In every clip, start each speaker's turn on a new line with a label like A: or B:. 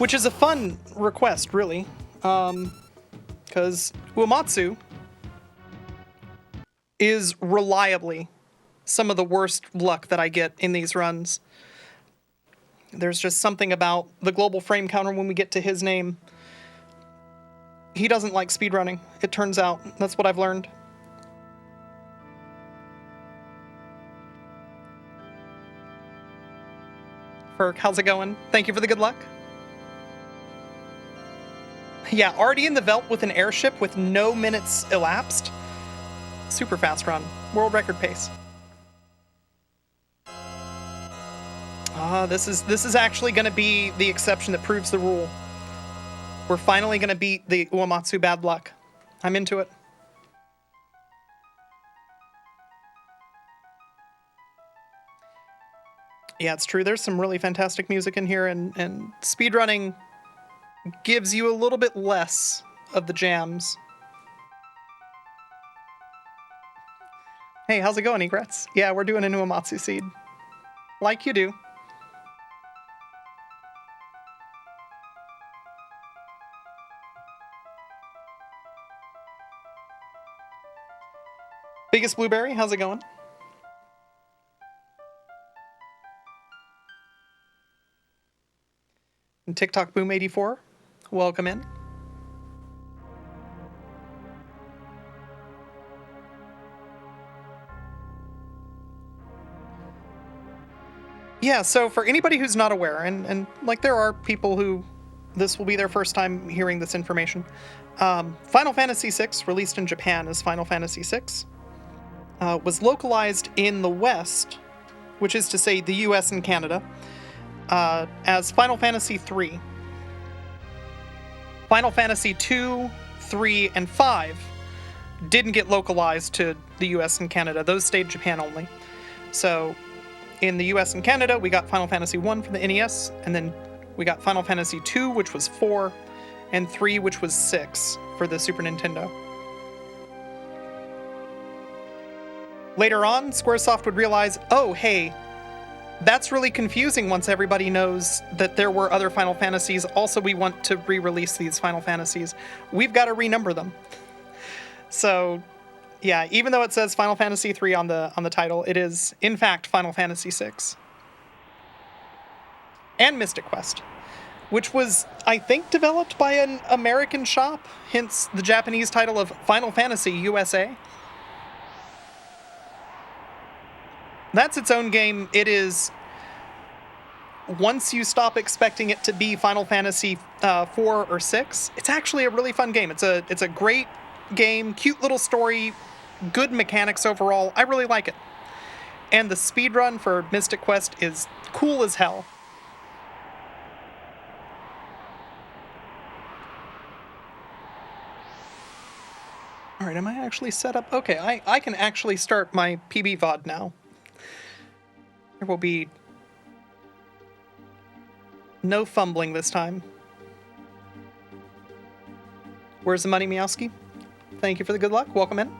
A: which is a fun request, really, because Uematsu is reliably some of the worst luck that I get in these runs. There's just something about the global frame counter when we get to his name. He doesn't like speedrunning, it turns out. That's what I've learned. Ferk, how's it going? Thank you for the good luck. Yeah, already in the Velt with an airship with no minutes elapsed. Super fast run. World record pace. This is actually going to be the exception that proves the rule. We're finally going to beat the Uematsu bad luck. I'm into it. Yeah, it's true. There's some really fantastic music in here, and speedrunning gives you a little bit less of the jams. Hey, how's it going, Egrets? Yeah, we're doing a Uematsu seed. Like you do. Biggest Blueberry, how's it going? And TikTok Boom 84, welcome in. Yeah, so for anybody who's not aware, and like there are people who this will be their first time hearing this information, Final Fantasy VI, released in Japan as Final Fantasy VI, was localized in the West, which is to say the US and Canada, as Final Fantasy III. Final Fantasy II, III, and V didn't get localized to the US and Canada. Those stayed Japan only. So in the US and Canada, we got Final Fantasy I for the NES, and then we got Final Fantasy II, which was 4, and 3, which was 6 for the Super Nintendo. Later on, Squaresoft would realize, oh, hey, that's really confusing once everybody knows that there were other Final Fantasies. Also, we want to re-release these Final Fantasies. We've got to renumber them. So, yeah, even though it says Final Fantasy III on the title, it is, in fact, Final Fantasy VI. And Mystic Quest, which was, I think, developed by an American shop, hence the Japanese title of Final Fantasy USA. That's its own game. It is, once you stop expecting it to be Final Fantasy 4 or 6, it's actually a really fun game. It's a great game, cute little story, good mechanics overall. I really like it. And the speedrun for Mystic Quest is cool as hell. Alright, am I actually set up? Okay, I can actually start my PB VOD now. There will be no fumbling this time. Where's the money, Meowski? Thank you for the good luck. Welcome in.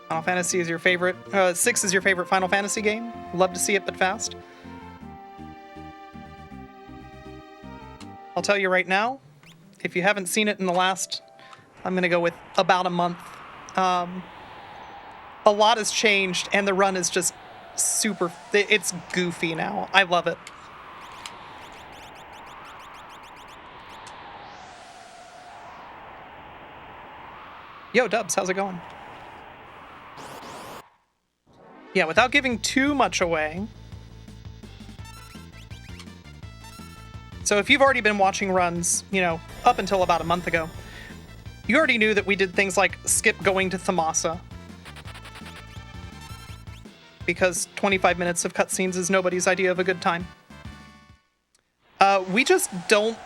A: Final Fantasy is your favorite. 6 is your favorite Final Fantasy game. Love to see it, but fast. I'll tell you right now, if you haven't seen it in the last, I'm going to go with about a month, a lot has changed, and the run is just super, it's goofy now. I love it. Yo, Dubs, how's it going? Yeah, without giving too much away. So if you've already been watching runs, you know, up until about a month ago, you already knew that we did things like skip going to Thamasa. Because 25 minutes of cutscenes is nobody's idea of a good time. We just don't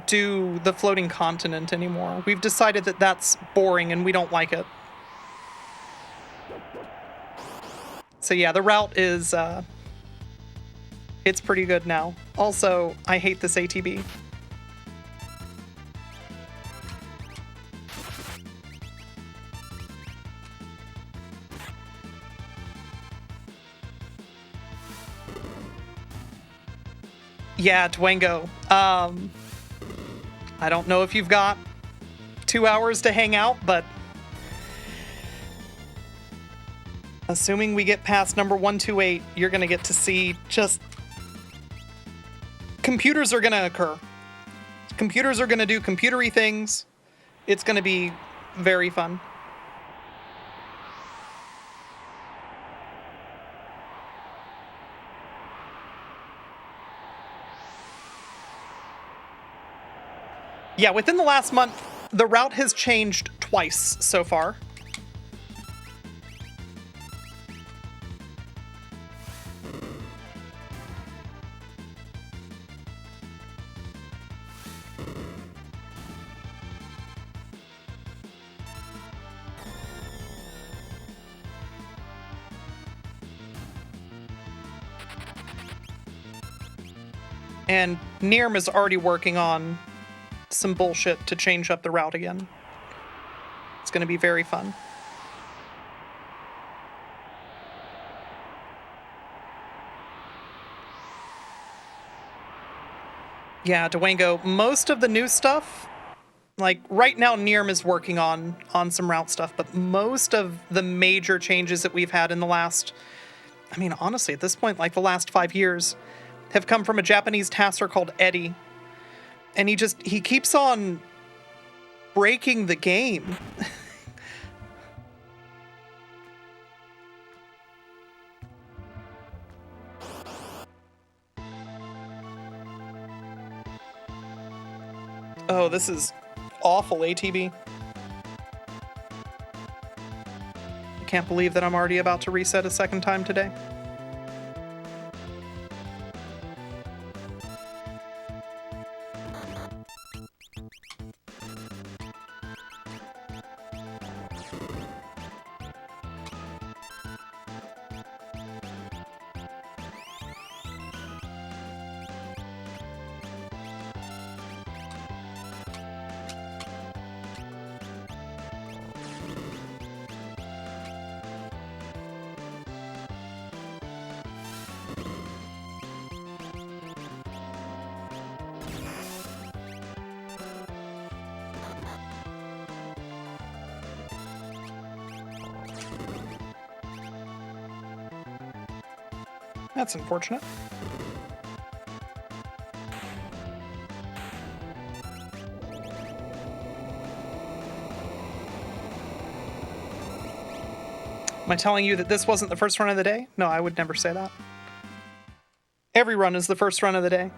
A: do the floating continent anymore. We've decided that that's boring and we don't like it. So yeah, the route is, it's pretty good now. Also, I hate this ATB. Yeah, Dwango. I don't know if you've got 2 hours to hang out, but assuming we get past number 128, you're going to get to see just... computers are going to occur. Computers are going to do computery things. It's going to be very fun. Yeah, within the last month, the route has changed twice so far. And Nirm is already working on some bullshit to change up the route again. It's going to be very fun. Yeah, Dwango, most of the new stuff, like right now Nirm is working on some route stuff, but most of the major changes that we've had in the last, I mean, honestly, at this point, like the last 5 years, have come from a Japanese tasser called Eddie. And he keeps on breaking the game. Oh, this is awful, ATB. I can't believe that I'm already about to reset a second time today. That's unfortunate. Am I telling you that this wasn't the first run of the day? No, I would never say that. Every run is the first run of the day.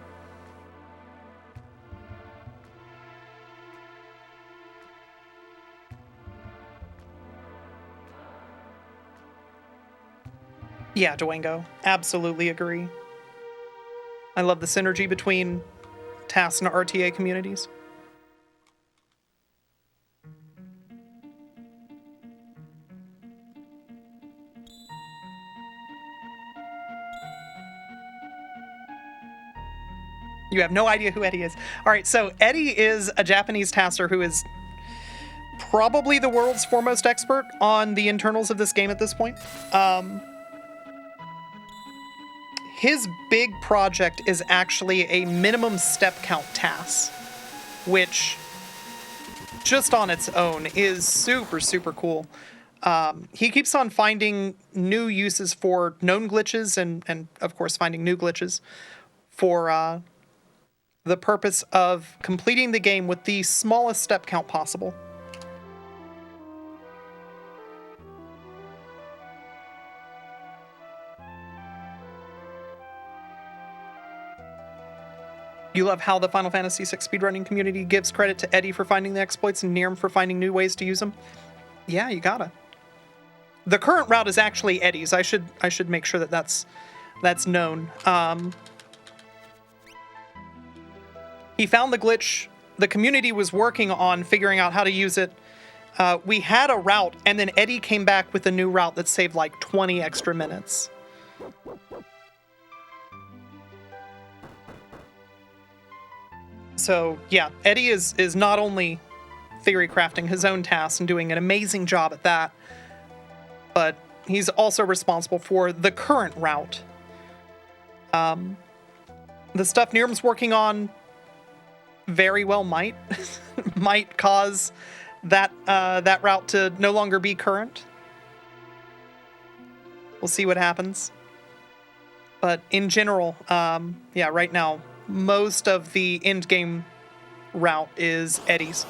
A: Yeah, Dwango. Absolutely agree. I love the synergy between TAS and RTA communities. You have no idea who Eddie is. All right, so Eddie is a Japanese tasser who is probably the world's foremost expert on the internals of this game at this point. His big project is actually a minimum step count TAS, which just on its own is super, super cool. He keeps on finding new uses for known glitches and of course, finding new glitches for the purpose of completing the game with the smallest step count possible. You love how the Final Fantasy VI speedrunning community gives credit to Eddie for finding the exploits and Nirm for finding new ways to use them? Yeah, you gotta. The current route is actually Eddie's. I should make sure that that's known. He found the glitch. The community was working on figuring out how to use it. We had a route, and then Eddie came back with a new route that saved like 20 extra minutes. So yeah, Eddie is not only theory crafting his own tasks and doing an amazing job at that, but he's also responsible for the current route. The stuff Nirm's working on very well might might cause that that route to no longer be current. We'll see what happens. But in general, yeah, right now, most of the end game route is Eddie's.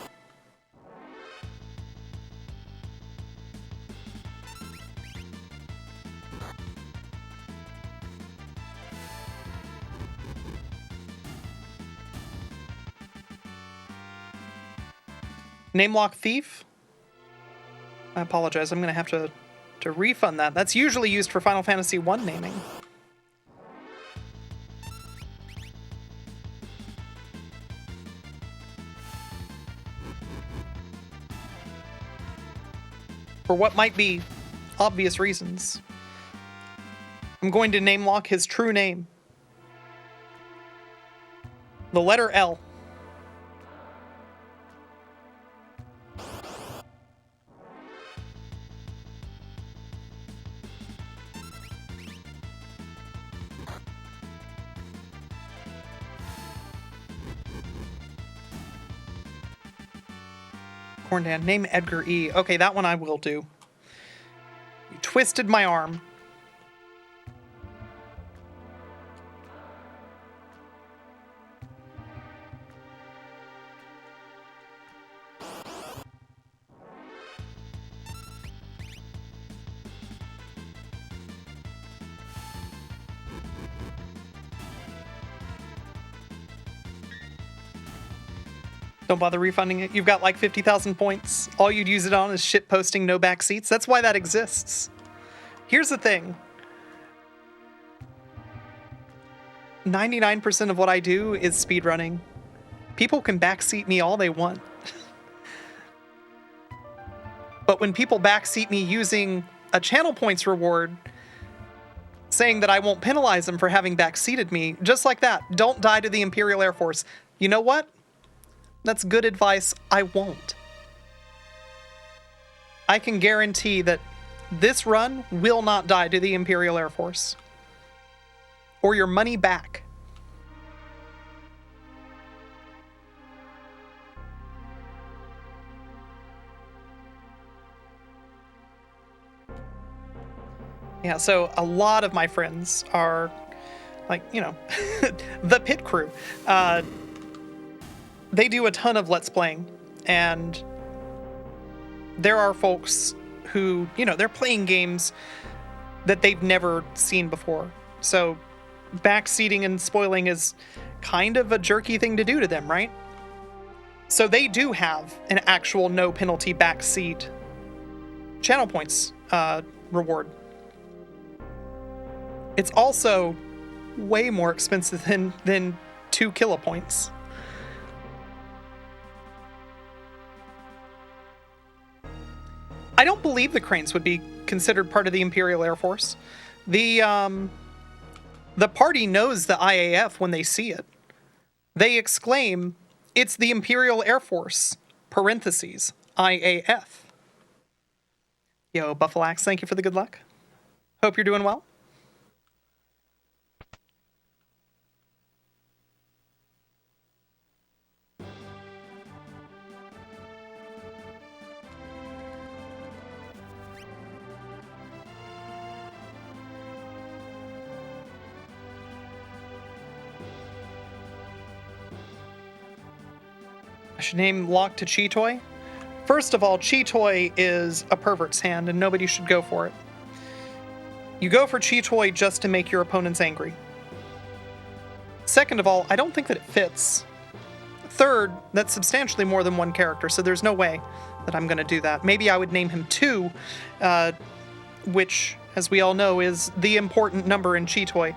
A: Namelock Thief? I apologize, I'm going to have to refund that. That's usually used for Final Fantasy I naming. For what might be obvious reasons. I'm going to namelock his true name. The letter L. Corndan, name Edgar E. Okay, that one I will do. You twisted my arm. Don't bother refunding it. You've got like 50,000 points. All you'd use it on is shit posting, no back seats. That's why that exists. Here's the thing. 99% of what I do is speedrunning. People can backseat me all they want. But when people backseat me using a channel points reward, saying that I won't penalize them for having backseated me, just like that, don't die to the Imperial Air Force. You know what? That's good advice. I won't. I can guarantee that this run will not die to the Imperial Air Force. Or your money back. Yeah, so a lot of my friends are, like, you know, the pit crew. They do a ton of Let's Playing, and there are folks who, you know, they're playing games that they've never seen before. So backseating and spoiling is kind of a jerky thing to do to them, right? So they do have an actual no penalty backseat channel points reward. It's also way more expensive than 2 kilopoints. I don't believe the cranes would be considered part of the Imperial Air Force. The party knows the IAF when they see it. They exclaim, "It's the Imperial Air Force, parentheses, IAF." Yo, Buffalax, thank you for the good luck. Hope you're doing well. I should name Lock to Cheetoy. First of all, Cheetoy is a pervert's hand, and nobody should go for it. You go for Cheetoy just to make your opponents angry. Second of all, I don't think that it fits. Third, that's substantially more than one character, so there's no way that I'm going to do that. Maybe I would name him 2, which, as we all know, is the important number in Cheetoy.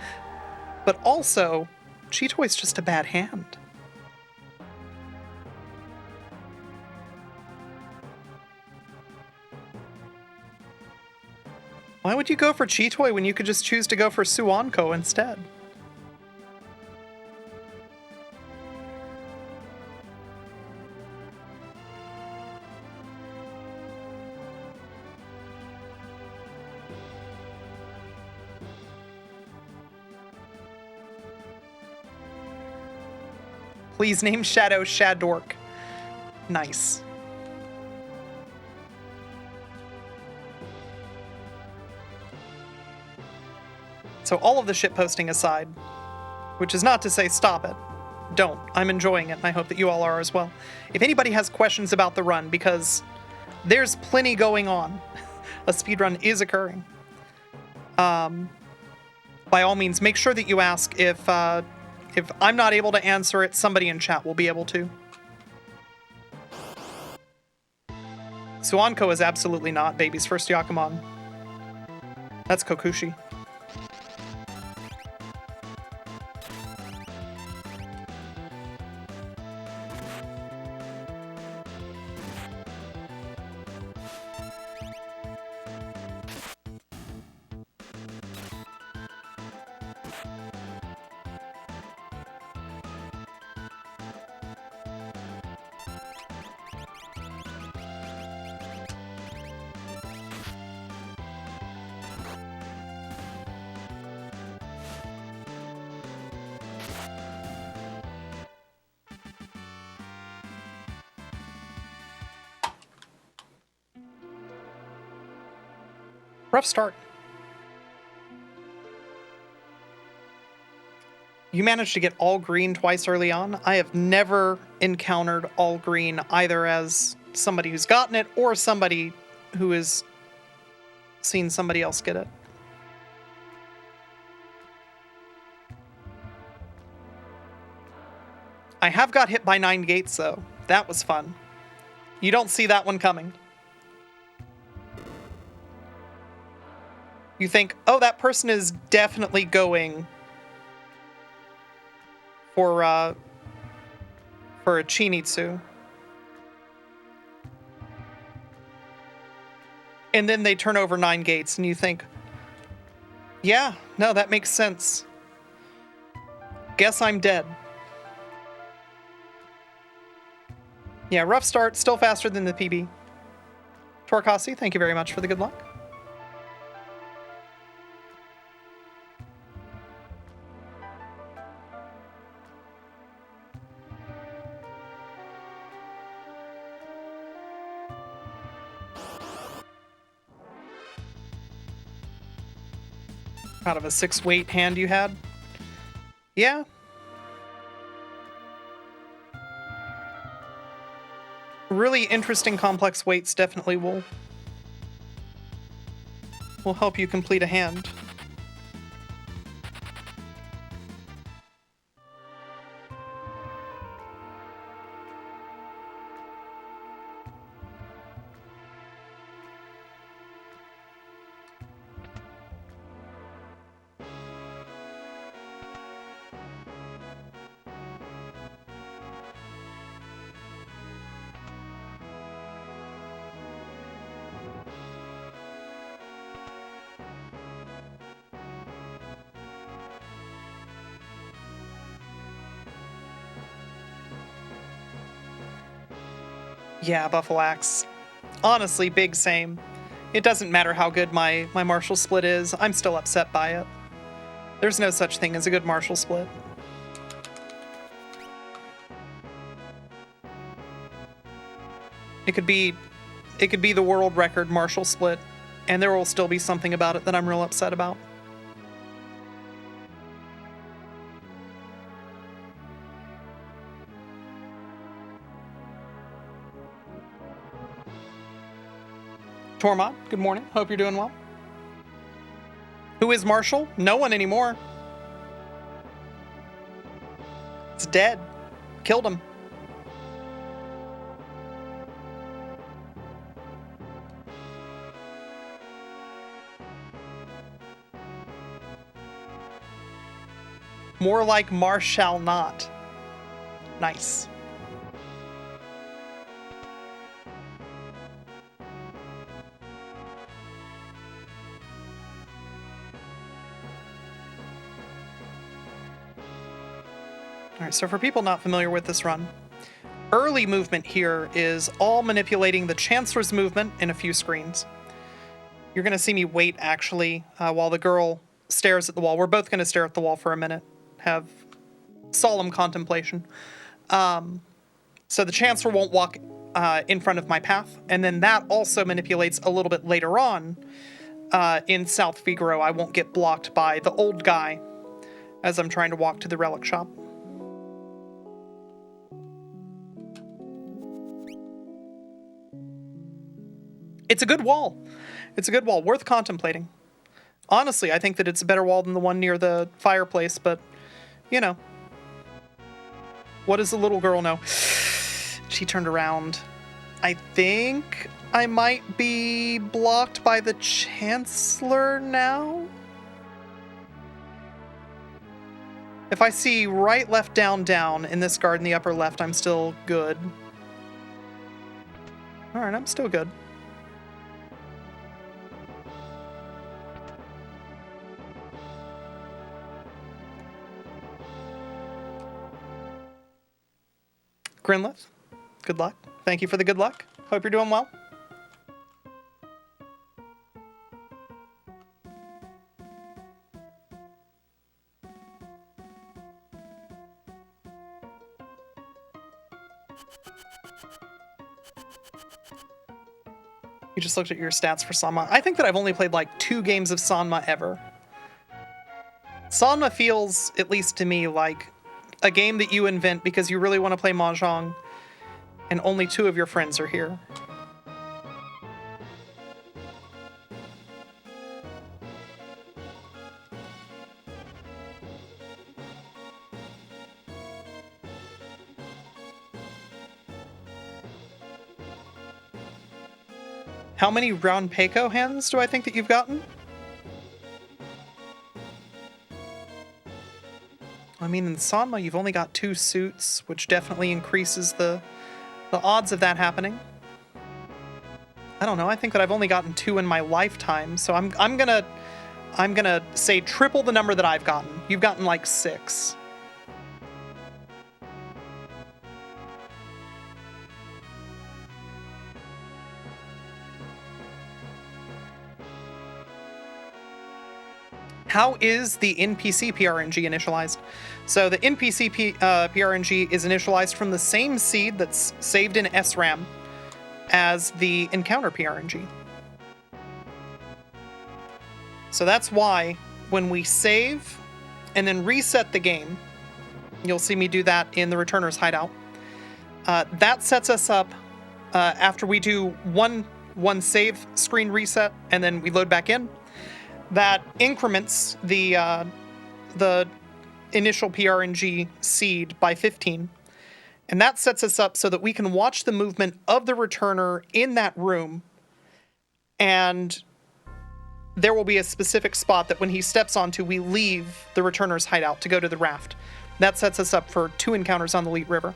A: But also, Cheetoy's just a bad hand. Why would you go for Cheetoy when you could just choose to go for Suanko instead? Please name Shadow Shadork. Nice. So all of the shitposting aside, which is not to say stop it. Don't. I'm enjoying it, and I hope that you all are as well. If anybody has questions about the run, because there's plenty going on, a speedrun is occurring. By all means, make sure that you ask. If I'm not able to answer it, somebody in chat will be able to. Suanko is absolutely not Baby's first Yakuman. That's Kokushi. Rough start. You managed to get all green twice early on. I have never encountered all green either as somebody who's gotten it or somebody who has seen somebody else get it. I have got hit by 9 gates though. That was fun. You don't see that one coming. You think, oh, that person is definitely going for a Chinitsu. And then they turn over 9 gates and you think, yeah, no, that makes sense. Guess I'm dead. Yeah, rough start, still faster than the PB. Torkasi, thank you very much for the good luck. Out of a 6-weight hand you had? Yeah. Really interesting complex weights definitely will help you complete a hand. Yeah, Buffalo Axe. Honestly, big same. It doesn't matter how good my martial split is, I'm still upset by it. There's no such thing as a good martial split. It could be the world record martial split, and there will still be something about it that I'm real upset about. Tormod, good morning. Hope you're doing well. Who is Marshall? No one anymore. It's dead. Killed him. More like Marshall not. Nice. All right, so for people not familiar with this run, early movement here is all manipulating the Chancellor's movement in a few screens. You're going to see me wait, actually, while the girl stares at the wall. We're both going to stare at the wall for a minute, have solemn contemplation. So the Chancellor won't walk in front of my path, and then that also manipulates a little bit later on in South Figaro. I won't get blocked by the old guy as I'm trying to walk to the relic shop. It's a good wall. It's a good wall, worth contemplating. Honestly, I think that it's a better wall than the one near the fireplace, but, you know. What does the little girl know? She turned around. I think I might be blocked by the Chancellor now? If I see right, left, down, down in this guard in the upper left, I'm still good. Alright, I'm still good. Grinlet, good luck. Thank you for the good luck. Hope you're doing well. You just looked at your stats for Sanma. I think that I've only played like 2 games of Sanma ever. Sanma feels, at least to me, like a game that you invent because you really want to play Mahjong and only 2 of your friends are here. How many round Peiko hands do I think that you've gotten? I mean, in Sanma, you've only got 2 suits, which definitely increases the odds of that happening. I don't know. I think that I've only gotten 2 in my lifetime, so I'm gonna say triple the number that I've gotten. You've gotten like 6. How is the NPC PRNG initialized? So the NPC PRNG is initialized from the same seed that's saved in SRAM as the encounter PRNG. So that's why when we save and then reset the game, you'll see me do that in the Returner's Hideout. That sets us up after we do one save screen reset and then we load back in. That increments the initial PRNG seed by 15. And that sets us up so that we can watch the movement of the returner in that room. And there will be a specific spot that when he steps onto, we leave the returner's hideout to go to the raft. That sets us up for 2 encounters on the Leet River.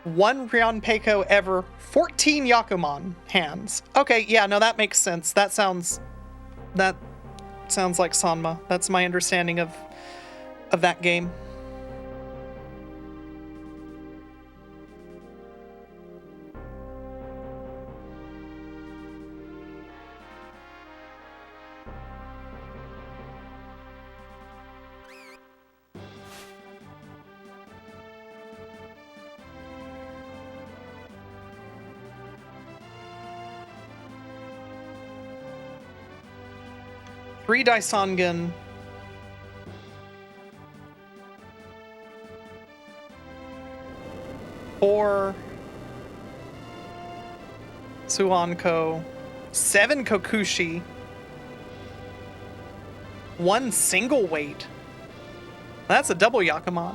A: 1 round Peiko ever, 14 Yakuman hands. Okay, yeah, no, that makes sense. That sounds like Sanma. That's my understanding of that game. Three Daisangen. Four Suanko. 7 Kokushi. 1 single weight. That's a double Yakuman.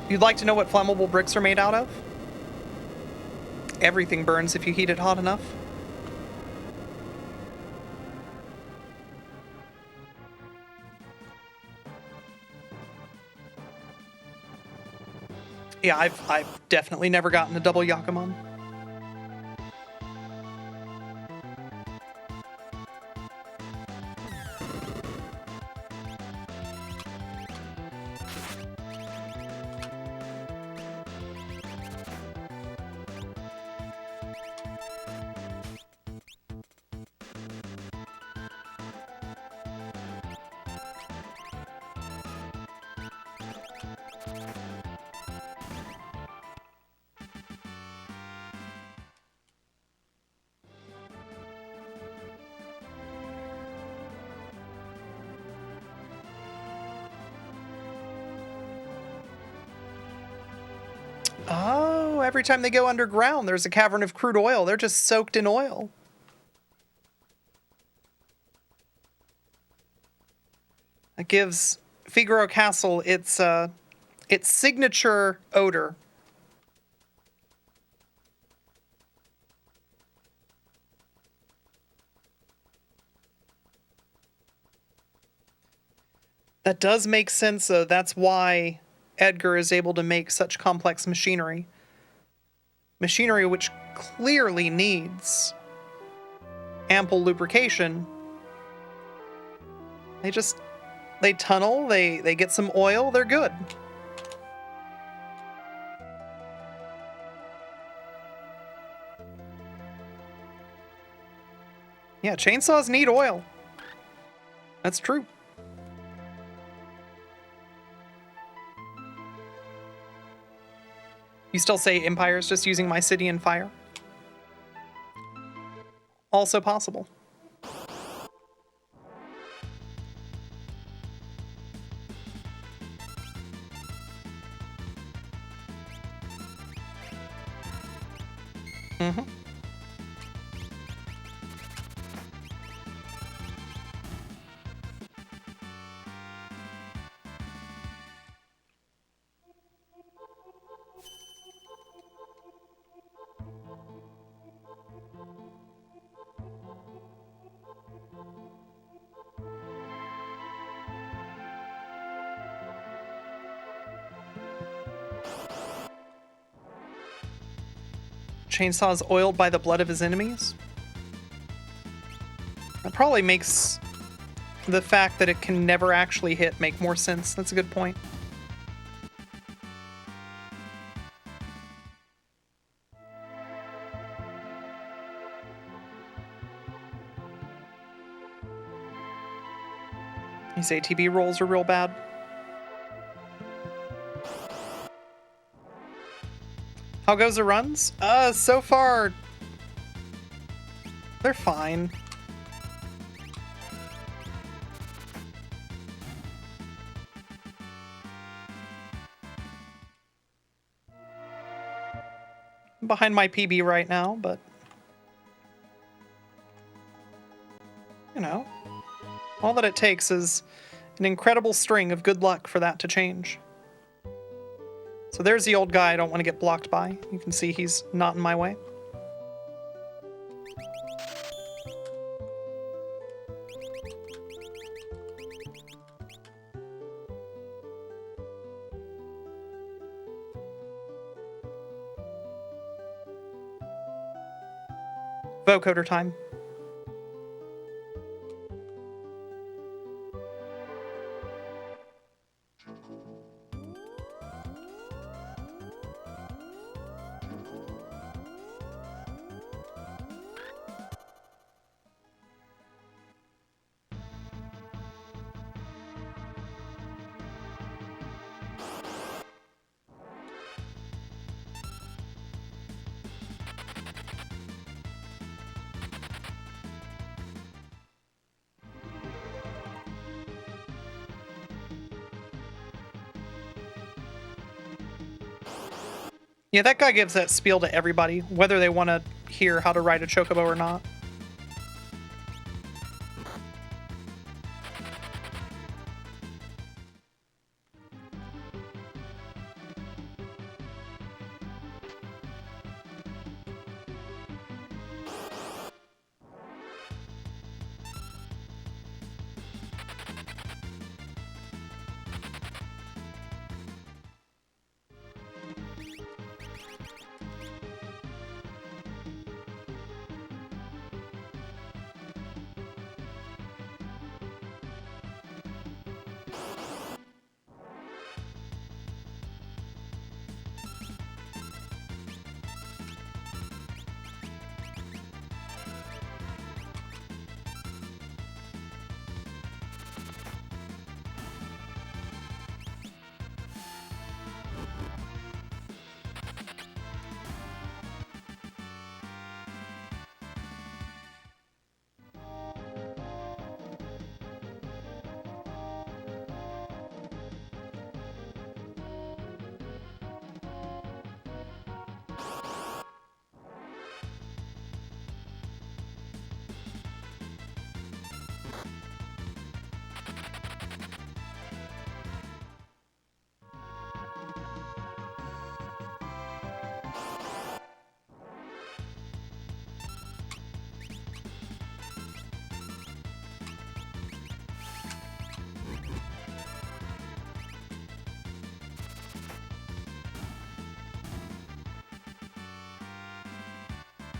A: You'd like to know what flammable bricks are made out of? Everything burns if you heat it hot enough. Yeah, I've definitely never gotten a double Yakuman. Oh, every time they go underground, there's a cavern of crude oil. They're just soaked in oil. That gives Figaro Castle its signature odor. That does make sense, though. That's why Edgar is able to make such complex machinery. Machinery which clearly needs ample lubrication. They tunnel, they get some oil, they're good. Yeah, chainsaws need oil. That's true. You still say Empire's just using my city and fire? Also possible. Mm-hmm. Chainsaw is oiled by the blood of his enemies? That probably makes the fact that it can never actually hit make more sense. That's a good point. These ATB rolls are real bad. How goes the runs? So far, they're fine. I'm behind my PB right now, but you know, all that it takes is an incredible string of good luck for that to change. So there's the old guy I don't want to get blocked by. You can see he's not in my way. Vocoder time. Yeah, that guy gives that spiel to everybody, whether they want to hear how to ride a chocobo or not.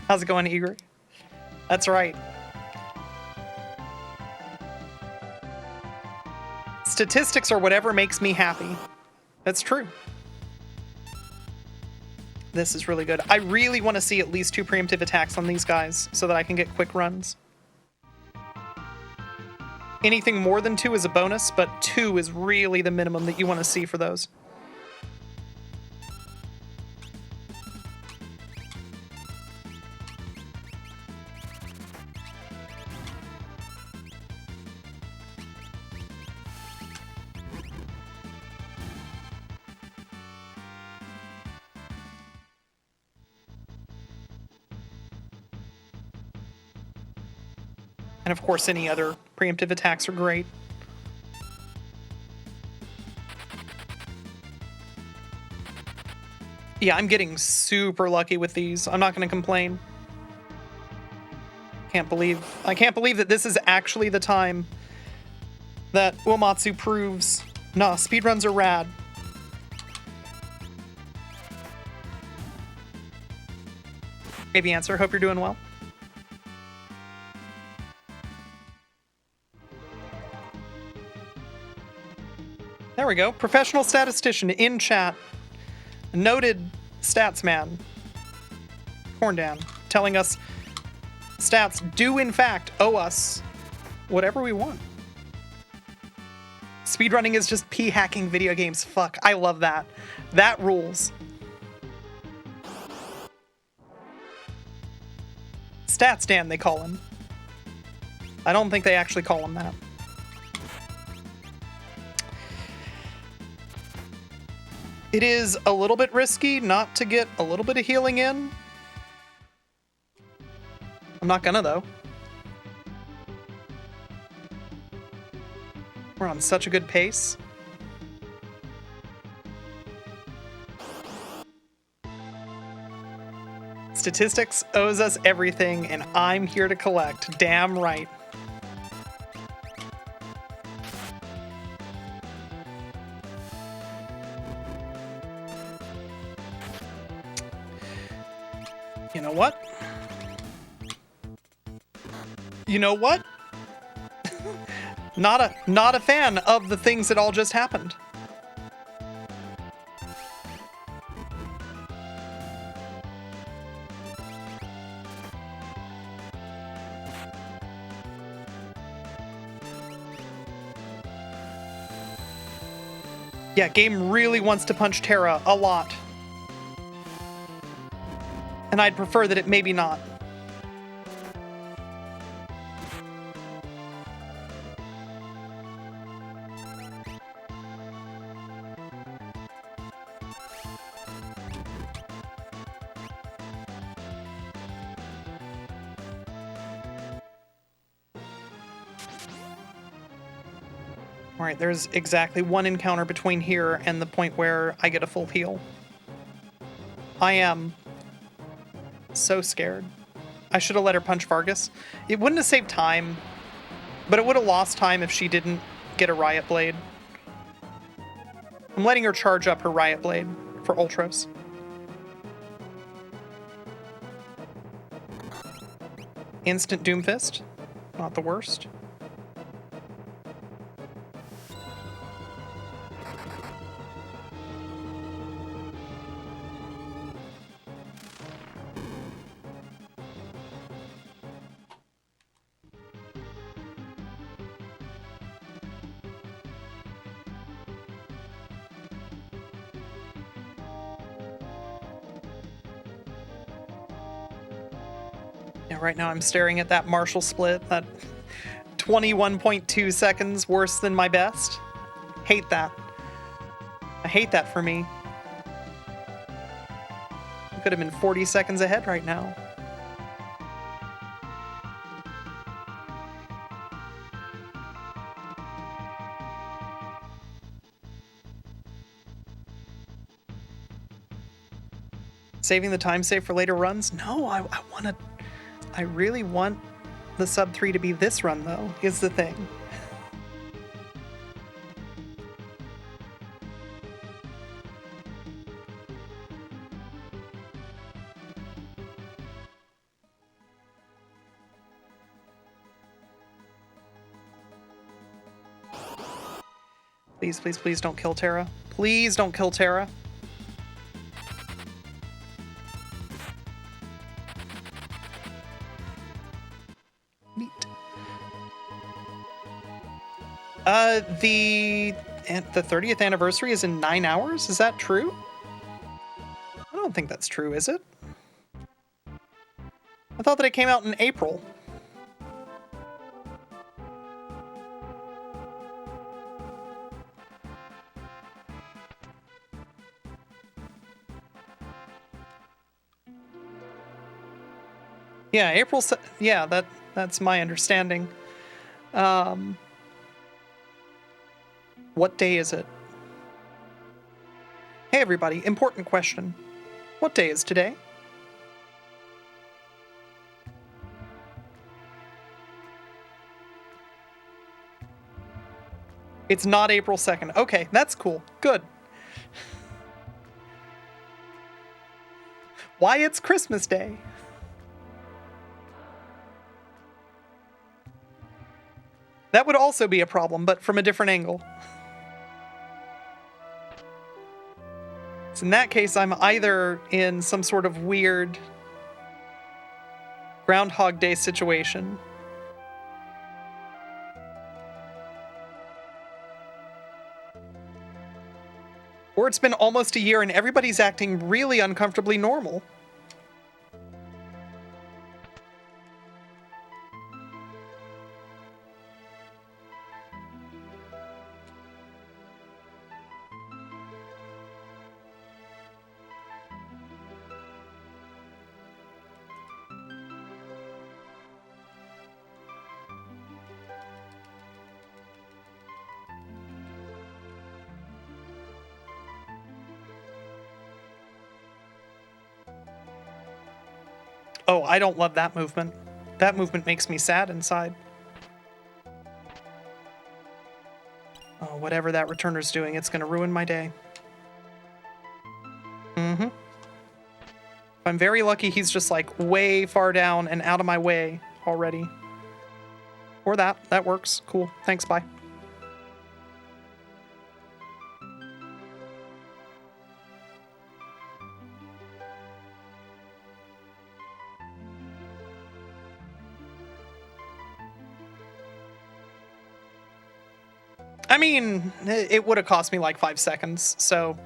A: How's it going, Igor? That's right. Statistics are whatever makes me happy. That's true. This is really good. I really want to see at least 2 preemptive attacks on these guys so that I can get quick runs. Anything more than 2 is a bonus, but 2 is really the minimum that you want to see for those. And of course, any other preemptive attacks are great. Yeah, I'm getting super lucky with these. I'm not going to complain. I can't believe that this is actually the time that Uematsu proves, nah, speedruns are rad. Baby answer, hope you're doing well. There we go. Professional statistician in chat. Noted stats man. Corndan telling us stats do in fact owe us whatever we want. Speedrunning is just p-hacking video games. Fuck, I love that. That rules. Stats Dan, they call him. I don't think they actually call him that. It is a little bit risky not to get a little bit of healing in. I'm not gonna, though. We're on such a good pace. Statistics owes us everything, and I'm here to collect. Damn right. You know what? You know what? Not a fan of the things that all just happened. Yeah, game really wants to punch Terra a lot. And I'd prefer that it maybe not. Alright, there's exactly 1 encounter between here and the point where I get a full heal. I am so scared. I should have let her punch Vargas. It wouldn't have saved time, but it would have lost time if she didn't get a Riot Blade. I'm letting her charge up her Riot Blade for Ultros. Instant Doomfist. Not the worst. Yeah, right now I'm staring at that Marshall split, that 21.2 seconds worse than my best. Hate that. I hate that for me. I could have been 40 seconds ahead right now. Saving the time save for later runs? No, I really want the sub 3 to be this run, though, is the thing. Please, please, please don't kill Terra. Please don't kill Terra. Neat. The 30th anniversary is in 9 hours? Is that true? I don't think that's true, is it? I thought that it came out in April. Yeah, April. Yeah, that's my understanding. What day is it? Hey everybody, important question. What day is today? It's not April 2nd. Okay, that's cool. Good. Why it's Christmas Day? That would also be a problem, but from a different angle. So in that case, I'm either in some sort of weird Groundhog Day situation. Or it's been almost a year and everybody's acting really uncomfortably normal. Oh, I don't love that movement. That movement makes me sad inside. Oh, whatever that returner's doing, it's gonna ruin my day. Mm-hmm. If I'm very lucky, he's just like way far down and out of my way already. Or that works. Cool. Thanks, bye. I mean, it would have cost me like 5 seconds, so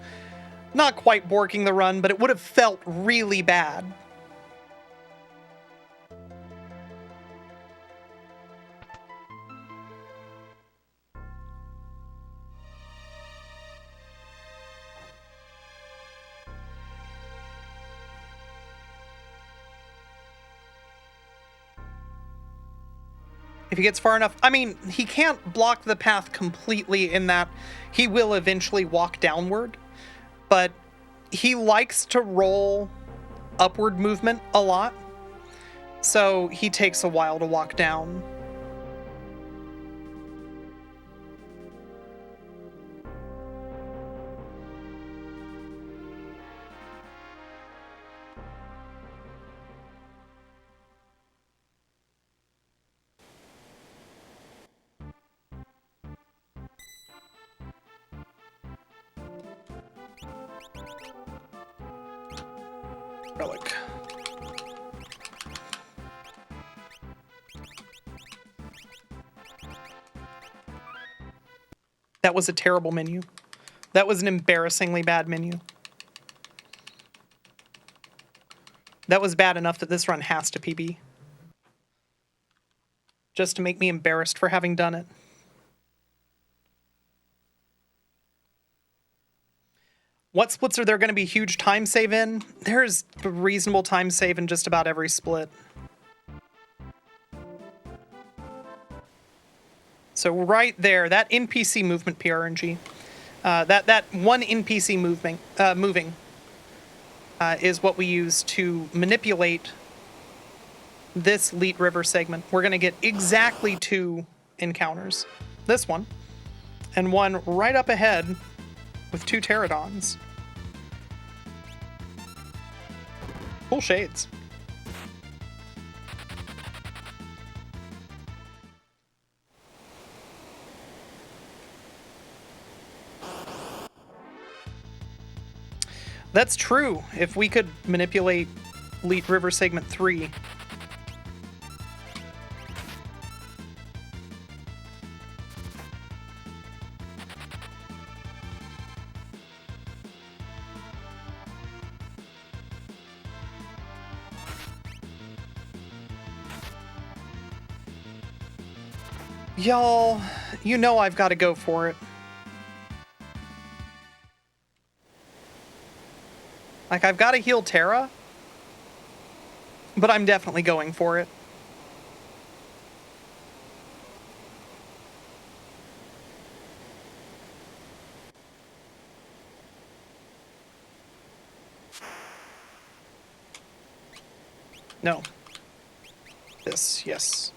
A: not quite borking the run, but it would have felt really bad. If he gets far enough, I mean, he can't block the path completely in that he will eventually walk downward, but he likes to roll upward movement a lot, so he takes a while to walk down. Relic. That was a terrible menu. That was an embarrassingly bad menu. That was bad enough that this run has to PB. Just to make me embarrassed for having done it. What splits are there going to be huge time save in? There's a reasonable time save in just about every split. So right there, that NPC movement PRNG, that one NPC moving is what we use to manipulate this Leet River segment. We're going to get exactly 2 encounters. This one, and one right up ahead with 2 pterodons. Cool shades. That's true. If we could manipulate Leet River Segment 3. Y'all, you know I've got to go for it. Like, I've got to heal Terra, but I'm definitely going for it. No. This, yes.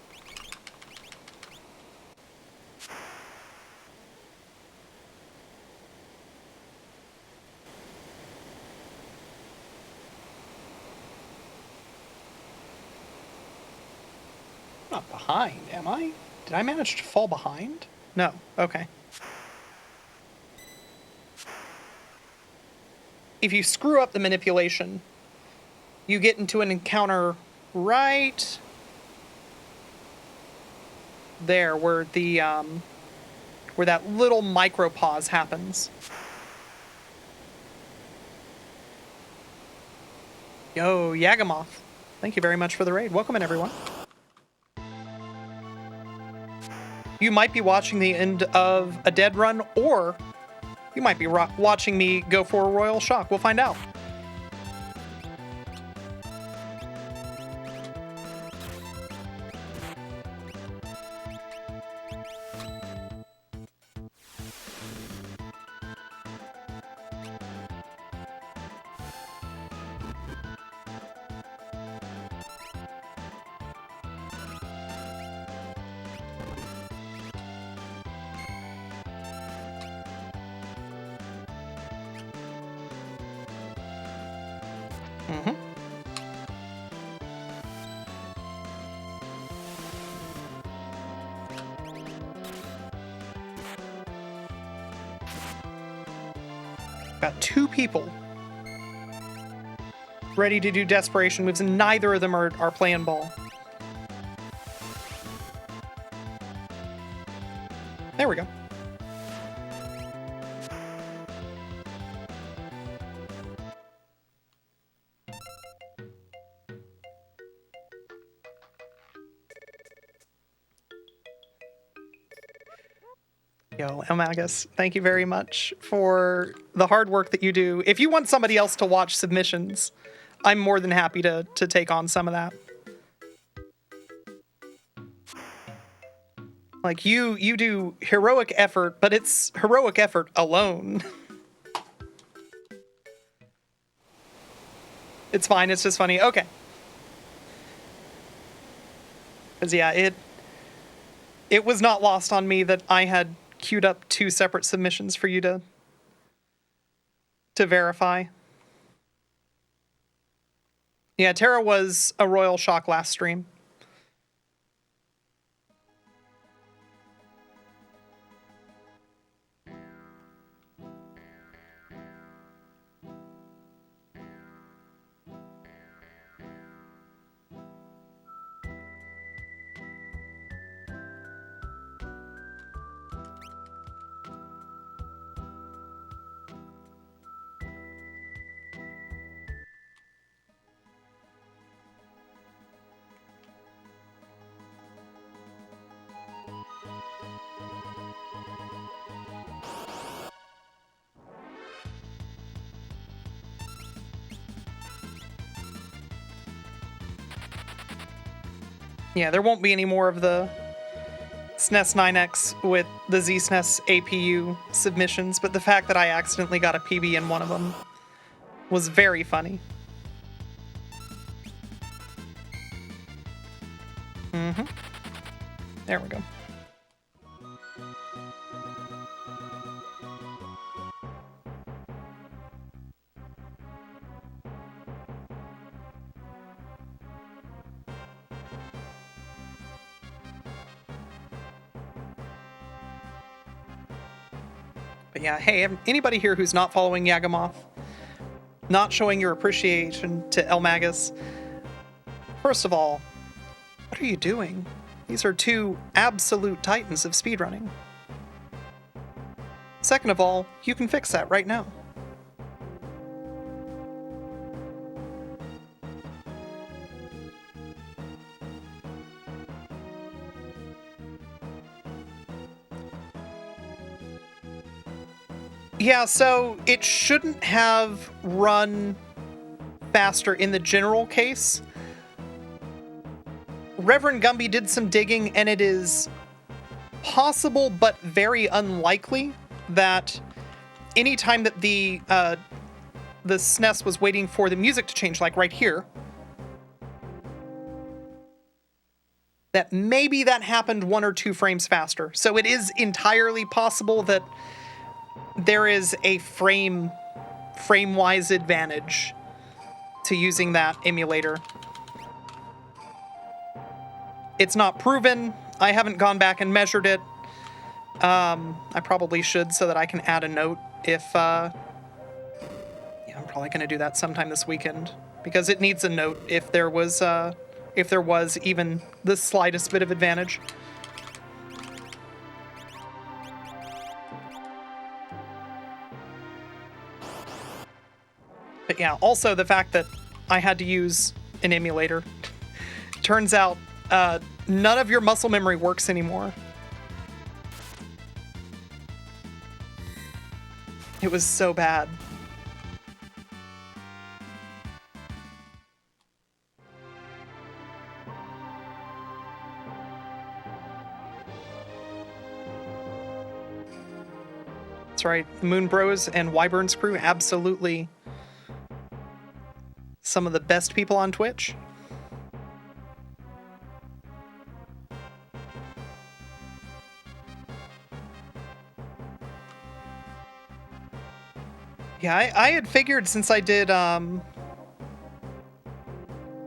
A: Not behind, am I? Did I manage to fall behind? No. Okay. If you screw up the manipulation, you get into an encounter right there where the where that little micro pause happens. Yo, Yagamoth. Thank you very much for the raid. Welcome in, everyone. You might be watching the end of a dead run, or you might be watching me go for a royal shock. We'll find out. Got two people ready to do desperation moves, and neither of them are playing ball. There we go. Yo, Elmagus, thank you very much for the hard work that you do. If you want somebody else to watch submissions, I'm more than happy to take on some of that. Like, you do heroic effort, but it's heroic effort alone. It's fine, it's just funny. Okay. Because, yeah, it was not lost on me that I had queued up two separate submissions for you to verify. Yeah, Terra was a royal shock last stream. Yeah, there won't be any more of the SNES 9X with the ZSNES APU submissions, but the fact that I accidentally got a PB in one of them was very funny. There we go. But yeah, hey, anybody here who's not following Yagamoth, not showing your appreciation to El Magus. First of all, what are you doing? These are two absolute titans of speedrunning. Second of all, you can fix that right now. Yeah, so it shouldn't have run faster in the general case. Reverend Gumby did some digging, and it is possible but very unlikely that any time that the SNES was waiting for the music to change, like right here, that maybe that happened 1 or 2 frames faster. So it is entirely possible that there is a frame-wise advantage to using that emulator. It's not proven. I haven't gone back and measured it. I probably should so that I can add a note if, yeah, I'm probably going to do that sometime this weekend because it needs a note if there was even the slightest bit of advantage. But yeah, also the fact that I had to use an emulator. Turns out none of your muscle memory works anymore. It was so bad. That's right, Moon Bros and Wyvern's crew, absolutely some of the best people on Twitch. Yeah, I had figured since I did Octopath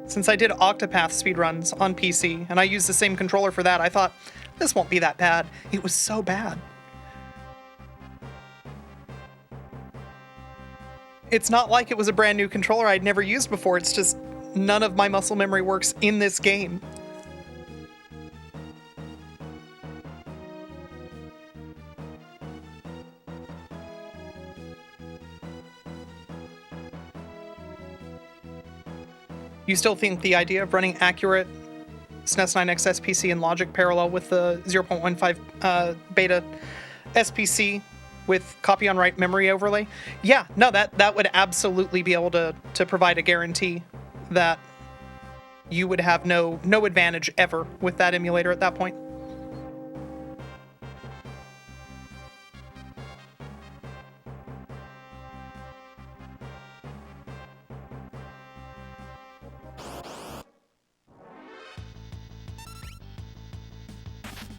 A: speedruns on PC, and I used the same controller for that, I thought, this won't be that bad. It was so bad. It's not like it was a brand new controller I'd never used before, it's just none of my muscle memory works in this game. You still think the idea of running accurate SNES 9X SPC and logic parallel with the 0.15 beta SPC with copy on write memory overlay? Yeah, no, that would absolutely be able to provide a guarantee that you would have no advantage ever with that emulator at that point.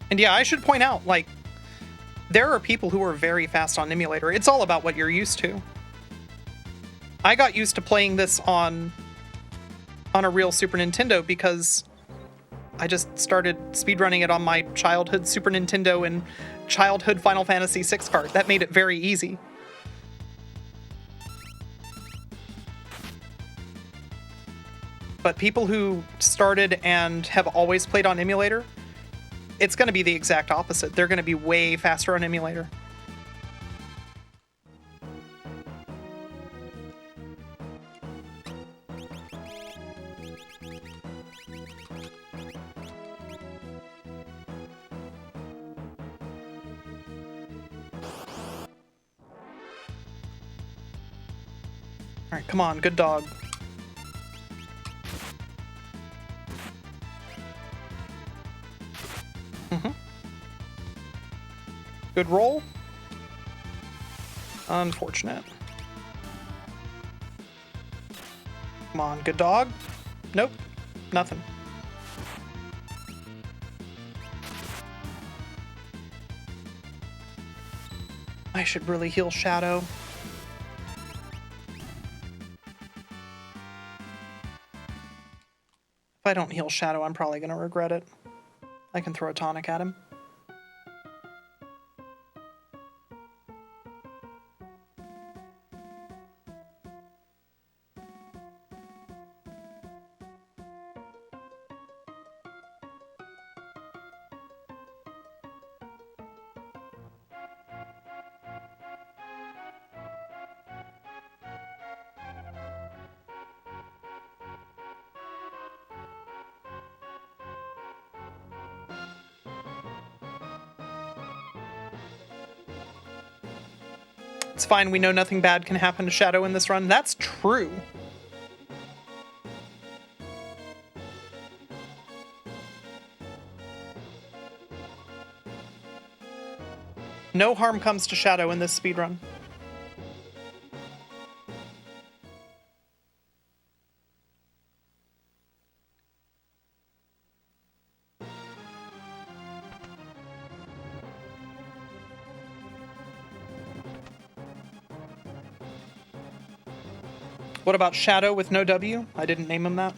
A: And yeah, I should point out, like, there are people who are very fast on emulator. It's all about what you're used to. I got used to playing this on a real Super Nintendo because I just started speedrunning it on my childhood Super Nintendo and childhood Final Fantasy VI card. That made it very easy. But people who started and have always played on emulator, it's going to be the exact opposite. They're going to be way faster on emulator. All right, come on, good dog. Good roll. Unfortunate. Come on, good dog. Nope, nothing. I should really heal Shadow. If I don't heal Shadow, I'm probably gonna regret it. I can throw a tonic at him. It's fine, we know nothing bad can happen to Shadow in this run. That's true. No harm comes to Shadow in this speedrun. What about Shadow with no W? I didn't name him that.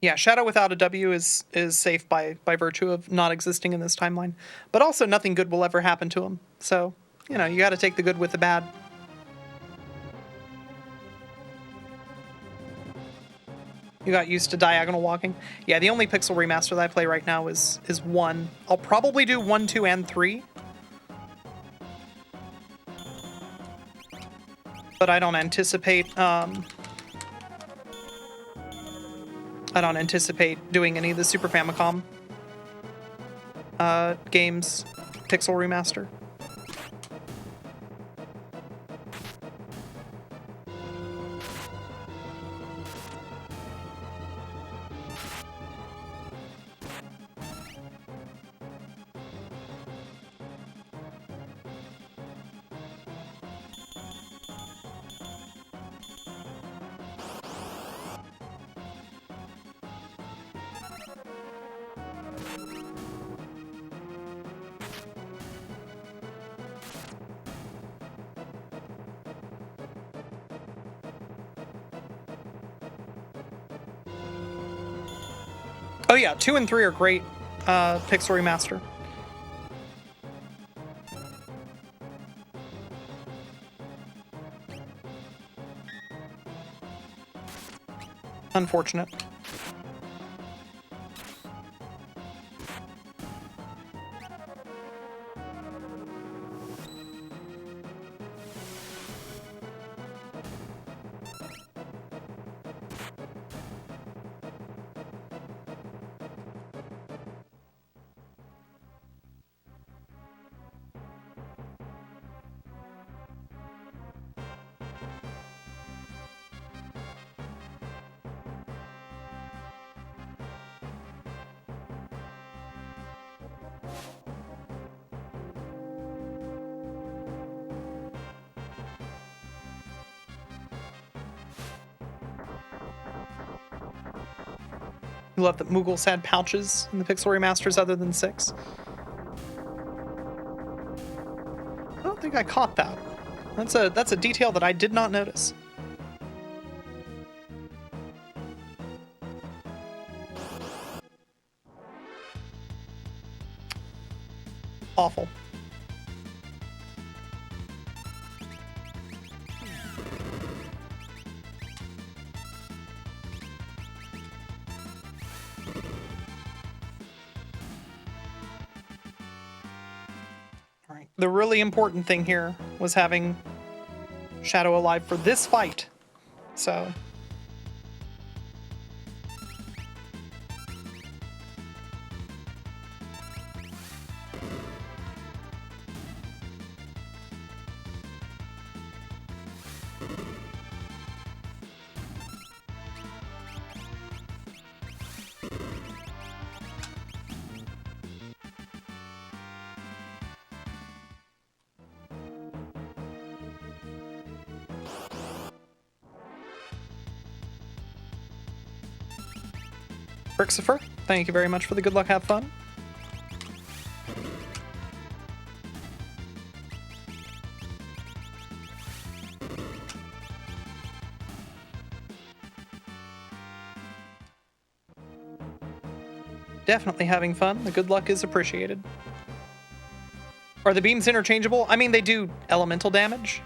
A: Yeah, Shadow without a W is safe by virtue of not existing in this timeline. But also nothing good will ever happen to him. So, you know, you gotta take the good with the bad. You got used to diagonal walking. Yeah, the only pixel remaster that I play right now is 1. I'll probably do 1, 2, and 3. But I don't anticipate doing any of the Super Famicom games pixel remaster. Oh yeah, 2 and 3 are great pixel remaster. Unfortunate. You love that Moogles had pouches in the pixel remasters other than 6. I don't think I caught that. That's a detail that I did not notice. Awful. The really important thing here was having Shadow alive for this fight. So... Brixifer, thank you very much for the good luck, have fun. Definitely having fun. The good luck is appreciated. Are the beams interchangeable? I mean, they do elemental damage.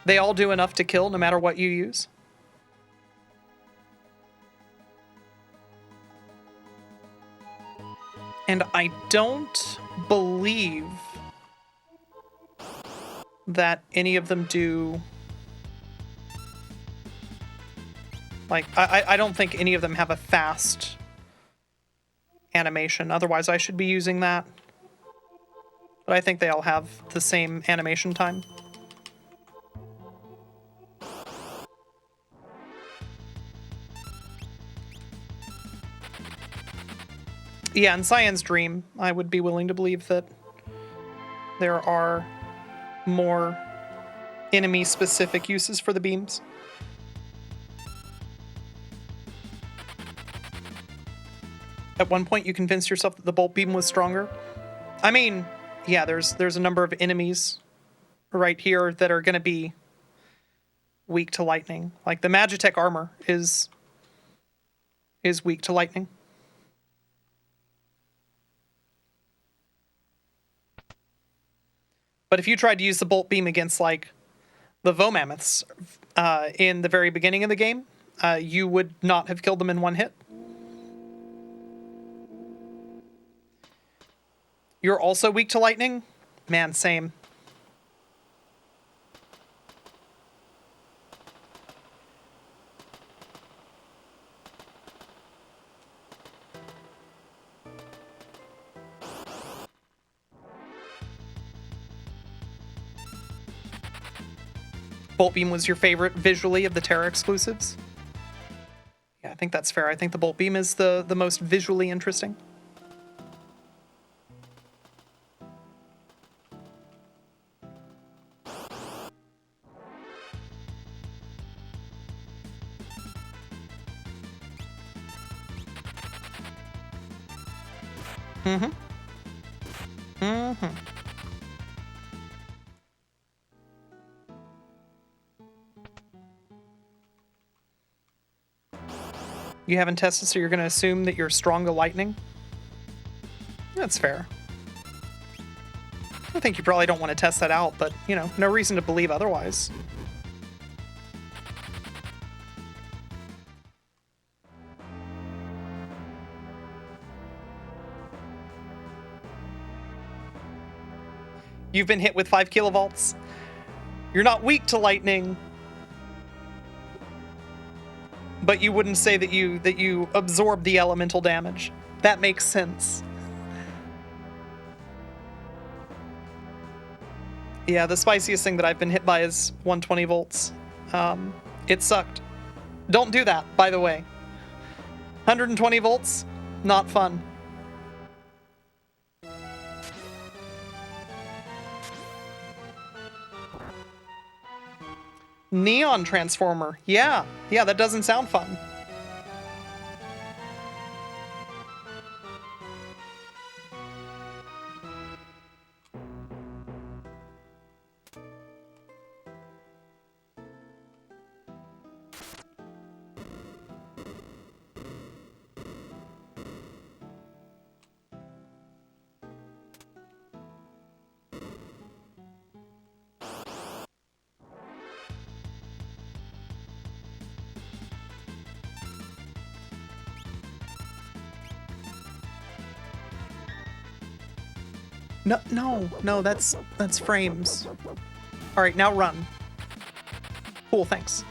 A: They all do enough to kill no matter what you use. And I don't believe that any of them do... Like, I don't think any of them have a fast animation. Otherwise, I should be using that. But I think they all have the same animation time. Yeah, in Cyan's Dream, I would be willing to believe that there are more enemy-specific uses for the beams. At one point, you convinced yourself that the bolt beam was stronger. I mean, yeah, there's a number of enemies right here that are going to be weak to lightning. Like the Magitech armor is weak to lightning. But if you tried to use the bolt beam against like the Vomammoths in the very beginning of the game, you would not have killed them in one hit. You're also weak to lightning? Man, same. Bolt Beam was your favorite visually of the Terra exclusives? Yeah, I think that's fair. I think the Bolt Beam is the most visually interesting. Mm-hmm. Mm-hmm. You haven't tested, so you're going to assume that you're strong to lightning? That's fair. I think you probably don't want to test that out, but, you know, no reason to believe otherwise. You've been hit with 5 kilovolts. You're not weak to lightning, but you wouldn't say that you absorb the elemental damage. That makes sense. Yeah, the spiciest thing that I've been hit by is 120 volts. It sucked. Don't do that, by the way. 120 volts, not fun. Neon Transformer. Yeah, that doesn't sound fun. No, that's frames. All right, now run. Cool, thanks.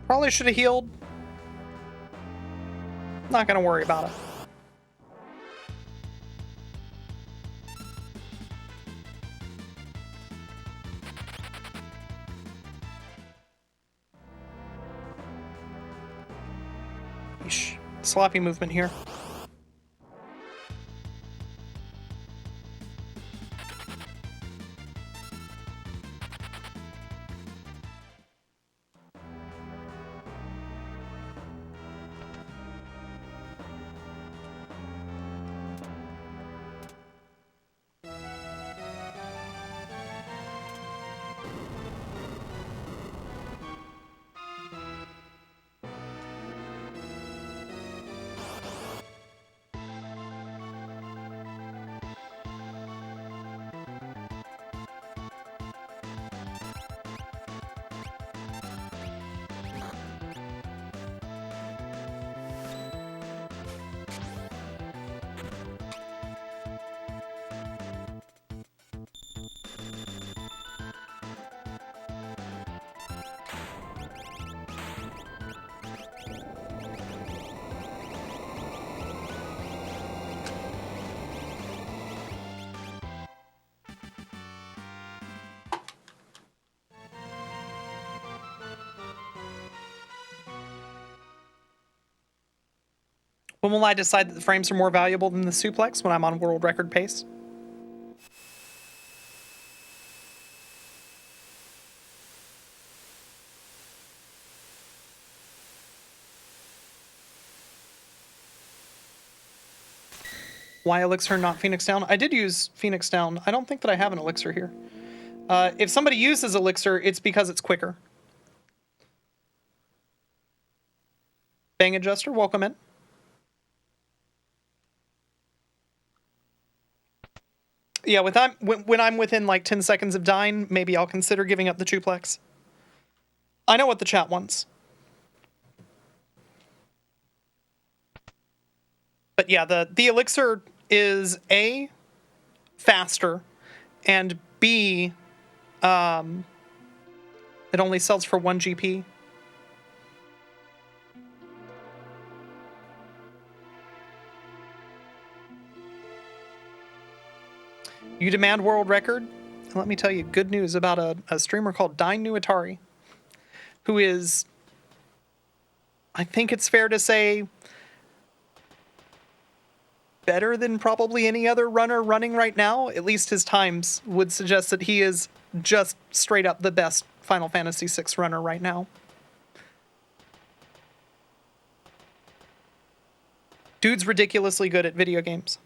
A: Probably should have healed. Not gonna worry about it. Yeesh. Sloppy movement here. When will I decide that the frames are more valuable than the suplex? When I'm on world record pace? Why Elixir, not Phoenix Down? I did use Phoenix Down. I don't think that I have an Elixir here. If somebody uses Elixir, it's because it's quicker. Bang Adjuster, welcome in. Yeah, when I'm within like 10 seconds of dying, maybe I'll consider giving up the Chuplex. I know what the chat wants. But yeah, the Elixir is A, faster, and B, it only sells for 1 GP. You demand world record? Let me tell you good news about a streamer called Dine New Atari, who is, I think it's fair to say, better than probably any other runner running right now. At least his times would suggest that he is just straight up the best Final Fantasy VI runner right now. Dude's ridiculously good at video games.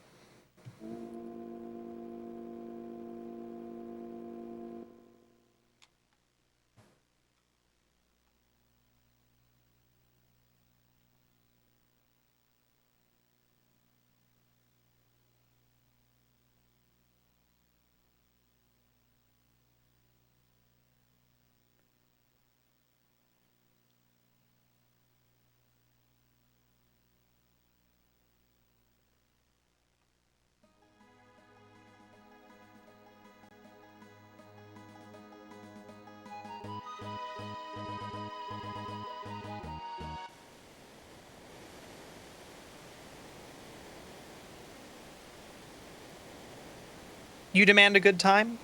A: You demand a good time?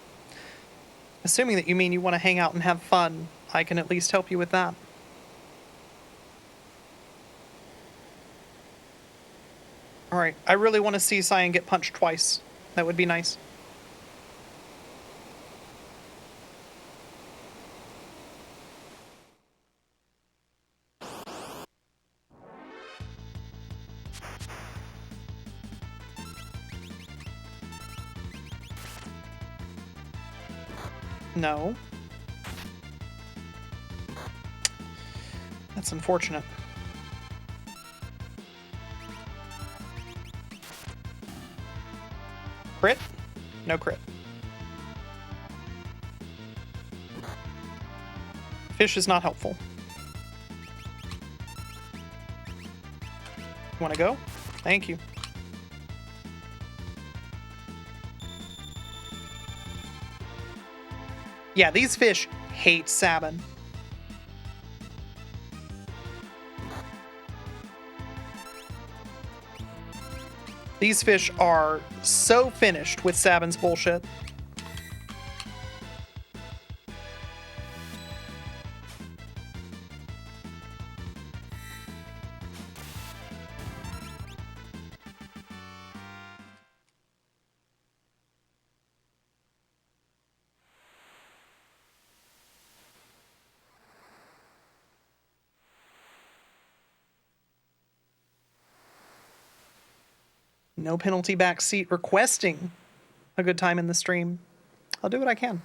A: Assuming that you mean you want to hang out and have fun, I can at least help you with that. Alright, I really want to see Cyan get punched twice. That would be nice. No. That's unfortunate. Crit? No crit. Fish is not helpful. Want to go? Thank you. Yeah, these fish hate salmon. These fish are so finished with Sabin's bullshit. No penalty backseat requesting a good time in the stream. I'll do what I can.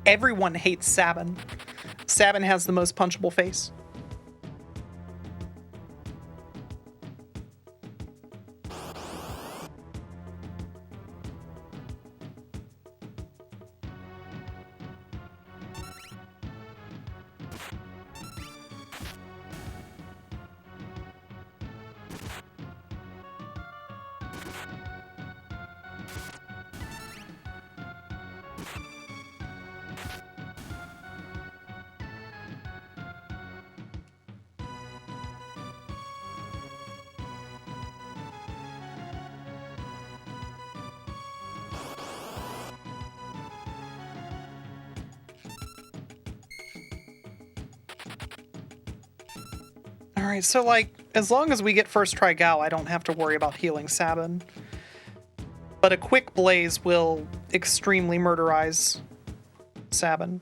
A: everyone hates Sabin. Sabin has the most punchable face. Alright, so, like, as long as we get first try Gal, I don't have to worry about healing Sabin. But a quick Blaze will extremely murderize Sabin.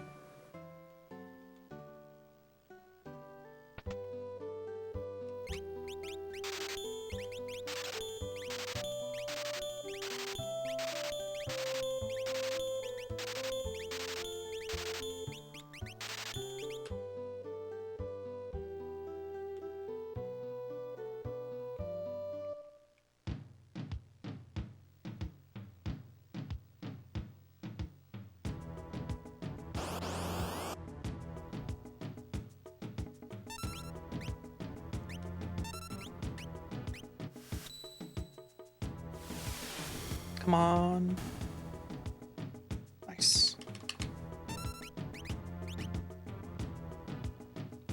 A: Come on. Nice.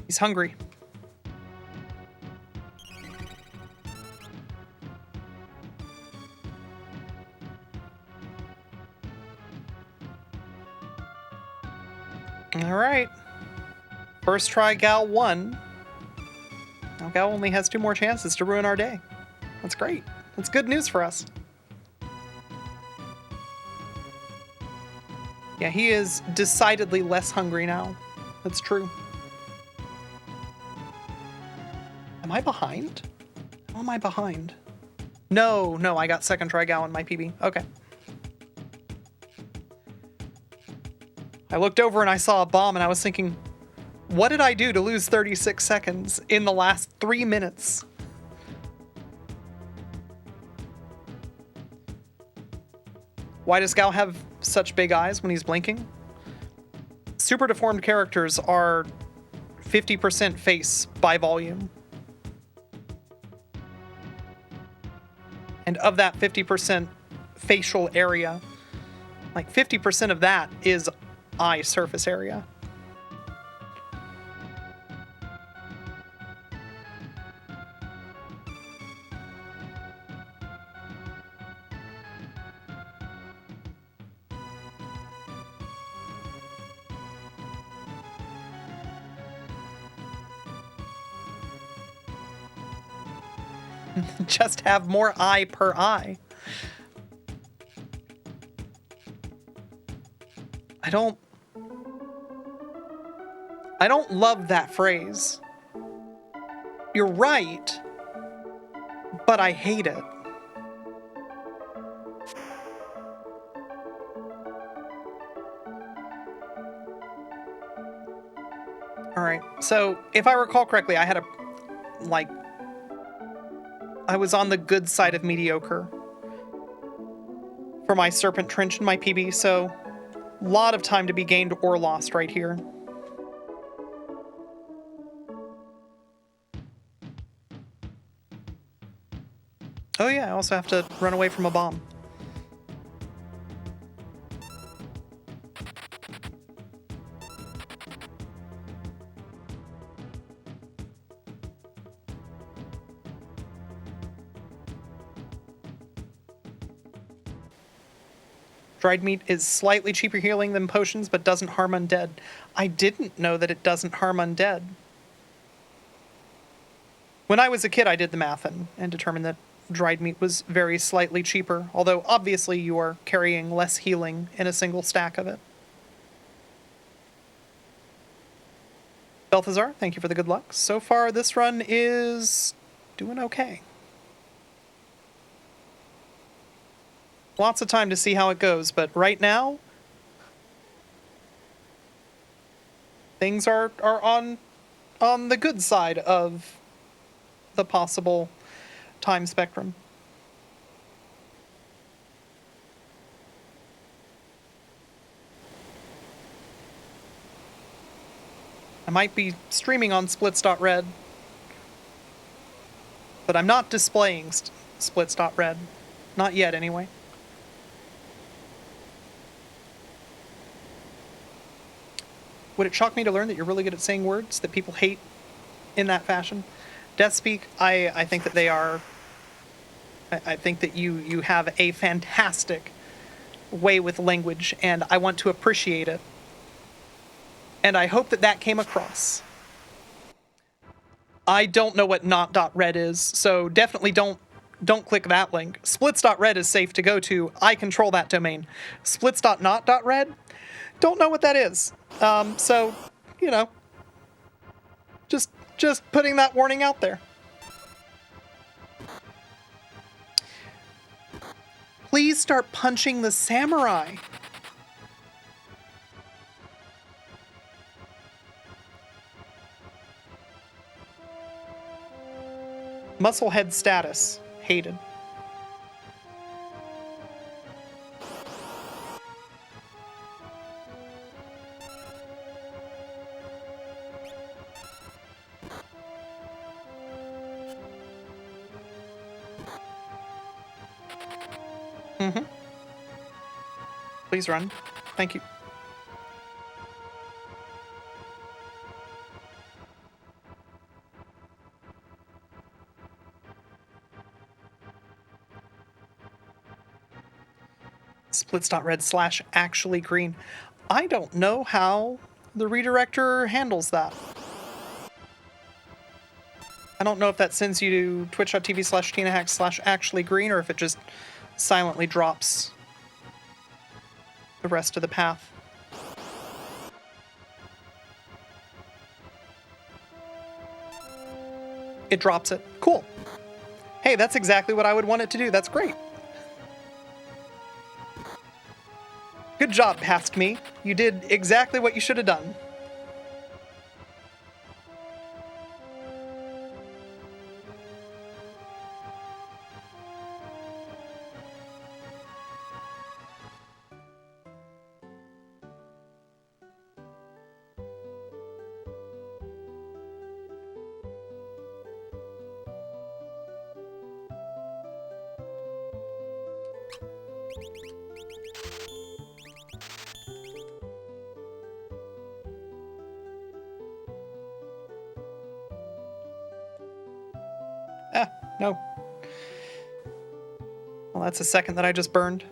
A: He's hungry. All right. First try Gal 1. Now Gal only has 2 more chances to ruin our day. That's great. That's good news for us. Yeah, he is decidedly less hungry now. That's true. Am I behind? How am I behind? No, I got second try Gal in my PB. Okay. I looked over and I saw a bomb and I was thinking, what did I do to lose 36 seconds in the last 3 minutes? Why does Gal have such big eyes when he's blinking? Super deformed characters are 50% face by volume. And of that 50% facial area, like 50% of that is eye surface area. Just have more eye per eye. I don't love that phrase. You're right, but I hate it. All right, so if I recall correctly, I had I was on the good side of mediocre for my Serpent Trench in my PB, so a lot of time to be gained or lost right here. Oh yeah, I also have to run away from a bomb. Dried meat is slightly cheaper healing than potions, but doesn't harm undead. I didn't know that it doesn't harm undead. When I was a kid, I did the math and determined that dried meat was very slightly cheaper, although obviously you are carrying less healing in a single stack of it. Balthazar, thank you for the good luck. So far, this run is doing okay. Lots of time to see how it goes, but right now, things are on the good side of the possible time spectrum. I might be streaming on splits.red, but I'm not displaying splits.red. Not yet, anyway. Would it shock me to learn that you're really good at saying words that people hate in that fashion? Deathspeak, I think that they are... I think that you have a fantastic way with language, and I want to appreciate it. And I hope that that came across. I don't know what not.red is, so definitely don't click that link. Splits.red is safe to go to. I control that domain. Splits.not.red? Don't know what that is. So, you know, just putting that warning out there. Please start punching the samurai. Musclehead status. Hated. Mm-hmm. Please run. Thank you. Splits.red/actually green. I don't know how the redirector handles that. I don't know if that sends you to twitch.tv/TinaHack/actually green or if it just silently drops the rest of the path. It drops it. Cool. Hey, that's exactly what I would want it to do. That's great. Good job, Past Me. You did exactly what you should have done. Ah, no. Well, that's a second that I just burned.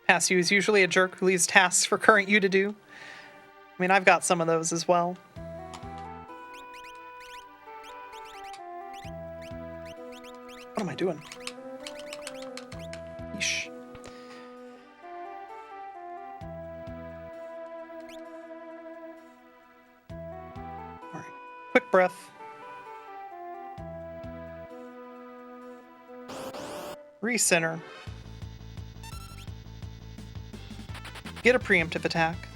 A: Past you is usually a jerk who leaves tasks for current you to do. I mean, I've got some of those as well. What am I doing? Yeesh. Alright. Quick breath. Recenter. Get a preemptive attack.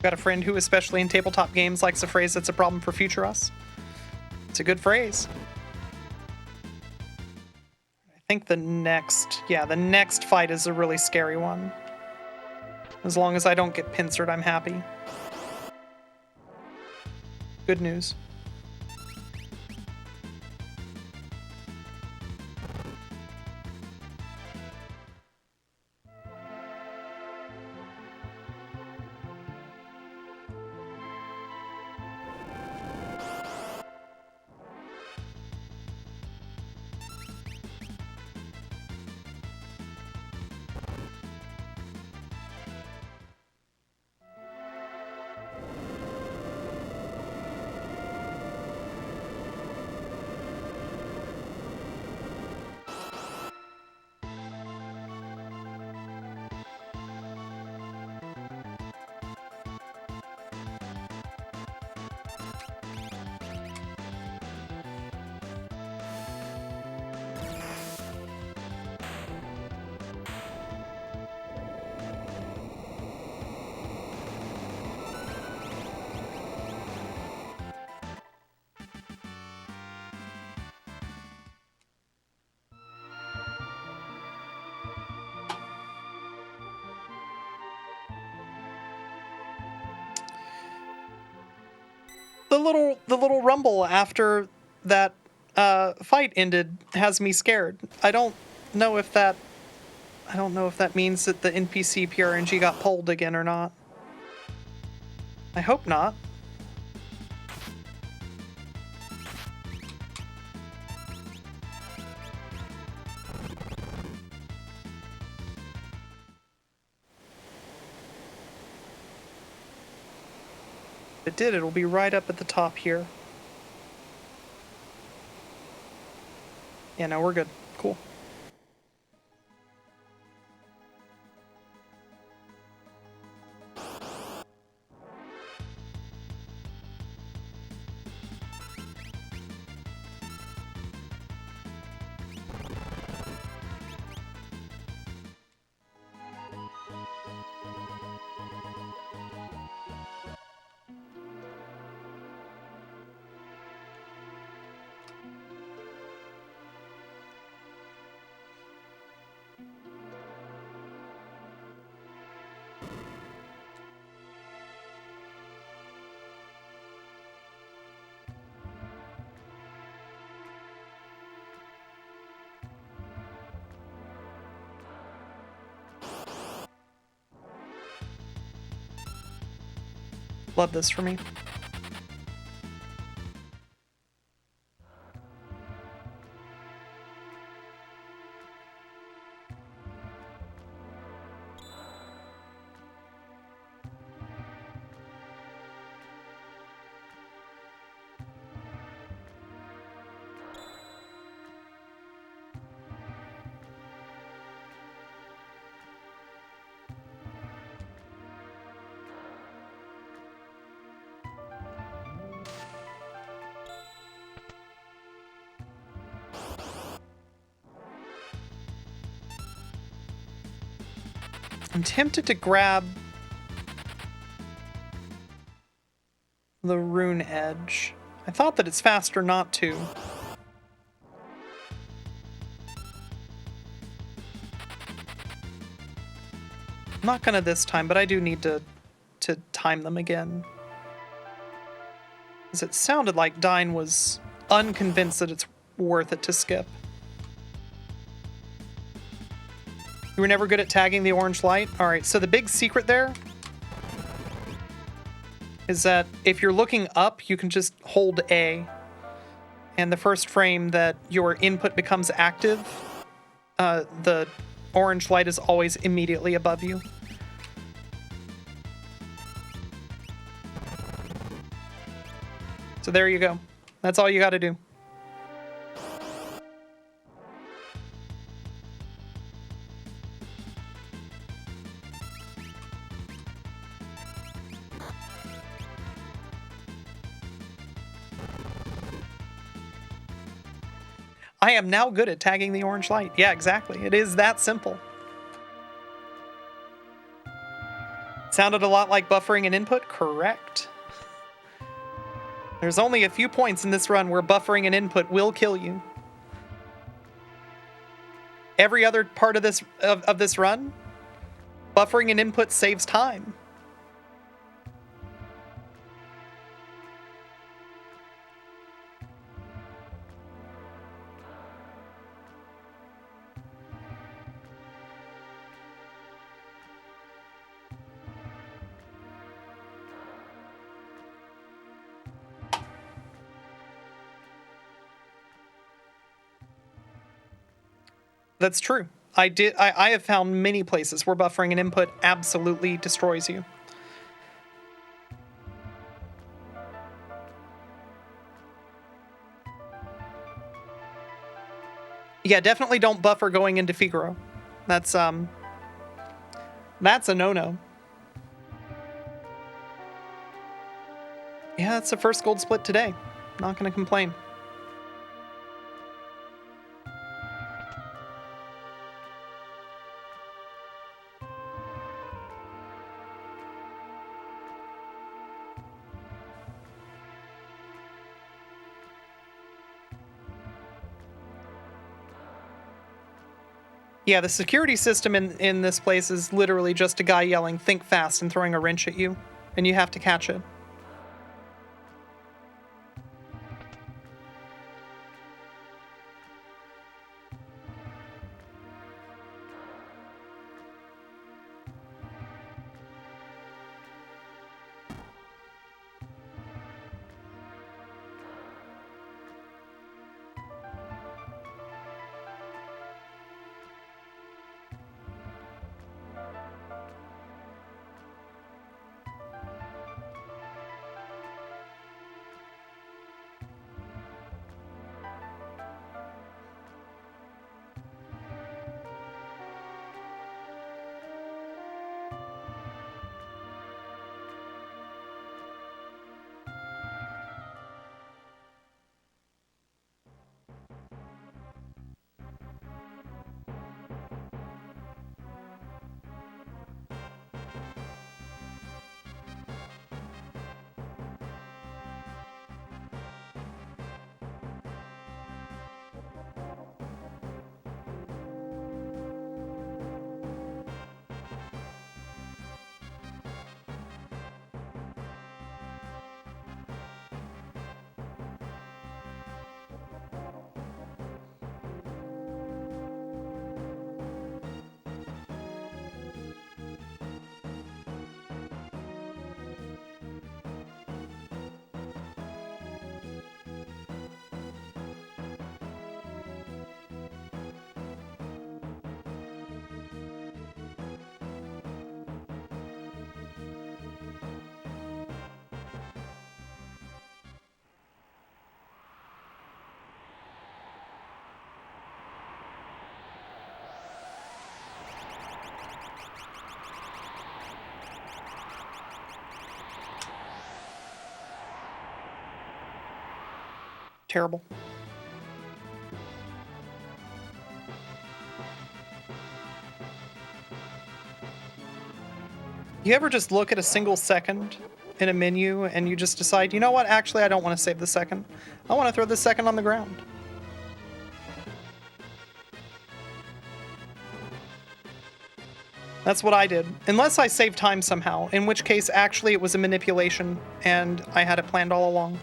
A: Got a friend who, especially in tabletop games, likes a phrase that's a problem for future us. It's a good phrase. I think the next fight is a really scary one. As long as I don't get pincered, I'm happy. Good news. The little rumble after that fight ended has me scared. I don't know if that means that the NPC PRNG got pulled again or not. I hope not. If it did, it'll be right up at the top here. Yeah, no, we're good. Cool. Love this for me. I'm tempted to grab the rune edge. I thought that it's faster not to. I'm not gonna this time, but I do need to time them again. Because it sounded like Dine was unconvinced that it's worth it to skip. You were never good at tagging the orange light? Alright, so the big secret there is that if you're looking up, you can just hold A. And the first frame that your input becomes active, the orange light is always immediately above you. So there you go. That's all you gotta do. I am now good at tagging the orange light. Yeah, exactly. It is that simple. Sounded a lot like buffering an input? Correct. There's only a few points in this run where buffering an input will kill you. Every other part of this run, buffering an input saves time. That's true. I have found many places where buffering an input absolutely destroys you. Yeah, definitely don't buffer going into Figaro. That's a no-no. Yeah, it's the first gold split today. Not gonna complain. Yeah, the security system in this place is literally just a guy yelling, "Think fast," and throwing a wrench at you, and you have to catch it. Terrible. You ever just look at a single second in a menu and you just decide, you know what, actually I don't want to save the second. I want to throw this second on the ground. That's what I did. Unless I saved time somehow, in which case actually it was a manipulation and I had it planned all along.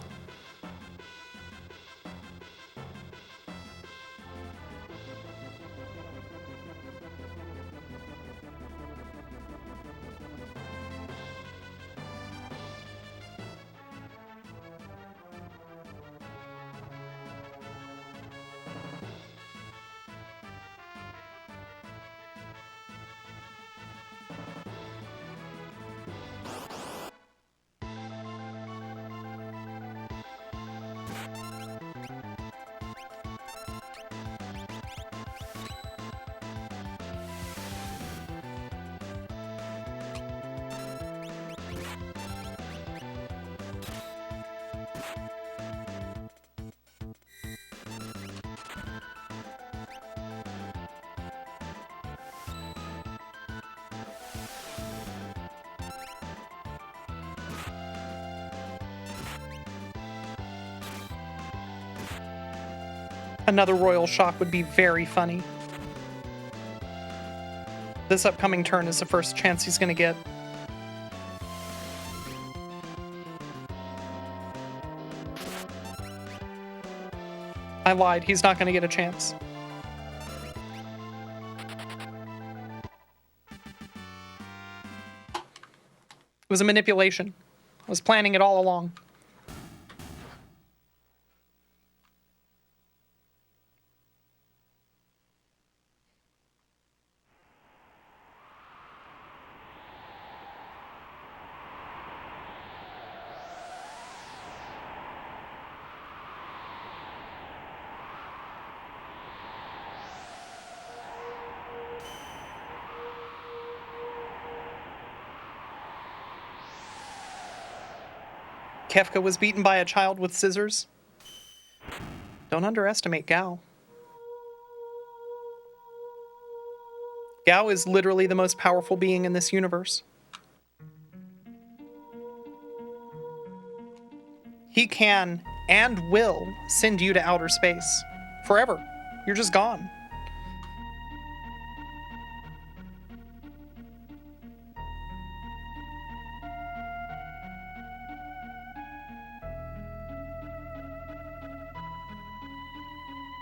A: Another royal shock would be very funny. This upcoming turn is the first chance he's going to get. I lied. He's not going to get a chance. It was a manipulation. I was planning it all along. Kefka was beaten by a child with scissors. Don't underestimate Gao. Gao is literally the most powerful being in this universe. He can and will send you to outer space. Forever. You're just gone.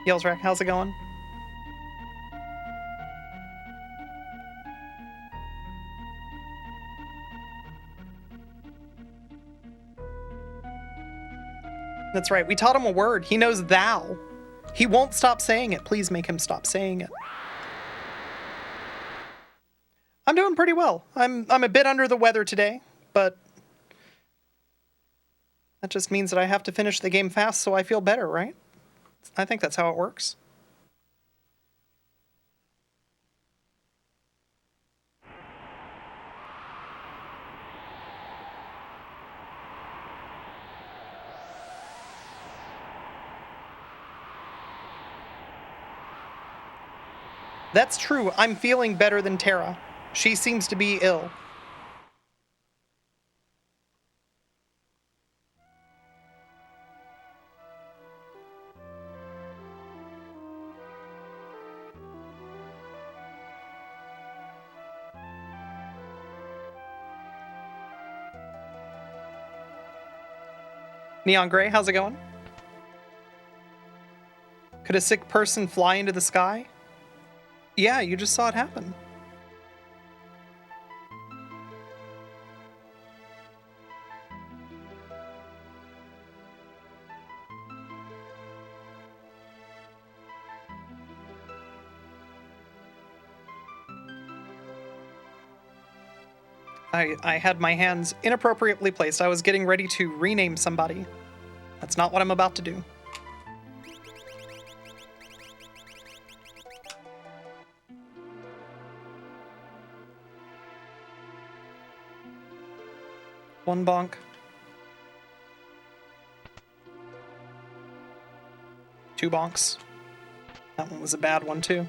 A: Yellsrack, how's it going? That's right, we taught him a word. He knows thou. He won't stop saying it. Please make him stop saying it. I'm doing pretty well. I'm a bit under the weather today, but that just means that I have to finish the game fast so I feel better, right? I think that's how it works. That's true. I'm feeling better than Tara. She seems to be ill. Neon Gray, how's it going? Could a sick person fly into the sky? Yeah, you just saw it happen. I had my hands inappropriately placed. I was getting ready to rename somebody. That's not what I'm about to do. One bonk. Two bonks. That one was a bad one, too.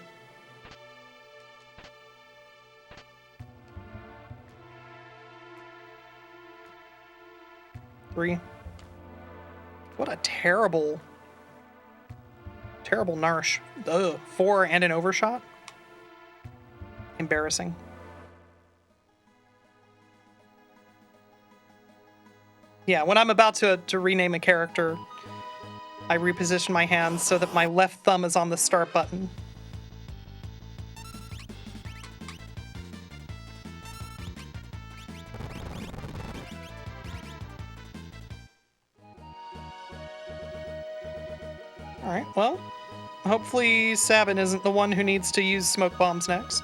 A: Three. What a terrible Narsh. Ugh. 4 and an overshot? Embarrassing. Yeah, when I'm about to rename a character, I reposition my hands so that my left thumb is on the start button. Alright, well, hopefully Sabin isn't the one who needs to use smoke bombs next.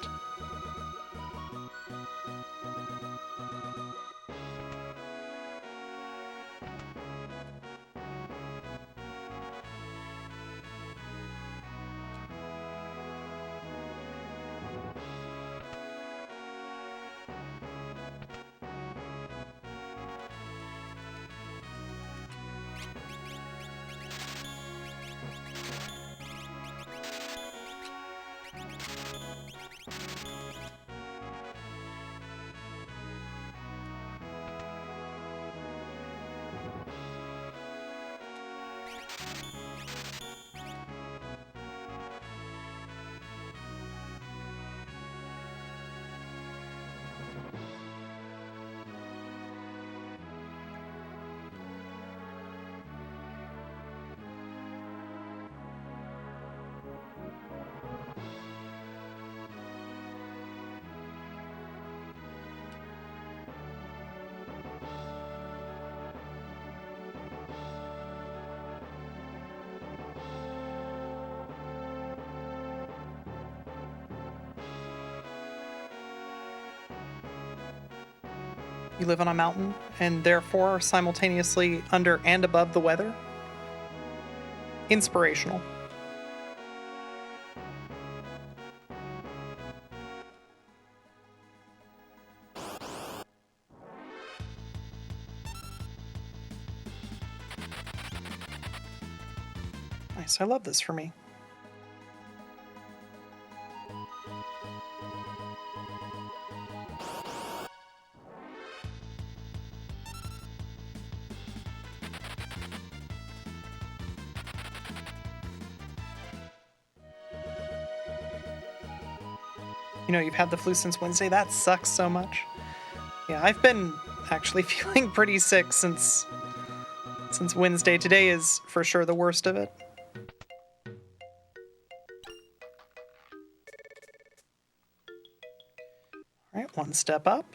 A: You live on a mountain and therefore are simultaneously under and above the weather. Inspirational. Nice, I love this for me. You know, you've had the flu since Wednesday. That sucks so much. Yeah, I've been actually feeling pretty sick since Wednesday. Today is for sure the worst of it. All right, one step up.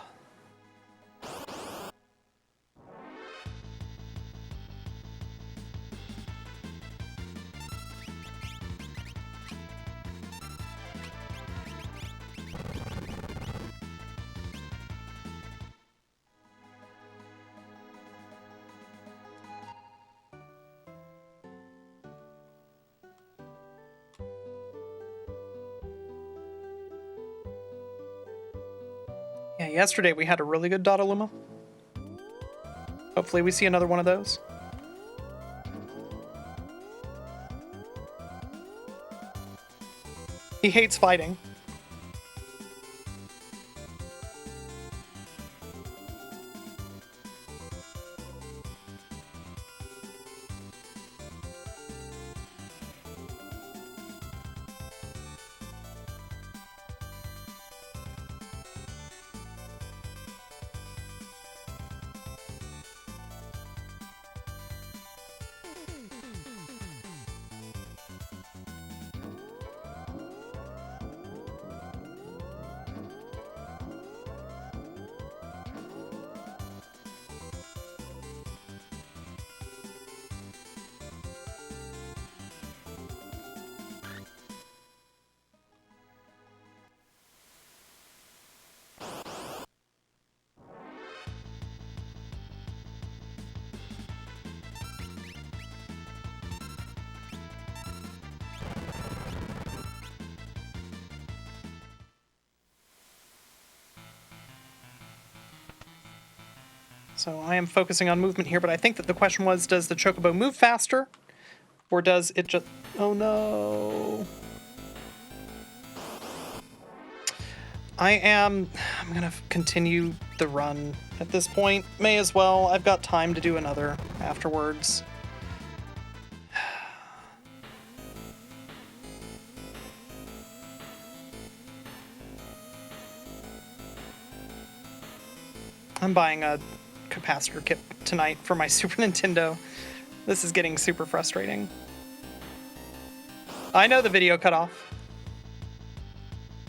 A: Yeah, yesterday we had a really good Dottaluma. Hopefully we see another one of those. He hates fighting. So I am focusing on movement here, but I think that the question was, does the Chocobo move faster? Or does it just... Oh no. I'm gonna continue the run at this point. May as well. I've got time to do another afterwards. I'm buying a capacitor kit tonight for my Super Nintendo. This is getting super frustrating. I know the video cut off.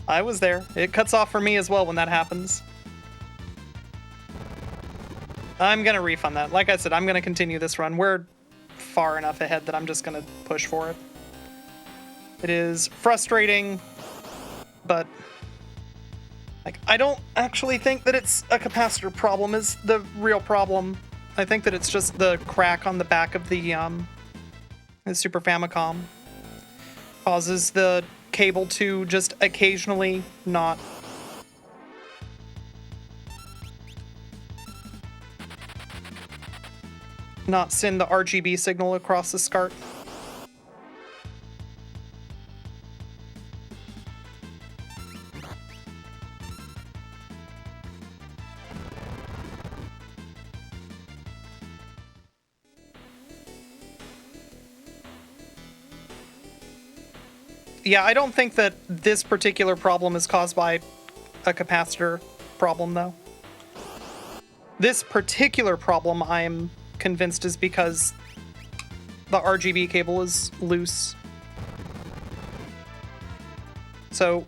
A: I was there. It cuts off for me as well when that happens. I'm gonna refund that. Like I said, I'm gonna continue this run. We're far enough ahead that I'm just gonna push for it. It is frustrating, but like, I don't actually think that it's a capacitor problem is the real problem. I think that it's just the crack on the back of the Super Famicom causes the cable to just occasionally not send the RGB signal across the SCART. Yeah, I don't think that this particular problem is caused by a capacitor problem, though. This particular problem, I'm convinced, is because the RGB cable is loose. So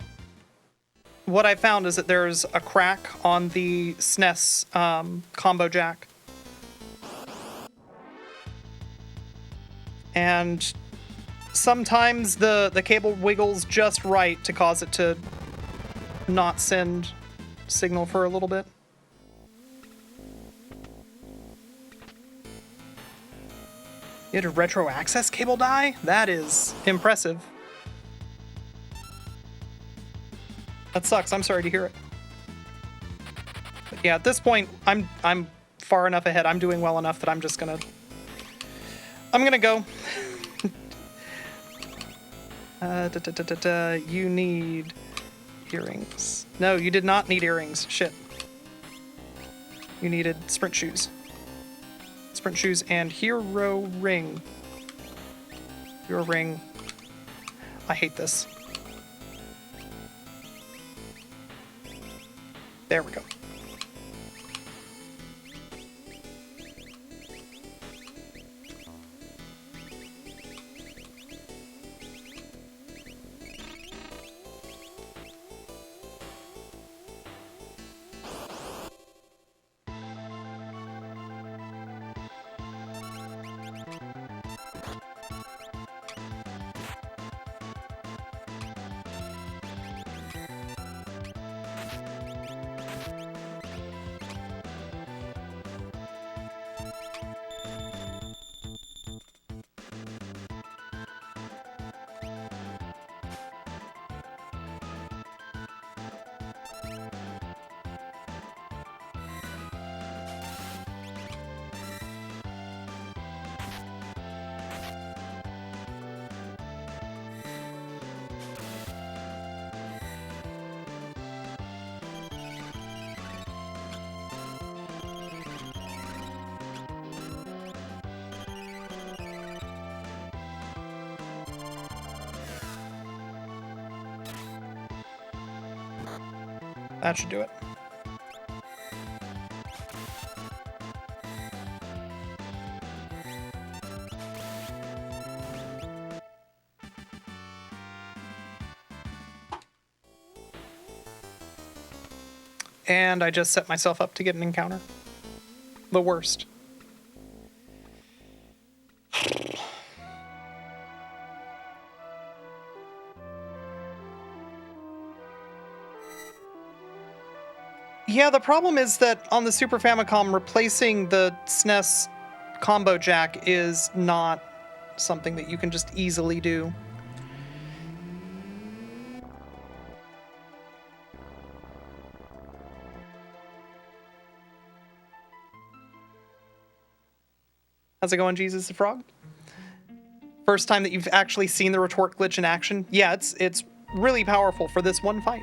A: what I found is that there's a crack on the SNES combo jack. And sometimes the cable wiggles just right to cause it to not send signal for a little bit. You had a retro access cable die? That is impressive. That sucks. I'm sorry to hear it. But yeah, at this point, I'm far enough ahead. I'm doing well enough that I'm gonna go. You need earrings. No, you did not need earrings. Shit. You needed sprint shoes. Sprint shoes and hero ring. Hero ring. I hate this. There we go. That should do it. And I just set myself up to get an encounter. The worst. Yeah, the problem is that on the Super Famicom, replacing the SNES combo jack is not something that you can just easily do. How's it going, Jesus the Frog? First time that you've actually seen the retort glitch in action? Yeah, it's really powerful for this one fight.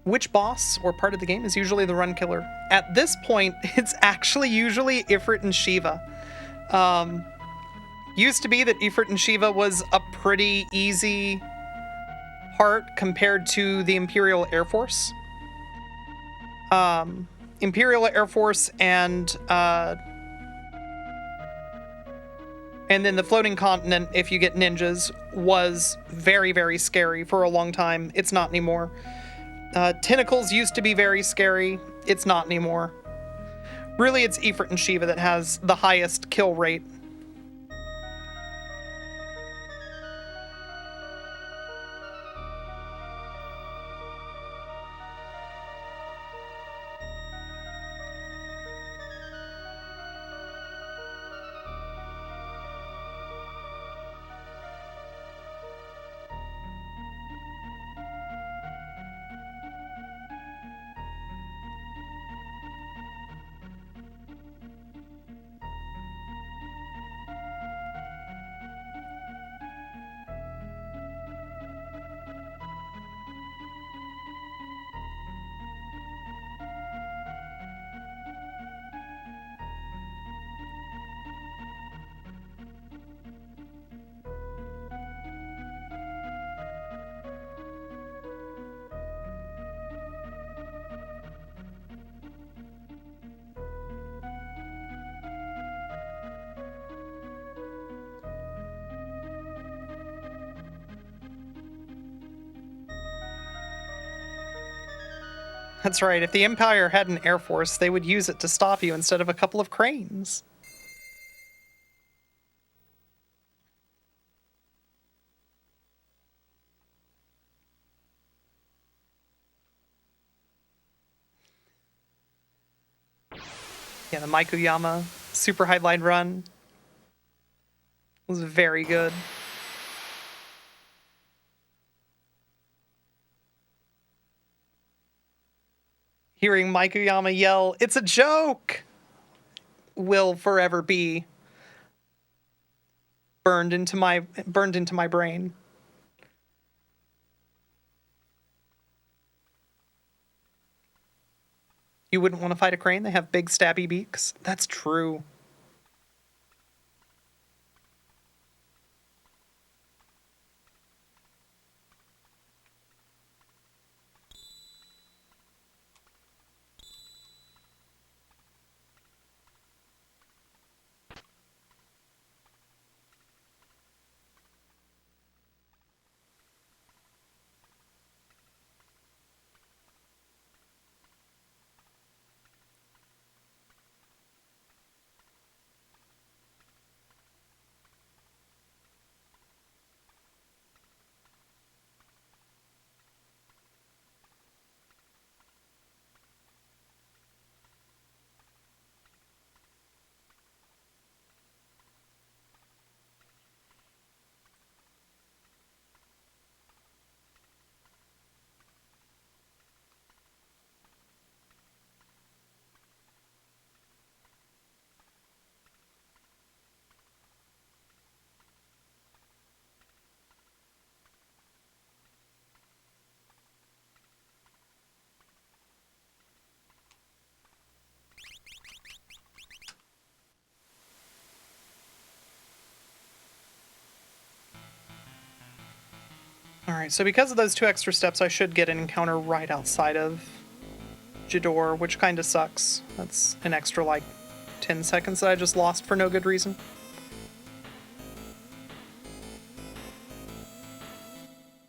A: Which boss or part of the game is usually the run killer? At this point, it's actually usually Ifrit and Shiva. Used to be that Ifrit and Shiva was a pretty easy part compared to the Imperial Air Force. Imperial Air Force and then the Floating Continent, if you get ninjas, was very, very scary for a long time. It's not anymore. Tentacles used to be very scary. It's not anymore. Really, it's Ifrit and Shiva that has the highest kill rate. That's right. If the Empire had an air force, they would use it to stop you instead of a couple of cranes. the Maikuyama super highline run was very good. Hearing Maikuyama yell, "It's a joke!" will forever be burned into my brain. You wouldn't want to fight a crane? They have big stabby beaks. That's true. Alright, so because of those 2 extra steps, I should get an encounter right outside of Jador, which kind of sucks. That's an extra, like, 10 seconds that I just lost for no good reason.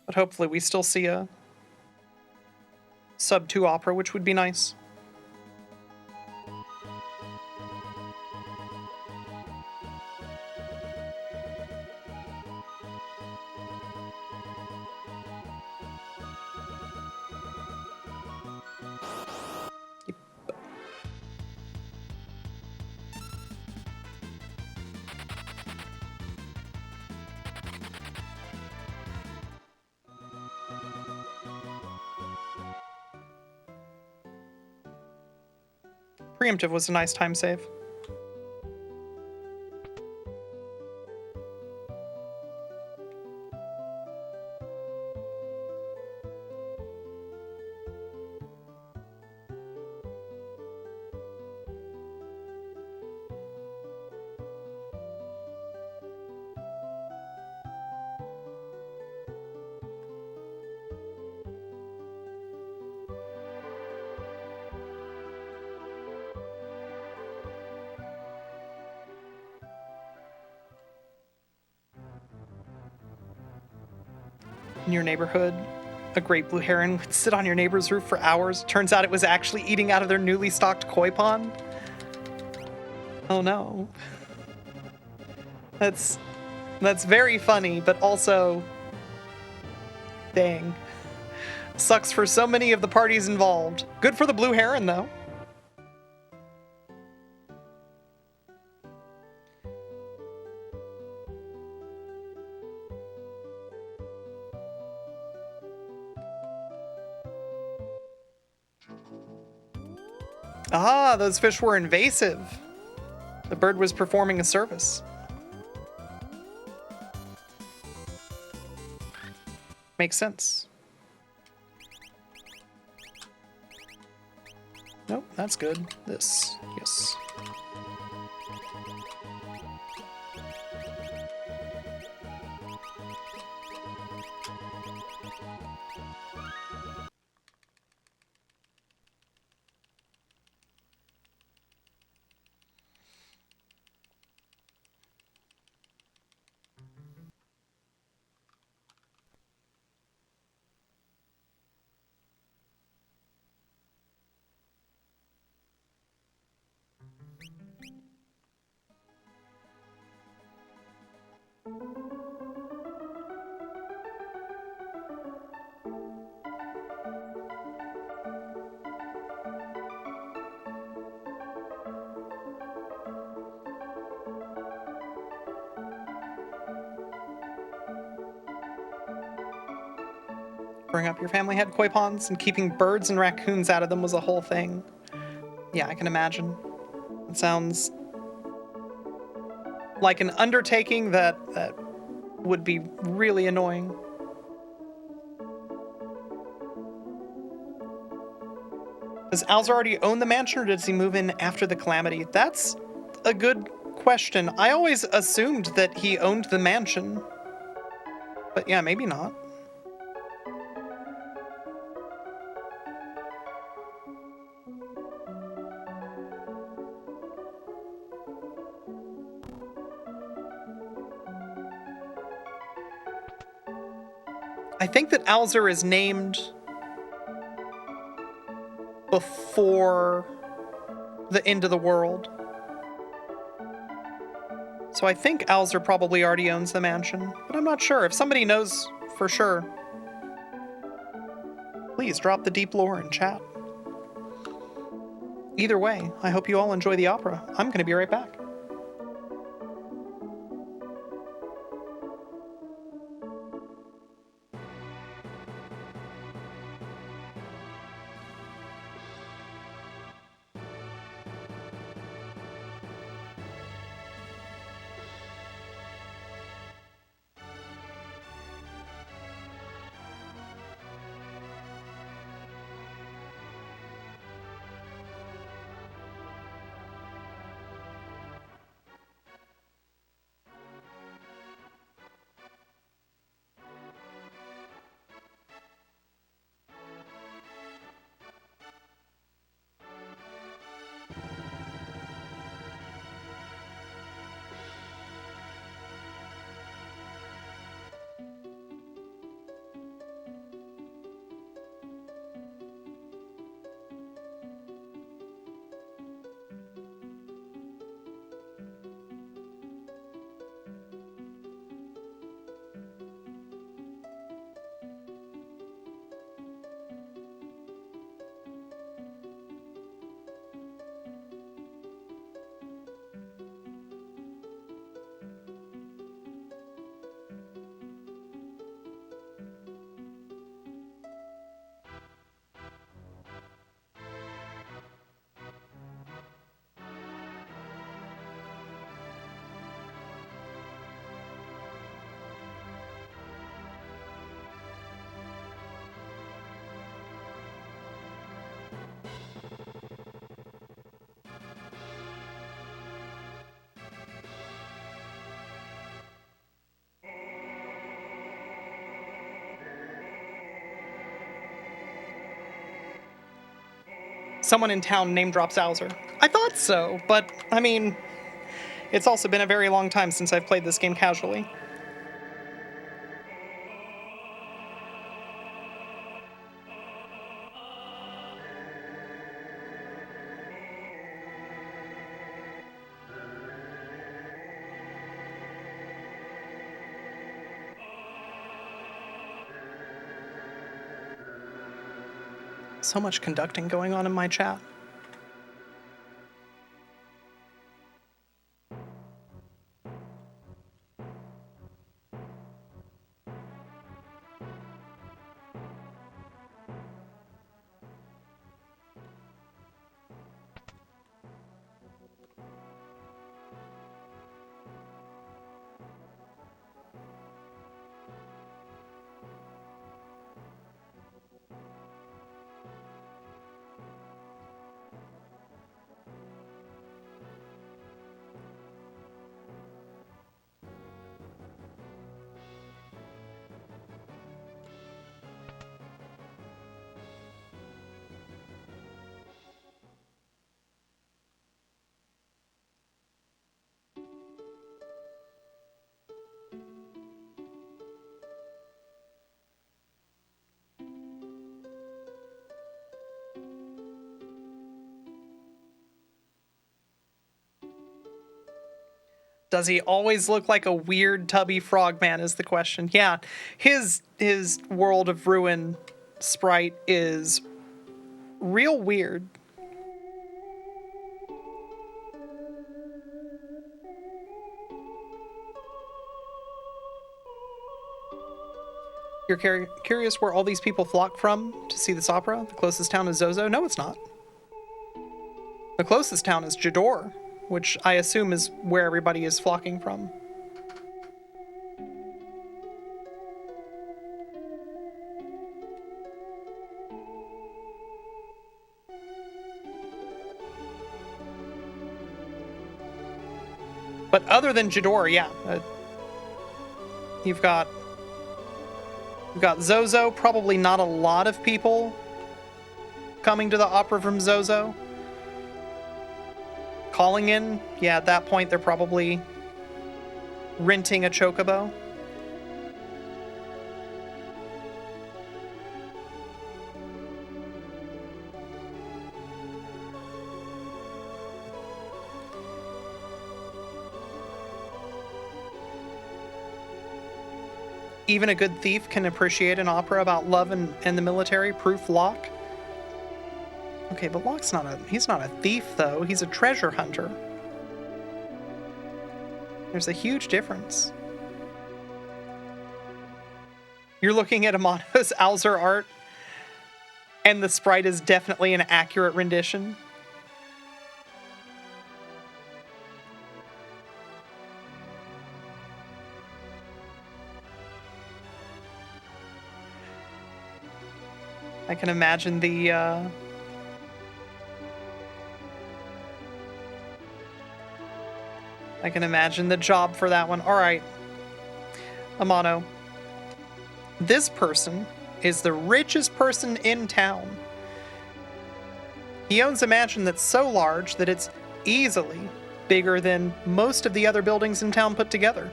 A: But hopefully we still see a sub 2 opera, which would be nice. Preemptive was a nice time save. In your neighborhood, a great blue heron would sit on your neighbor's roof for hours. Turns out it was actually eating out of their newly stocked koi pond. Oh no. That's very funny, but also, dang. Sucks for so many of the parties involved. Good for the blue heron, though. Ah, those fish were invasive. The bird was performing a service. Makes sense. Nope, that's good. This, yes. Growing up, your family had koi ponds, and keeping birds and raccoons out of them was a whole thing. Yeah, I can imagine. It sounds like an undertaking that would be really annoying. Does Alza already own the mansion, or does he move in after the calamity? That's a good question. I always assumed that he owned the mansion. But yeah, maybe not. I think that Alzer is named before the end of the world. So I think Alzer probably already owns the mansion, but I'm not sure. If somebody knows for sure, please drop the deep lore in chat. Either way, I hope you all enjoy the opera. I'm going to be right back. Someone in town name drops Alzer. I thought so, but I mean, it's also been a very long time since I've played this game casually. So much conducting going on in my chat. Does he always look like a weird tubby frogman is the question. Yeah, his World of Ruin sprite is real weird. You're curious where all these people flock from to see this opera? The closest town is Zozo? No, it's not. The closest town is Jador, which I assume is where everybody is flocking from. But other than Jador, yeah. You've got Zozo, probably not a lot of people coming to the opera from Zozo. Calling in, yeah, at that point they're probably renting a chocobo. Even a good thief can appreciate an opera about love and the military. Proof Locke. Okay, but Locke's he's not a thief, though. He's a treasure hunter. There's a huge difference. You're looking at Amato's Alzer art, and the sprite is definitely an accurate rendition. I can imagine the job for that one. All right, Amato. This person is the richest person in town. He owns a mansion that's so large that it's easily bigger than most of the other buildings in town put together.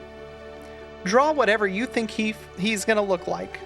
A: Draw whatever you think he's gonna look like.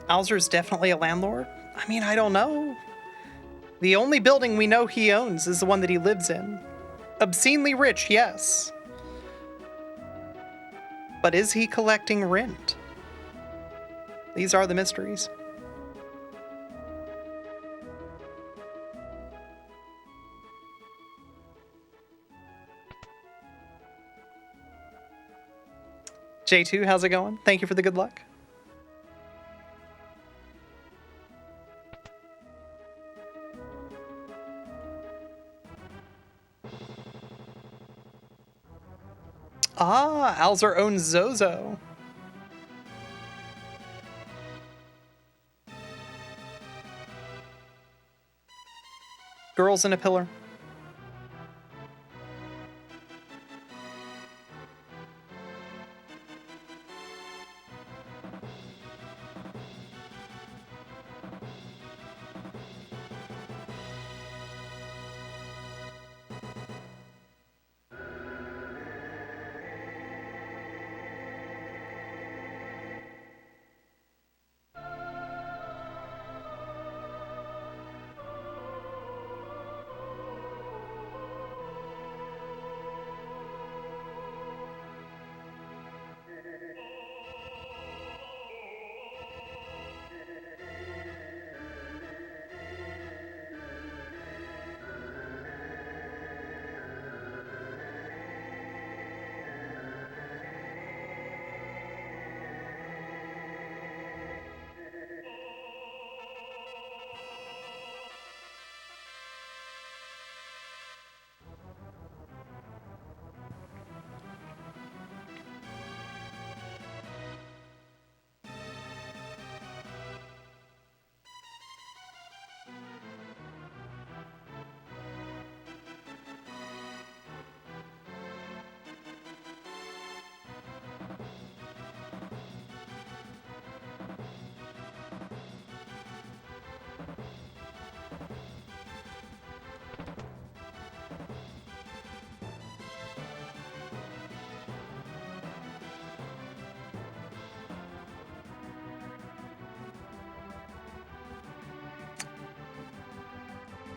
A: Alzer's definitely a landlord? I mean, I don't know. The only building we know he owns is the one that he lives in. Obscenely rich, yes. But is he collecting rent? These are the mysteries. J2, how's it going? Thank you for the good luck. Ah, Alzer owns Zozo. Girls in a Pillar.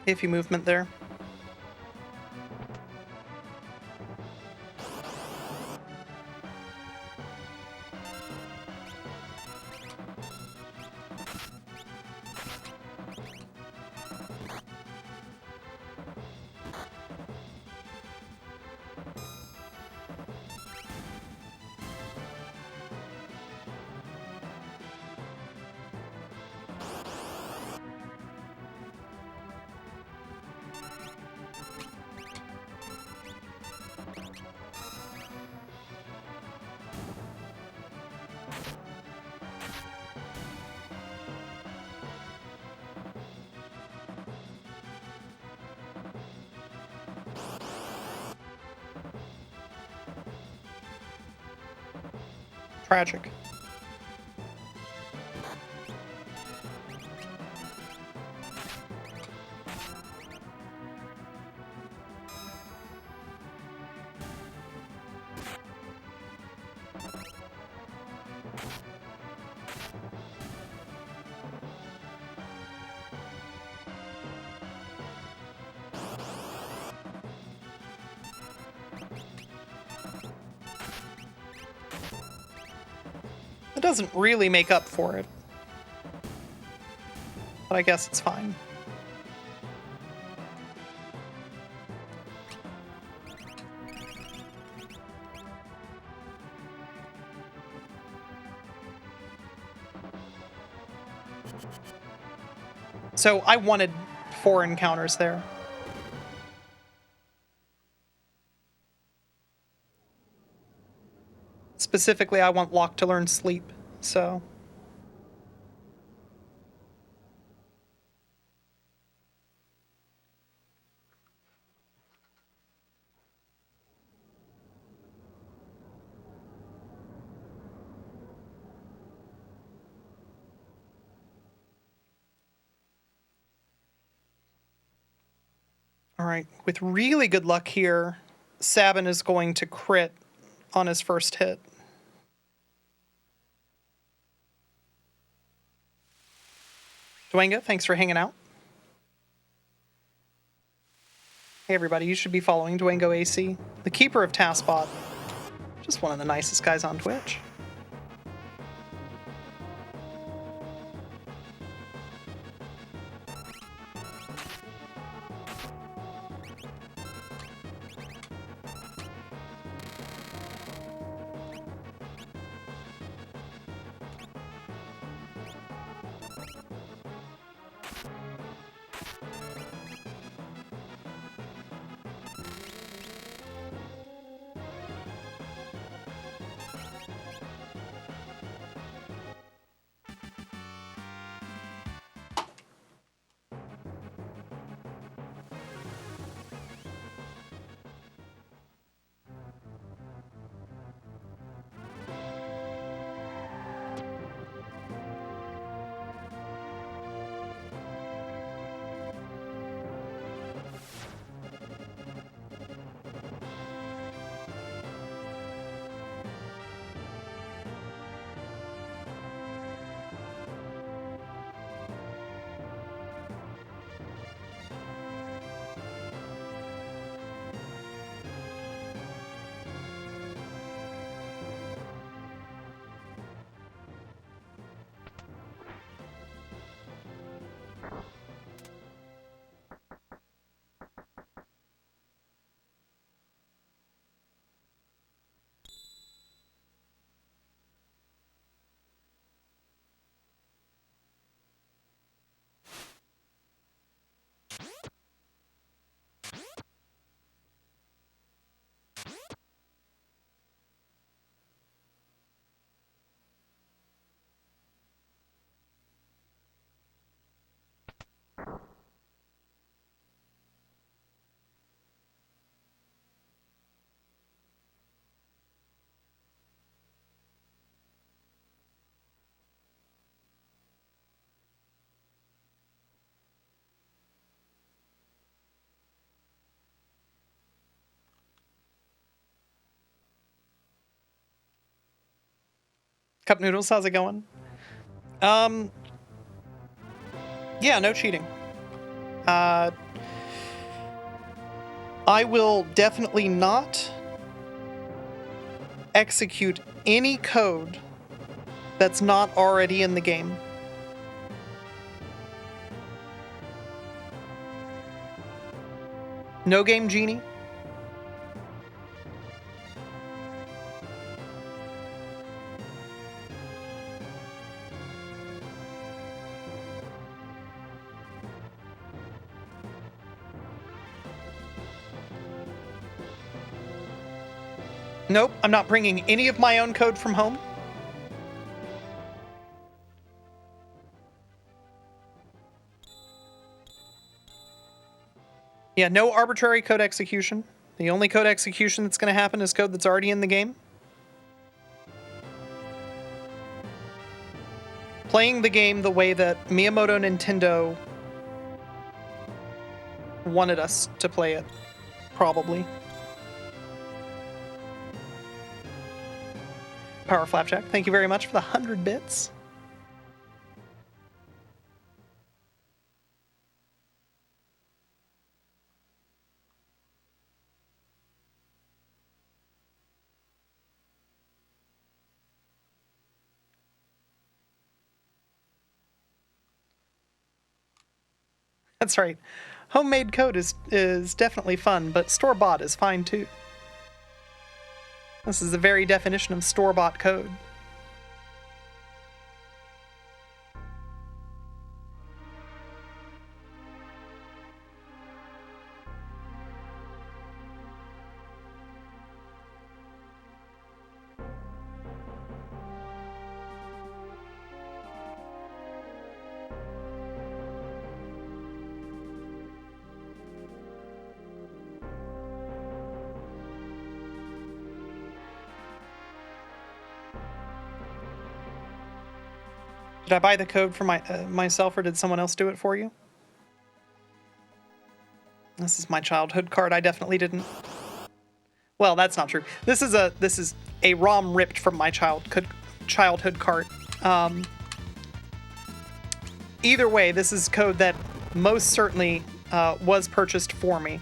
A: Iffy movement there. Tragic. It doesn't really make up for it. But I guess it's fine. So I wanted 4 encounters there. Specifically, I want Locke to learn sleep, so... Alright, with really good luck here, Sabin is going to crit on his first hit. Dwanga, thanks for hanging out. Hey everybody, you should be following Dwango AC, the keeper of Taskbot. Just one of the nicest guys on Twitch. Cup Noodles, how's it going? Yeah, no cheating. I will definitely not execute any code that's not already in the game. No Game Genie. Nope, I'm not bringing any of my own code from home. Yeah, no arbitrary code execution. The only code execution that's going to happen is code that's already in the game. Playing the game the way that Miyamoto Nintendo wanted us to play it, probably. Power Flapjack, thank you very much for the 100 bits. That's right. Homemade code is definitely fun, but store-bought is fine too. This is the very definition of store-bought code. Did I buy the code for myself, or did someone else do it for you? This is my childhood card. I definitely didn't. Well, that's not true. This is a ROM ripped from my childhood card. Either way, this is code that most certainly was purchased for me.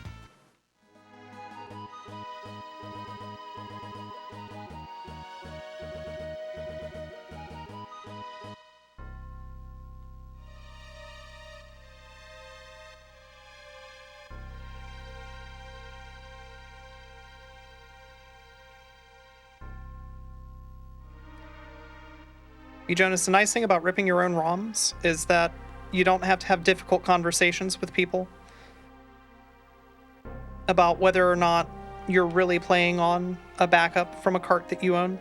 A: Jonas, the nice thing about ripping your own ROMs is that you don't have to have difficult conversations with people about whether or not you're really playing on a backup from a cart that you own.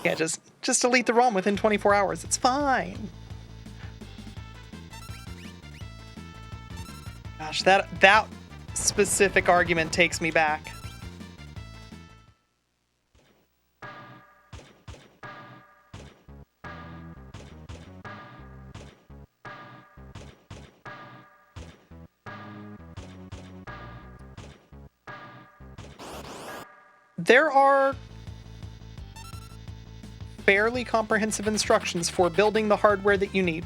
A: Yeah, just delete the ROM within 24 hours. It's fine. Gosh, that specific argument takes me back. There are fairly comprehensive instructions for building the hardware that you need.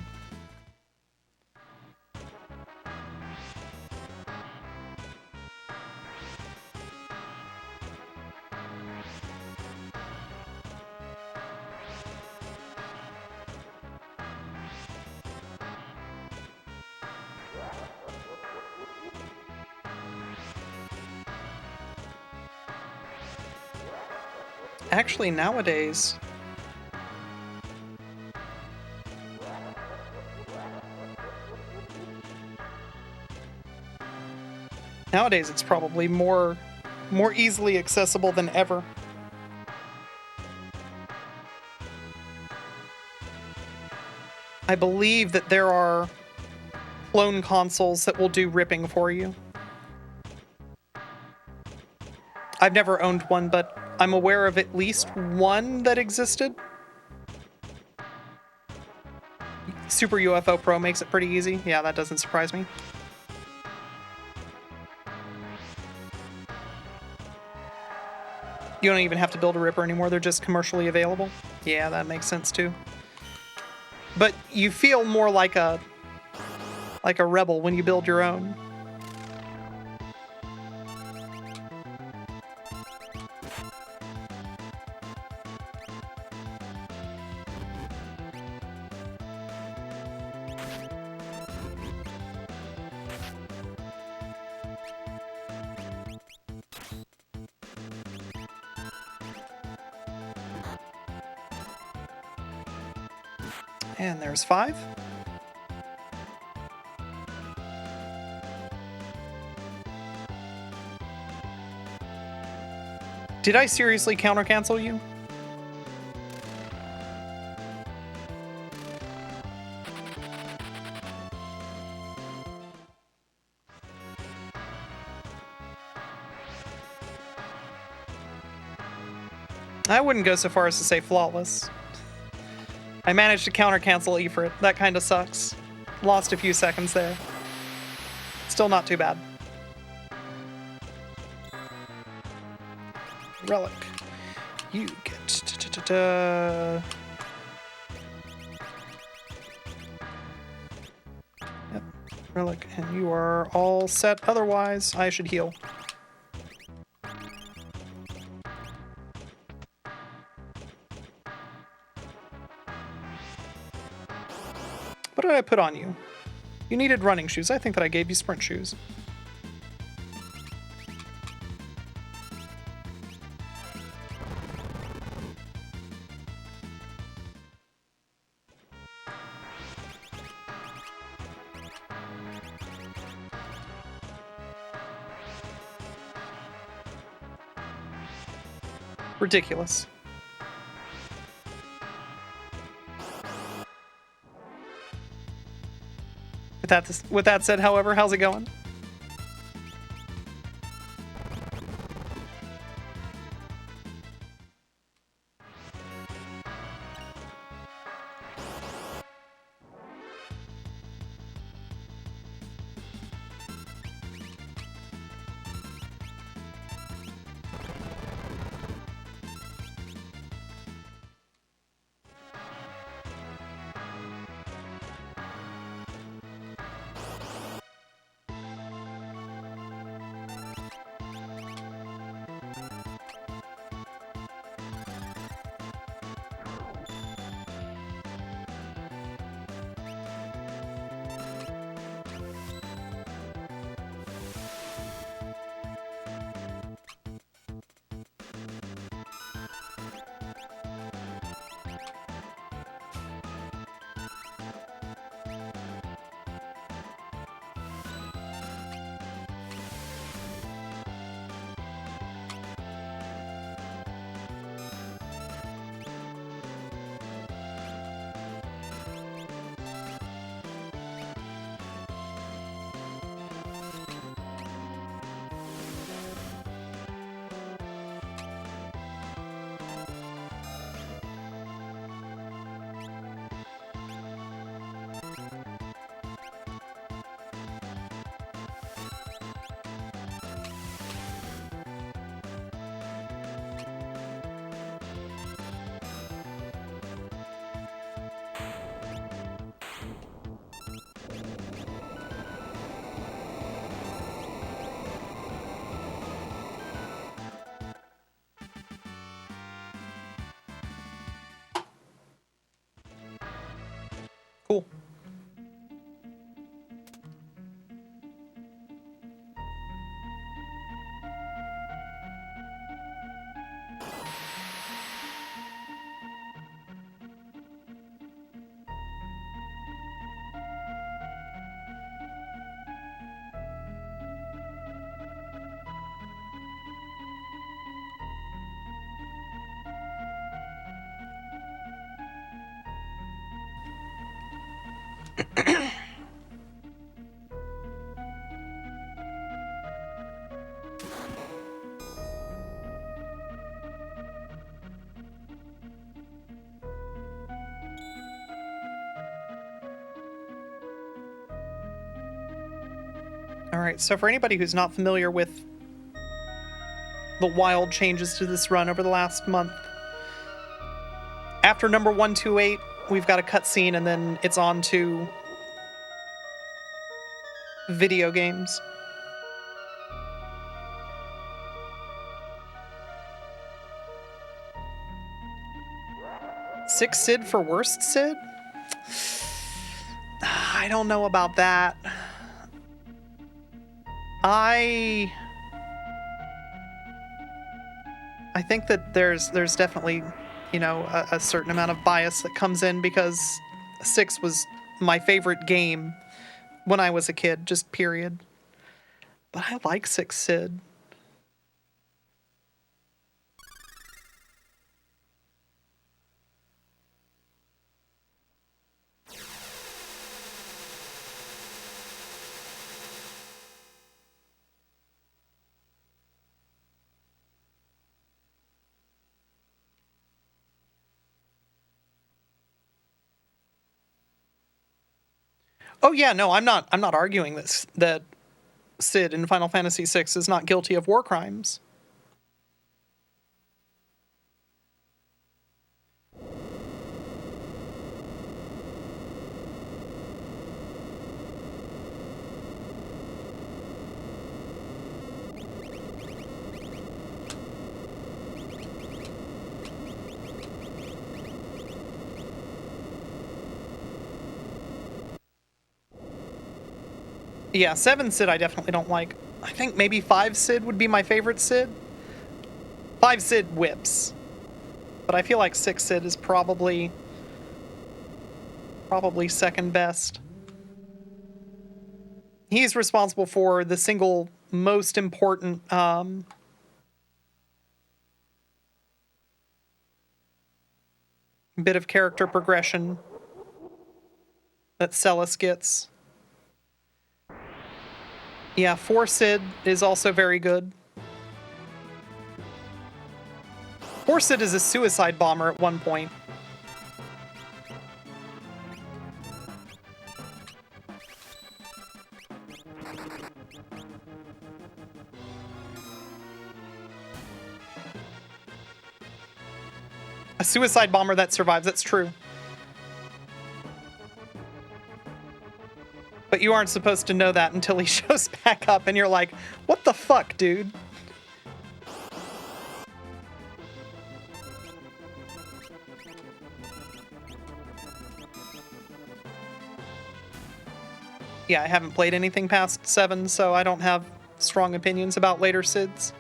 A: Actually, nowadays, it's probably more easily accessible than ever. I believe that there are clone consoles that will do ripping for you. I've never owned one, but I'm aware of at least one that existed. Super UFO Pro makes it pretty easy. Yeah, that doesn't surprise me. You don't even have to build a Ripper anymore. They're just commercially available. Yeah, that makes sense too. But you feel more like a rebel when you build your own. And there's 5. Did I seriously counter-cancel you? I wouldn't go so far as to say flawless. I managed to counter-cancel Ifrit. That kind of sucks. Lost a few seconds there. Still not too bad. Relic. You get... Yep. Relic. And you are all set. Otherwise, I should heal. What did I put on you? You needed running shoes. I think that I gave you sprint shoes. Ridiculous. With that said, however, how's it going? Cool. Alright, so for anybody who's not familiar with the wild changes to this run over the last month, after number 128, we've got a cutscene, and then it's on to video games. Six Sid for worst Sid? I don't know about that. I think that there's definitely, you know, a certain amount of bias that comes in because 6 was my favorite game when I was a kid, just period. But I like 6 Sid. Oh yeah, no, I'm not arguing that Sid in Final Fantasy VI is not guilty of war crimes. Yeah, 7 Sid I definitely don't like. I think maybe 5 Sid would be my favorite Sid. 5 Sid whips. But I feel like 6 Sid is probably second best. He's responsible for the single most important bit of character progression that Celis gets. Yeah, 4 Sid is also very good. 4 Sid is a suicide bomber at one point. A suicide bomber that survives, that's true. But you aren't supposed to know that until he shows back up and you're like, what the fuck, dude? Yeah, I haven't played anything past 7, so I don't have strong opinions about later Sids.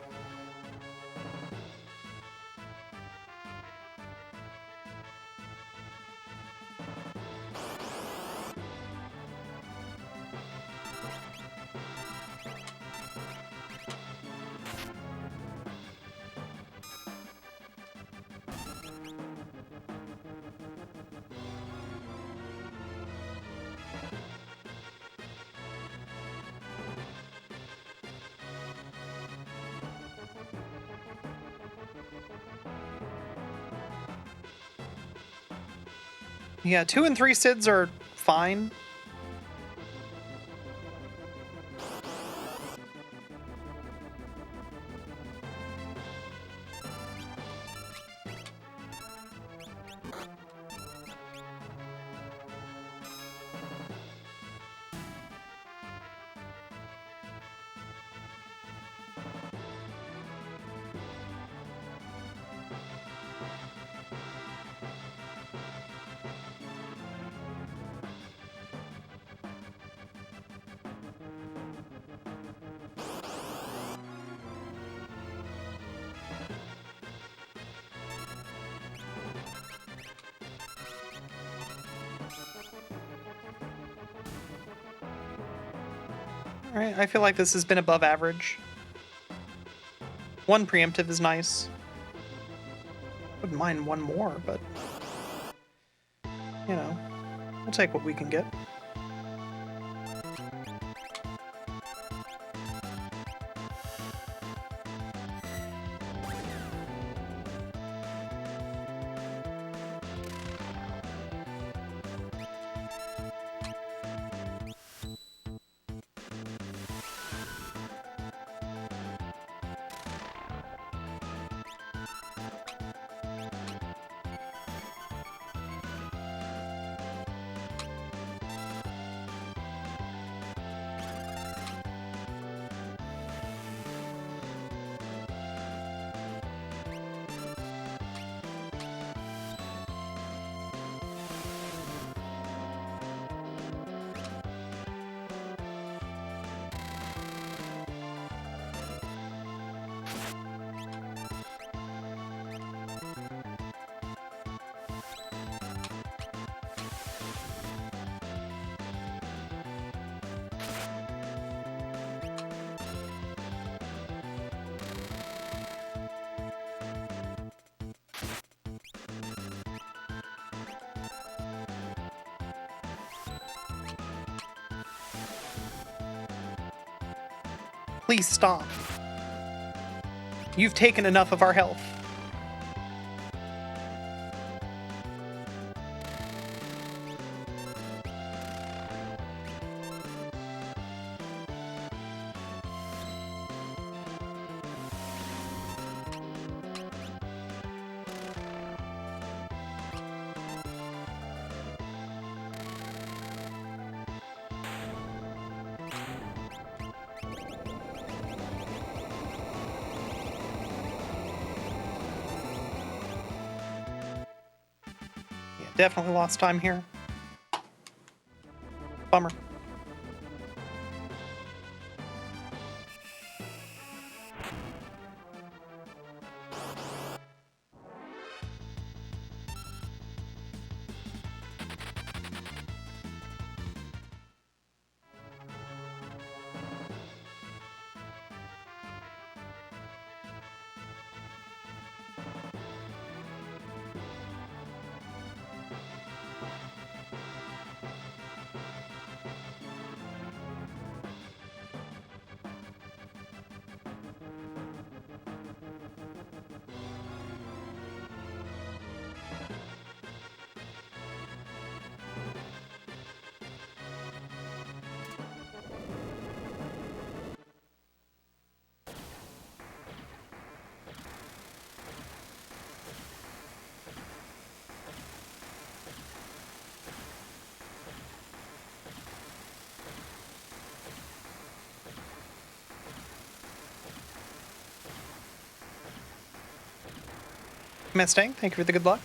A: Yeah, 2 and 3 Sids are fine. Alright, I feel like this has been above average. 1 preemptive is nice. Wouldn't mind 1 more, but you know, we'll take what we can get. Please stop. You've taken enough of our health. Definitely lost time here. Bummer. Mustang, thank you for the good luck.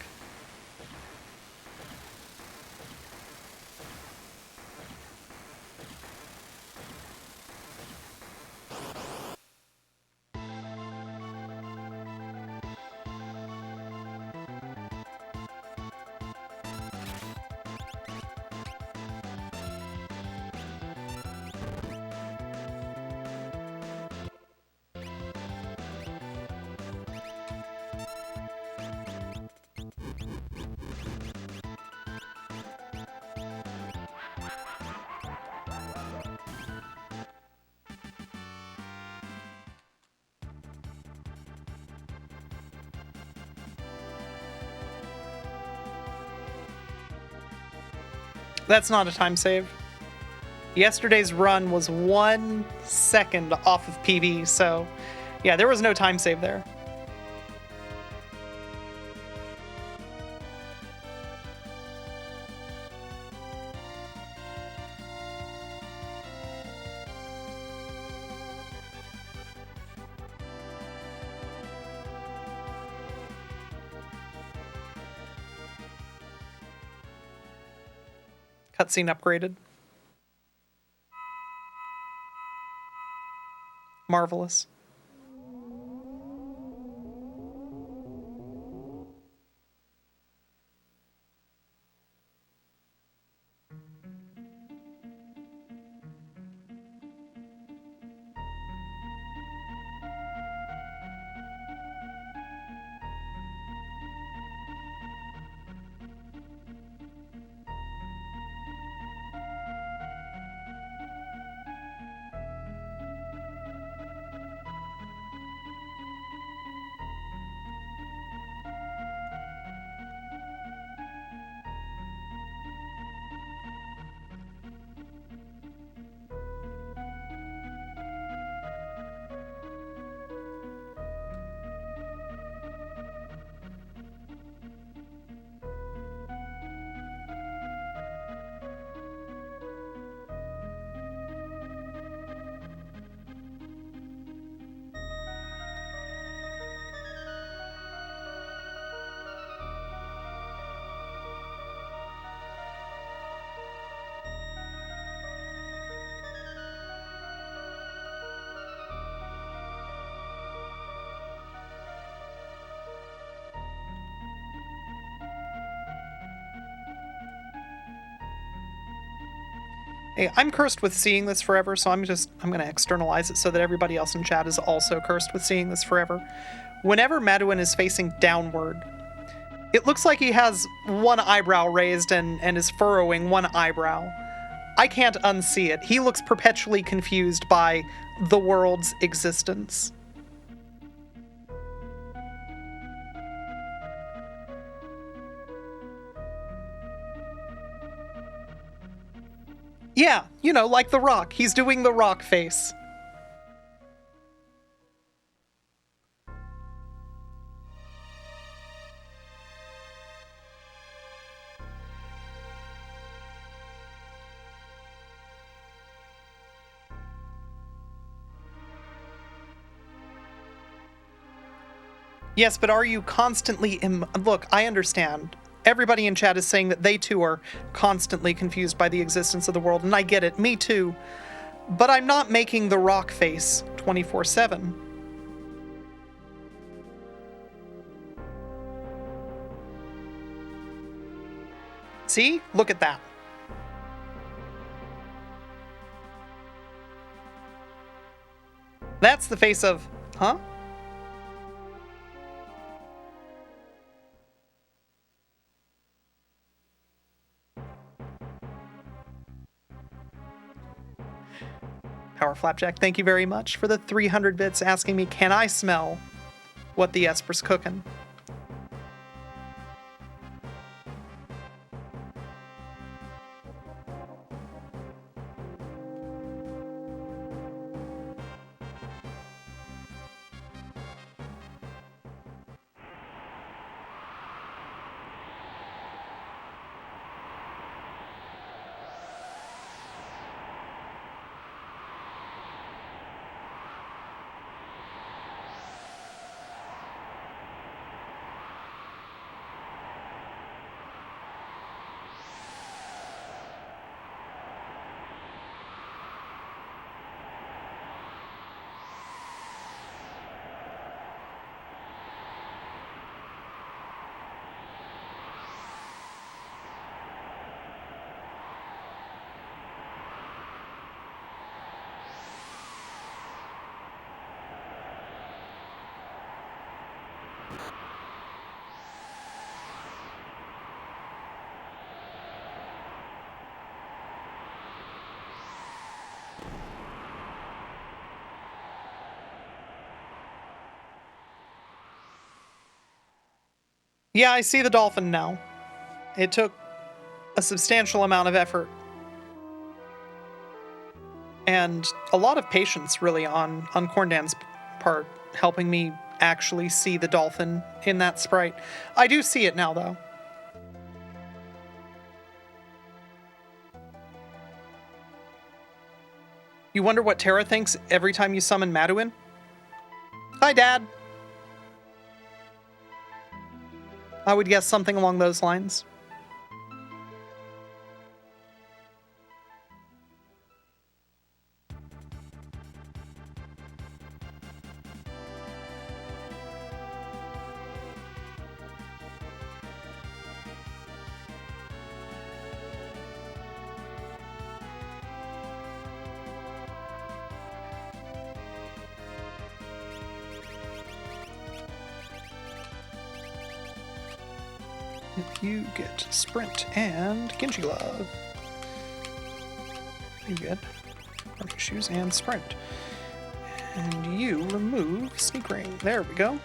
A: That's not a time save. Yesterday's run was 1 second off of PB, so yeah, there was no time save there. Cutscene upgraded. Marvelous. Hey, I'm cursed with seeing this forever, so I'm going to externalize it so that everybody else in chat is also cursed with seeing this forever. Whenever Maduin is facing downward, it looks like he has one eyebrow raised and is furrowing one eyebrow. I can't unsee it. He looks perpetually confused by the world's existence. Yeah, you know, like The Rock. He's doing the Rock face. Yes, but are you constantly... Look, I understand. Everybody in chat is saying that they too are constantly confused by the existence of the world, and I get it, me too. But I'm not making the Rock face 24/7. See? Look at that. That's the face of, huh? Power Flapjack, thank you very much for the 300 bits asking me, can I smell what the Esper's cooking? Yeah, I see the dolphin now. It took a substantial amount of effort and a lot of patience, really, on Corndan's part, helping me actually see the dolphin in that sprite. I do see it now, though. You wonder what Terra thinks every time you summon Maduin? Hi, Dad. I would guess something along those lines. If you get Sprint and Genji Glove, you get Market Shoes and Sprint. And you remove Sneak Ring. There we go.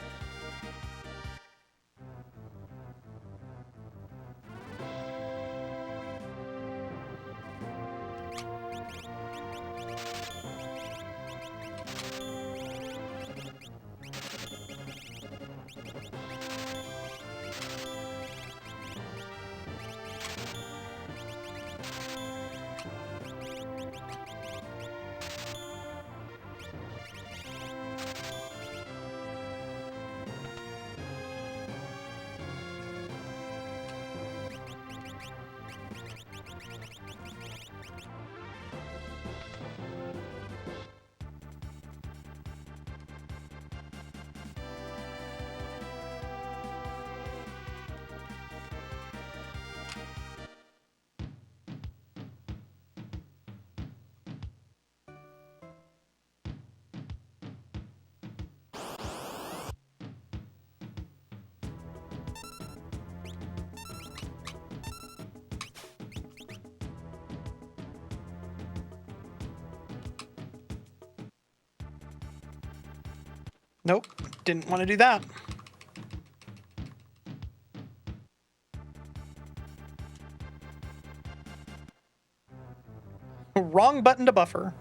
A: Nope, didn't want to do that. Wrong button to buffer.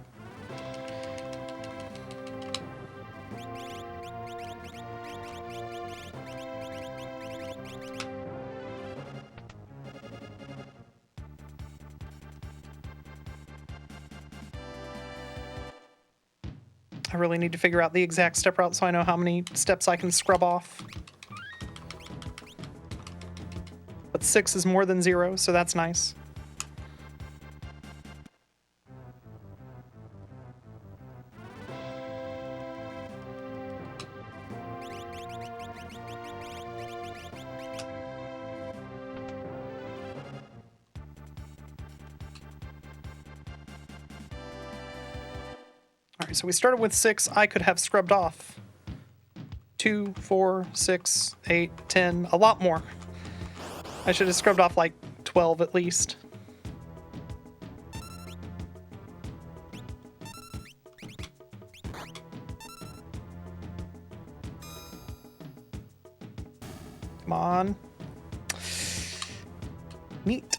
A: I really need to figure out the exact step route so I know how many steps I can scrub off. But 6 is more than 0, so that's nice. All right, so we started with 6. I could have scrubbed off 2, 4, 6, 8, 10, a lot more. I should have scrubbed off like 12 at least. Come on. Neat.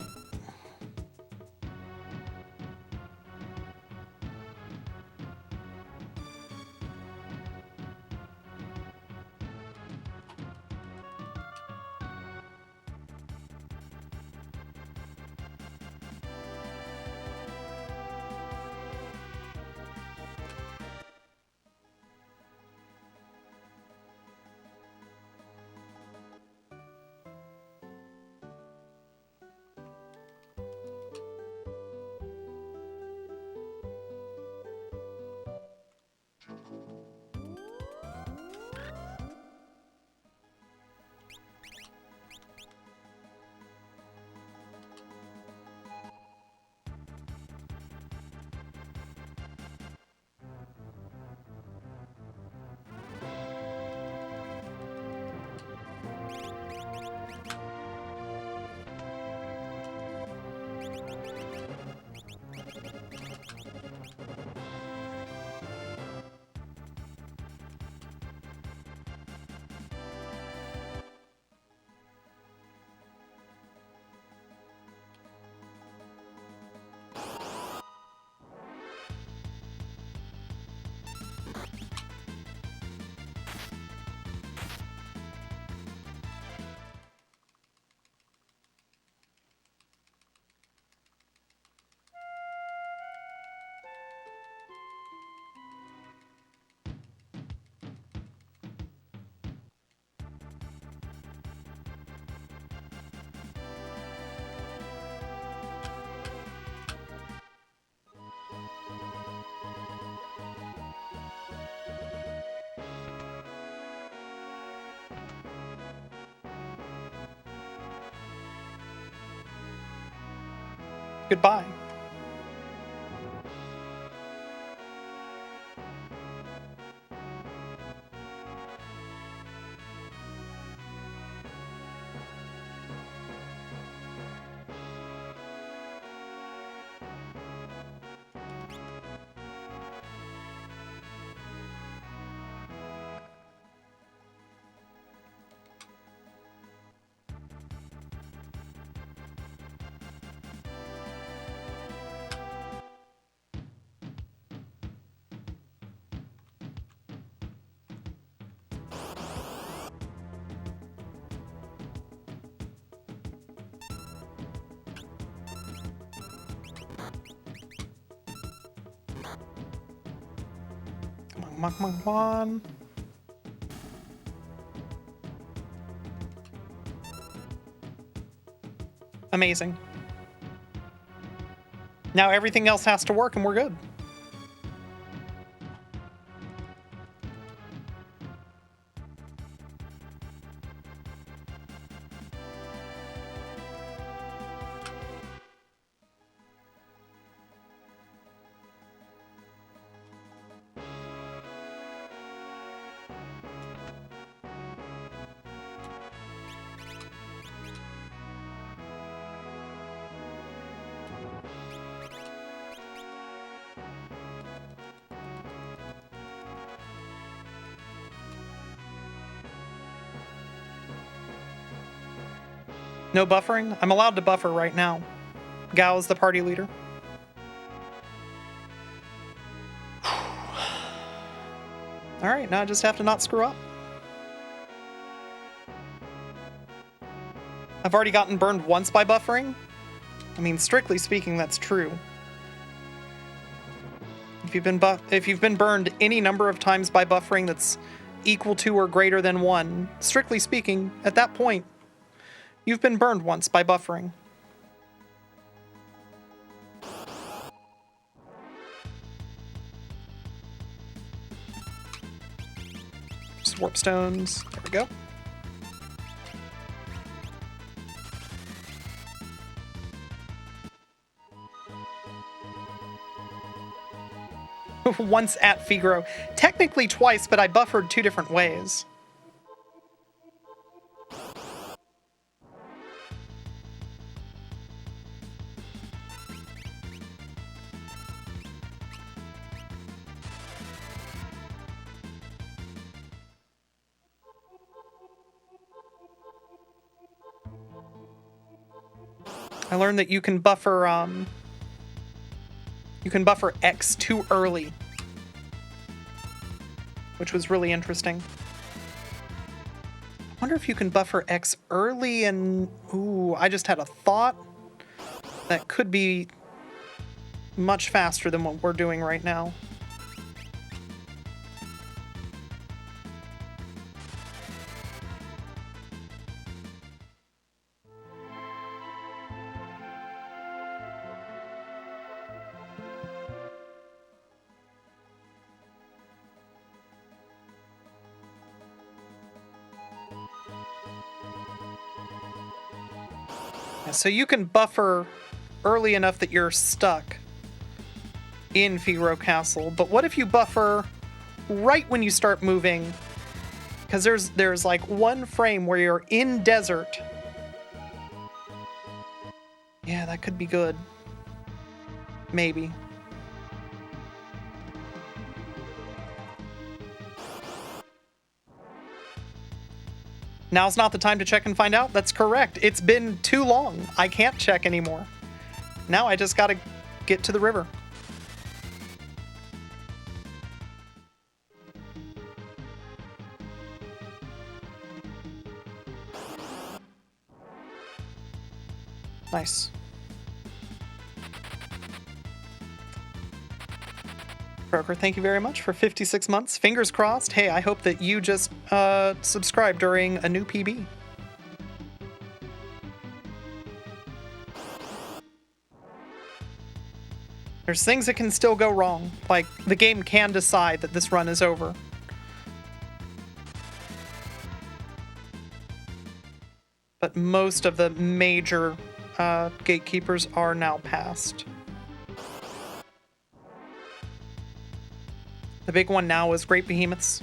A: Goodbye. Come on, come on, come on. Amazing. Now everything else has to work and we're good. No buffering? I'm allowed to buffer right now. Gao is the party leader. Alright, now I just have to not screw up. I've already gotten burned once by buffering. I mean, strictly speaking, that's true. If you've been burned any number of times by buffering that's equal to or greater than 1, strictly speaking, at that point, you've been burned once by buffering. Just warp stones. There we go. Once at Figaro. Technically twice, but I buffered 2 different ways. I learned that you can buffer X too early, which was really interesting. I wonder if you can buffer X early and... Ooh, I just had a thought. That could be much faster than what we're doing right now. So you can buffer early enough that you're stuck in Figaro Castle, but what if you buffer right when you start moving? Because there's like 1 frame where you're in desert. Yeah, that could be good. Maybe. Now's not the time to check and find out? That's correct. It's been too long. I can't check anymore. Now I just gotta get to the river. Nice. Broker, thank you very much for 56 months. Fingers crossed. Hey, I hope that you just subscribed during a new PB. There's things that can still go wrong. Like, the game can decide that this run is over. But most of the major gatekeepers are now passed. The big one now is Great Behemoths.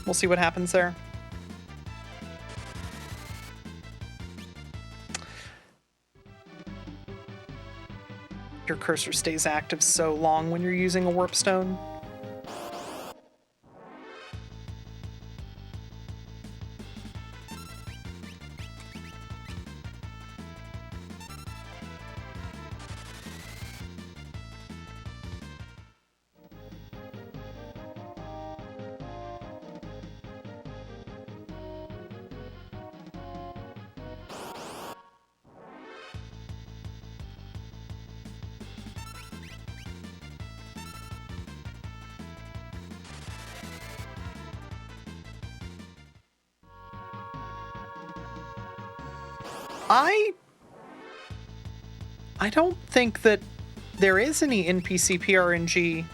A: We'll see what happens there. Your cursor stays active so long when you're using a warp stone. I don't think that there is any NPC PRNG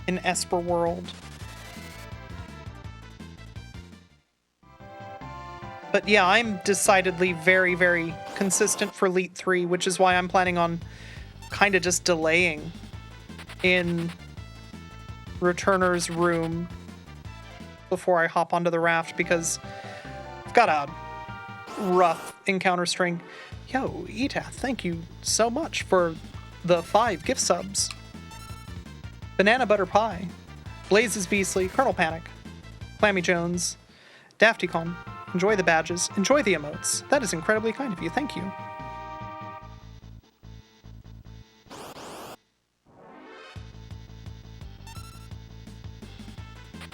A: in Esper World. But yeah, I'm decidedly very, very consistent for Elite 3, which is why I'm planning on kind of just delaying in Returner's room before I hop onto the raft, because I've got a rough encounter string. Yo, Etath, thank you so much for the 5 gift subs. Banana Butter Pie, Blazes Beastly, Colonel Panic, Clammy Jones, Daftycon, Enjoy the badges. Enjoy the emotes. That is incredibly kind of you. Thank you.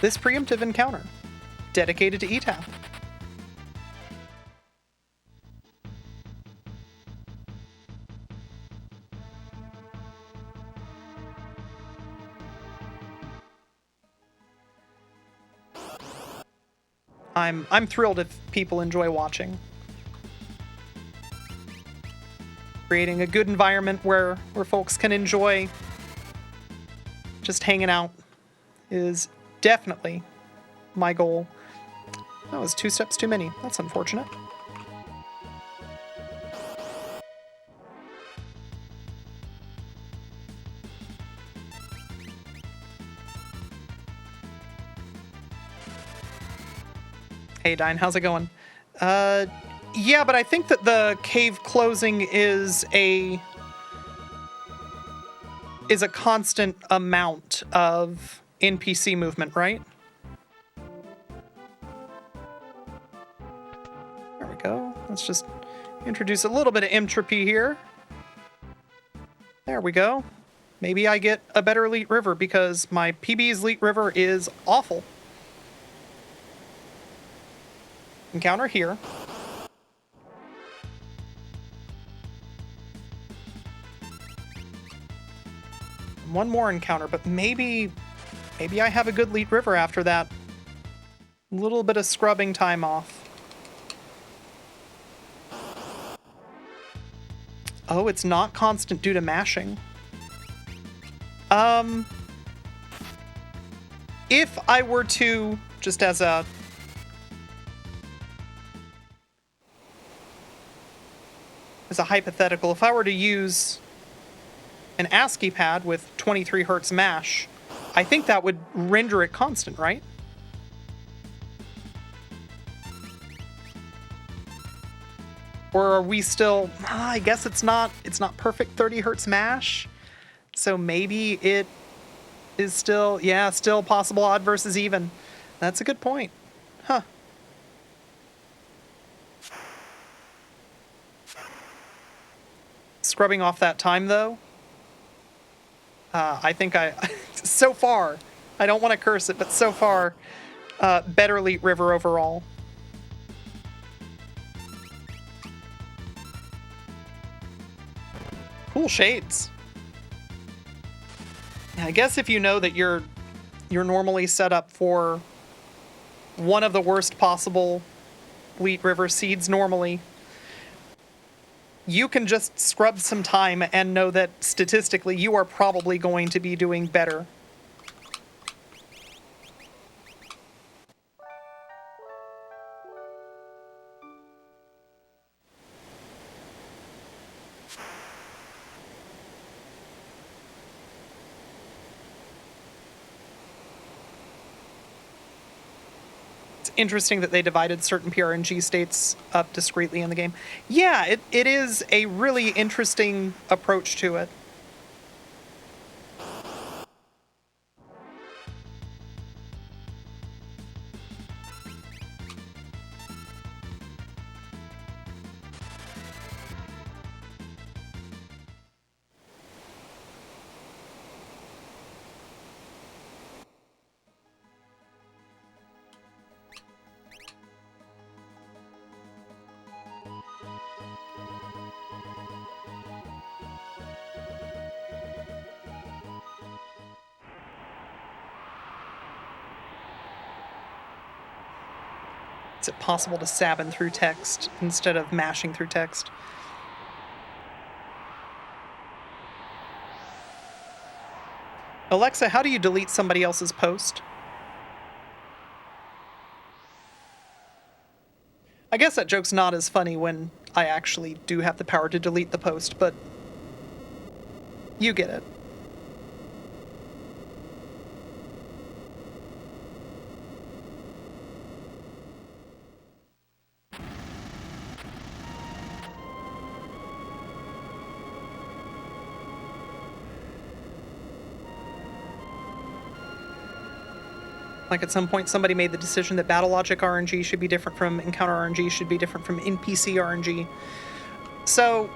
A: This preemptive encounter. Dedicated to ETAP. I'm thrilled if people enjoy watching. Creating a good environment where folks can enjoy just hanging out is definitely my goal. That was 2 steps too many. That's unfortunate. Hey, Dine, how's it going? Yeah, but I think that the cave closing is a constant amount of NPC movement, right? There we go. Let's just introduce a little bit of entropy here. There we go. Maybe I get a better Elite River because my PB's Elite River is awful. Encounter here. One more encounter, but maybe I have a good Elite River after that. A little bit of scrubbing time off. Oh, it's not constant due to mashing. If I were to, just as a hypothetical, if I were to use an ASCII pad with 23 hertz mash, I think that would render it constant, right? Or are we still, I guess it's not perfect 30 hertz mash, so maybe it is still, yeah, still possible odd versus even. That's a good point. Huh. Scrubbing off that time, though, I think so far, I don't want to curse it, but so far, better Elite River overall. Cool shades. I guess if you know that you're normally set up for one of the worst possible Elite River seeds normally, you can just scrub some time and know that statistically you are probably going to be doing better. Interesting that they divided certain PRNG states up discretely in the game. Yeah, it is a really interesting approach to it. Is it possible to sabin through text instead of mashing through text? Alexa, how do you delete somebody else's post? I guess that joke's not as funny when I actually do have the power to delete the post, but you get it. Like at some point somebody made the decision that battle logic RNG should be different from encounter RNG, should be different from NPC RNG. So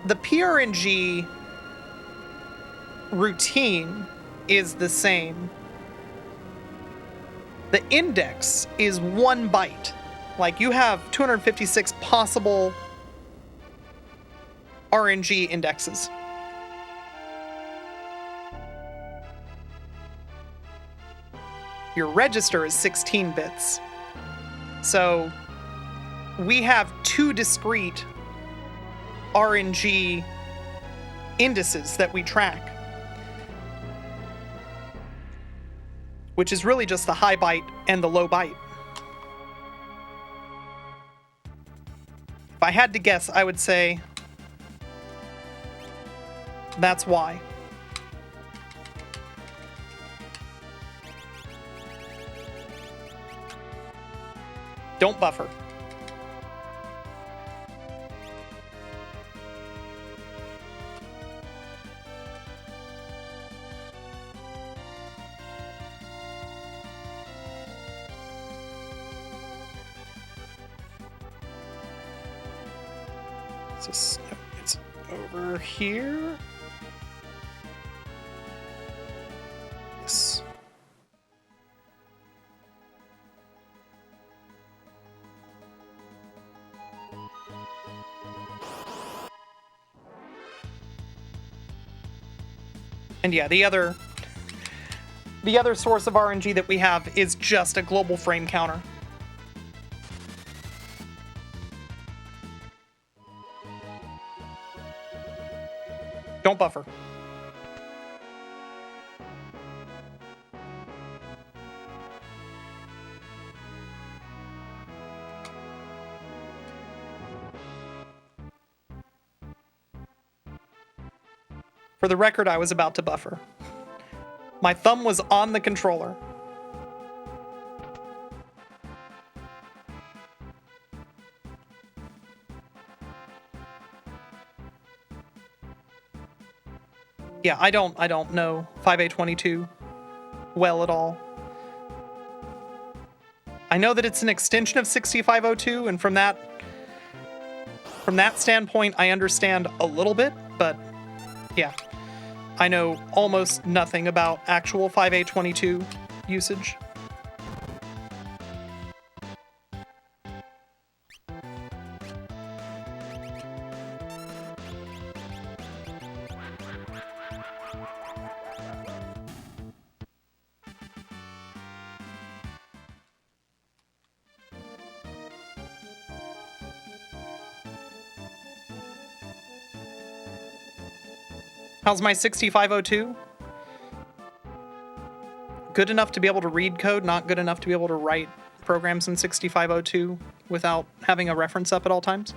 A: the PRNG routine is the same. The index is 1 byte. Like, you have 256 possible RNG indexes. Your register is 16 bits. So we have 2 discrete RNG indices that we track, which is really just the high byte and the low byte. If I had to guess, I would say that's why. Don't buffer. It's over here. Yes. And yeah, the other source of RNG that we have is just a global frame counter. Don't buffer. For the record, I was about to buffer. My thumb was on the controller. Yeah, I don't know 5A22 well at all. I know that it's an extension of 6502, and from that standpoint, I understand a little bit, but yeah. I know almost nothing about actual 5A22 usage. How's my 6502? Good enough to be able to read code, not good enough to be able to write programs in 6502 without having a reference up at all times?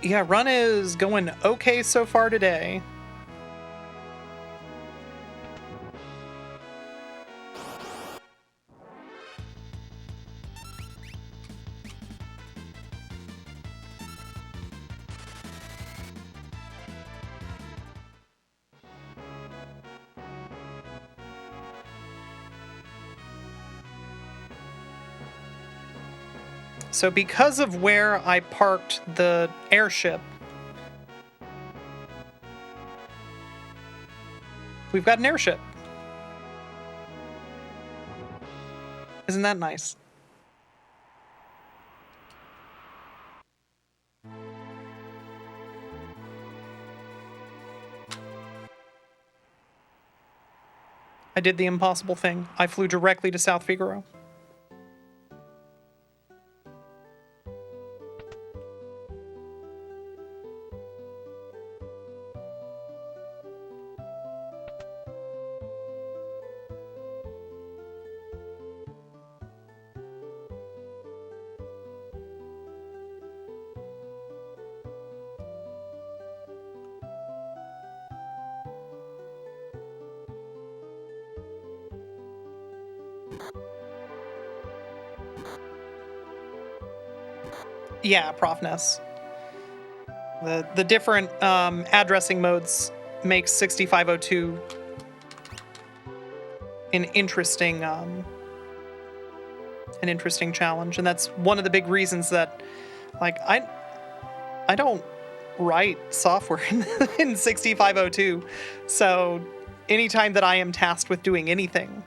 A: Yeah, run is going okay so far today. So because of where I parked the airship, we've got an airship. Isn't that nice? I did the impossible thing. I flew directly to South Figaro. Yeah, ProfNES. The different addressing modes makes 6502 an interesting challenge, and that's one of the big reasons that, like, I don't write software in 6502, so anytime that I am tasked with doing anything,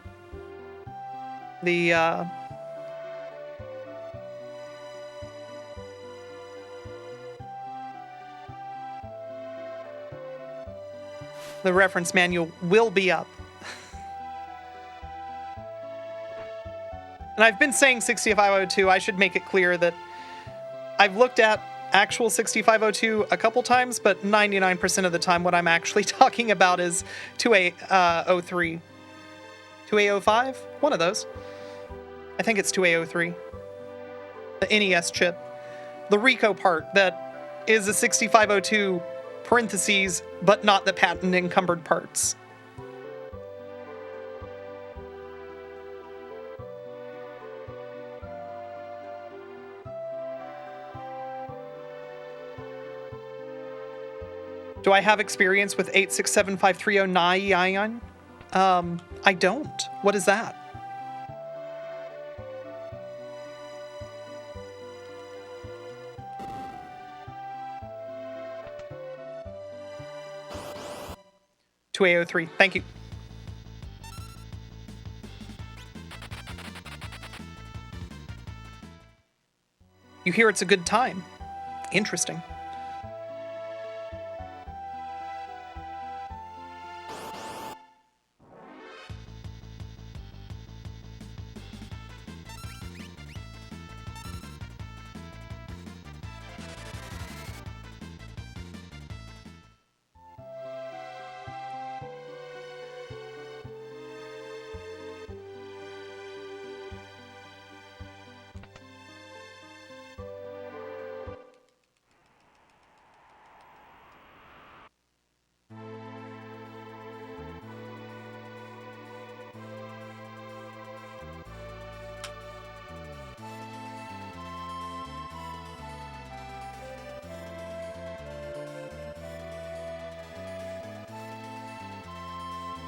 A: the reference manual will be up. And I've been saying 6502, I should make it clear that I've looked at actual 6502 a couple times, but 99% of the time what I'm actually talking about is 2A03. 2A05? One of those. I think it's 2A03. The NES chip. The Rico part that is a 6502 parentheses, but not the patent encumbered parts. Do I have experience with 8675309? I don't. What is that? To A03. Thank you. You hear it's a good time. Interesting.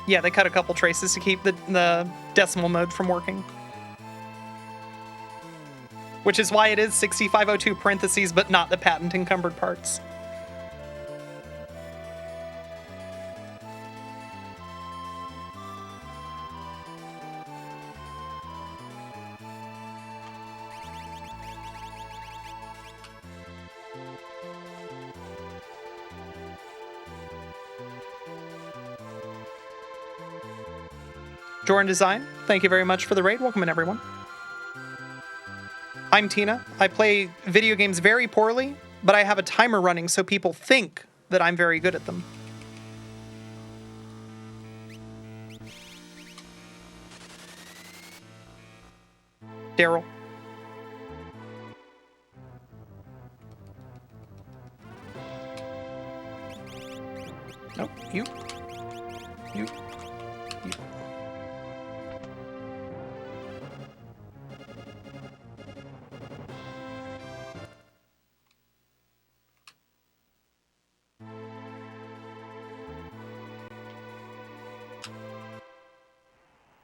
A: Yeah, they cut a couple traces to keep the decimal mode from working. Which is why it is 6502 parentheses, but not the patent encumbered parts. Jordan Design, thank you very much for the raid. Welcome in, everyone. I'm Tina. I play video games very poorly, but I have a timer running so people think that I'm very good at them. Daryl. Nope, you.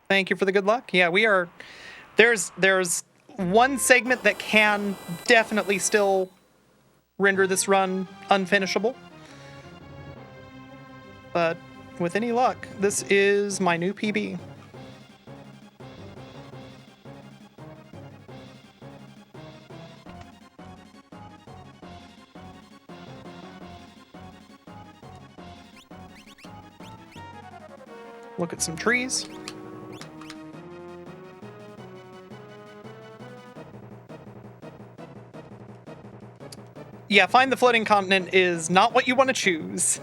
A: Thank you for the good luck. Yeah, we are. There's one segment that can definitely still render this run unfinishable. But with any luck, this is my new PB. Look at some trees. Yeah, find the floating continent is not what you want to choose.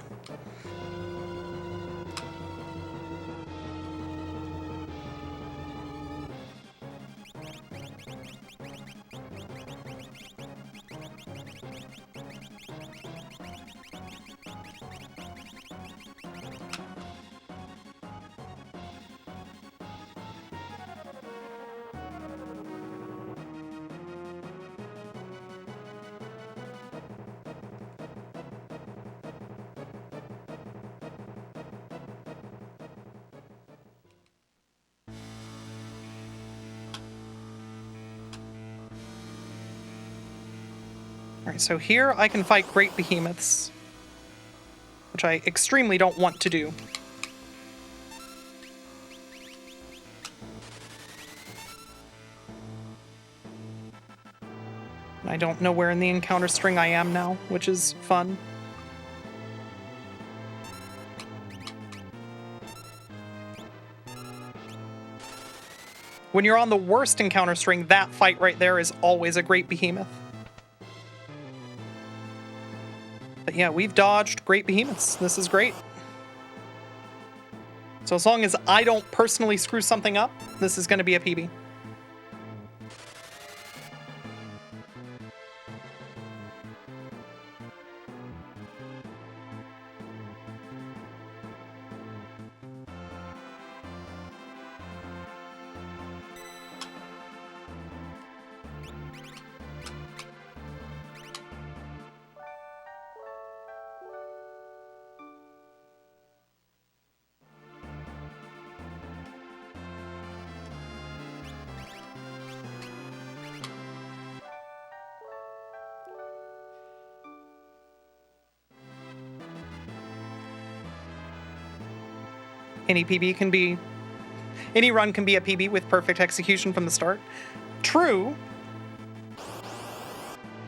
A: Alright, so here I can fight great behemoths, which I extremely don't want to do. I don't know where in the encounter string I am now, which is fun. When you're on the worst encounter string, that fight right there is always a great behemoth. But yeah, we've dodged great behemoths. This is great. So as long as I don't personally screw something up, this is going to be a PB. Any run can be a PB with perfect execution from the start. True.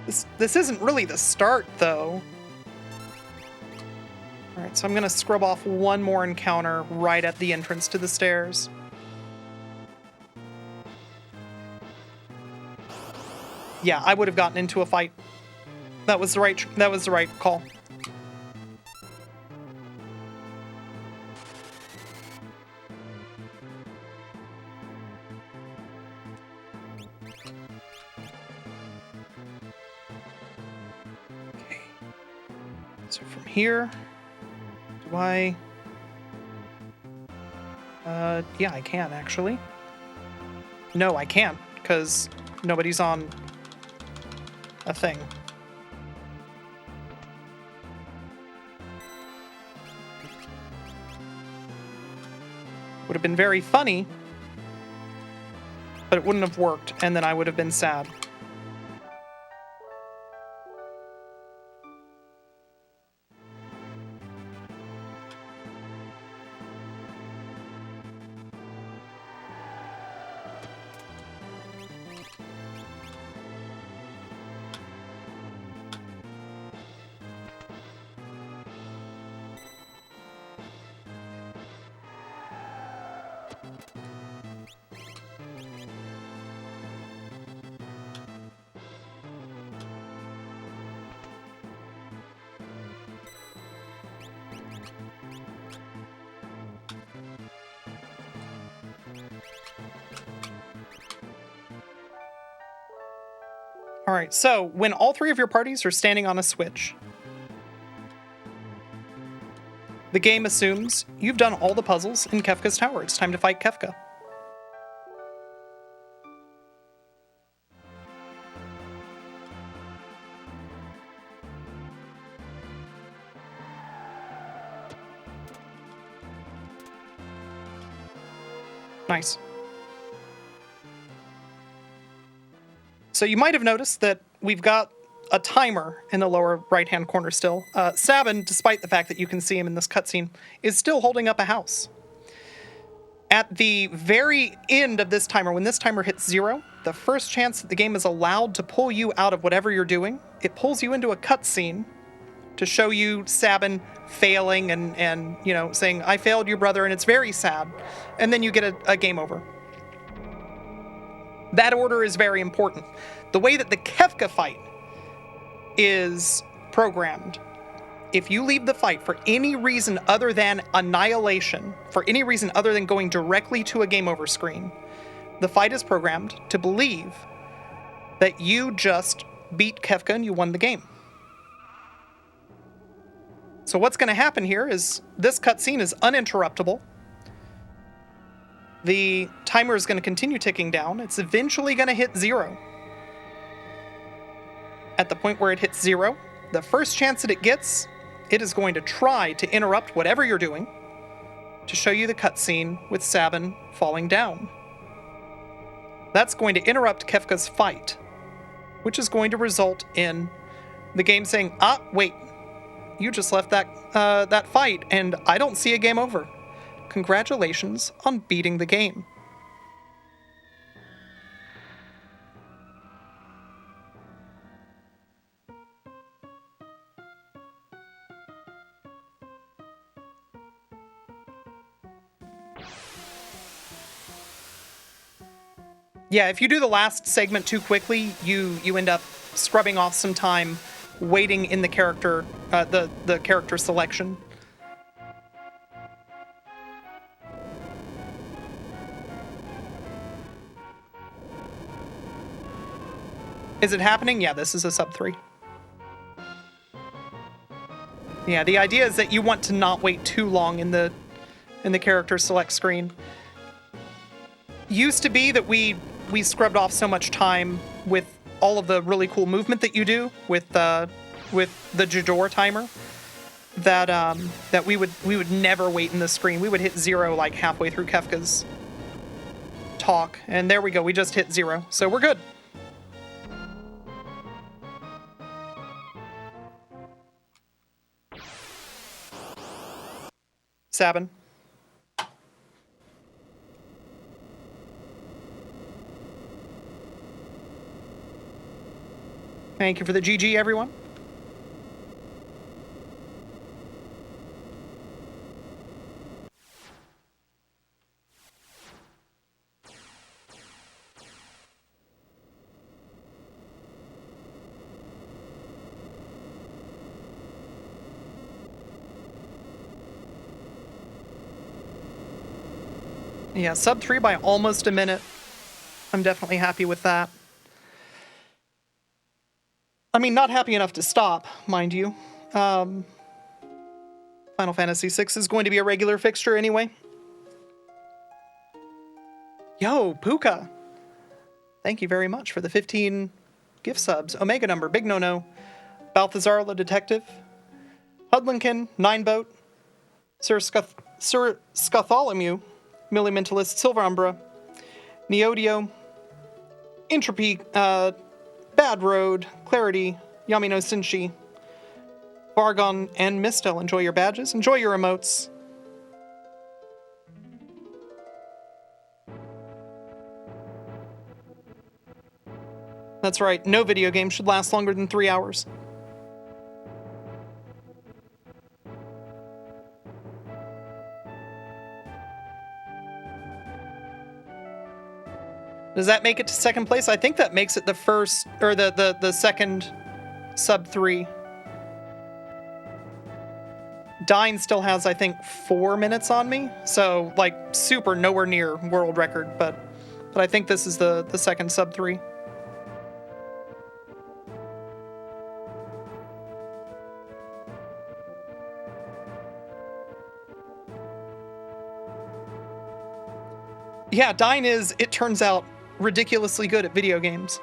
A: This isn't really the start, though. Alright, so I'm gonna scrub off one more encounter right at the entrance to the stairs. Yeah, I would have gotten into a fight. That was the right call. So from here, do I... yeah, I can, actually. No, I can't, because nobody's on a thing. Would have been very funny, but it wouldn't have worked, and then I would have been sad. Alright, so when all three of your parties are standing on a switch, the game assumes you've done all the puzzles in Kefka's tower. It's time to fight Kefka. Nice. So you might have noticed that we've got a timer in the lower right-hand corner still. Sabin, despite the fact that you can see him in this cutscene, is still holding up a house. At the very end of this timer, when this timer hits 0, the first chance that the game is allowed to pull you out of whatever you're doing, it pulls you into a cutscene to show you Sabin failing and you know, saying, I failed you, brother, and it's very sad. And then you get a game over. That order is very important. The way that the Kefka fight is programmed, if you leave the fight for any reason other than annihilation, for any reason other than going directly to a game over screen, the fight is programmed to believe that you just beat Kefka and you won the game. So what's going to happen here is this cutscene is uninterruptible. The timer is going to continue ticking down. It's eventually going to hit 0. At the point where it hits 0, the first chance that it gets, it is going to try to interrupt whatever you're doing to show you the cutscene with Sabin falling down. That's going to interrupt Kefka's fight, which is going to result in The game saying, ah, wait, you just left that fight, and I don't see a game over. Congratulations on beating the game. Yeah, if you do the last segment too quickly, you end up scrubbing off some time waiting in the character the character selection. Is it happening? Yeah, this is a sub 3. Yeah, the idea is that you want to not wait too long in the character select screen. Used to be that we scrubbed off so much time with all of the really cool movement that you do with the Jador timer that we would never wait in the screen. We would hit 0 like halfway through Kefka's talk, and there we go. We just hit 0, so we're good. Sabin. Thank you for the GG, everyone. Yeah, sub 3 by almost a minute. I'm definitely happy with that. I mean, not happy enough to stop, mind you. Final Fantasy VI is going to be a regular fixture anyway. Yo, Puka! Thank you very much for the 15 gift subs. Omega Number, Big No No, Balthazar the Detective, Hudlinkin, Nineboat, Sir Scutholomew, Millie Mentalist, Silver Umbra, Neodio, Entropy, Bad Road, Clarity, Yamino Sinshi, Vargon, and Mistel. Enjoy your badges. Enjoy your emotes. That's right, no video game should last longer than 3 hours. Does that make it to second place? I think that makes it the first, or the second sub 3. Dine still has, I think, 4 minutes on me, so like super nowhere near world record, but I think this is the second sub 3. Yeah, Dine is, it turns out, ridiculously good at video games.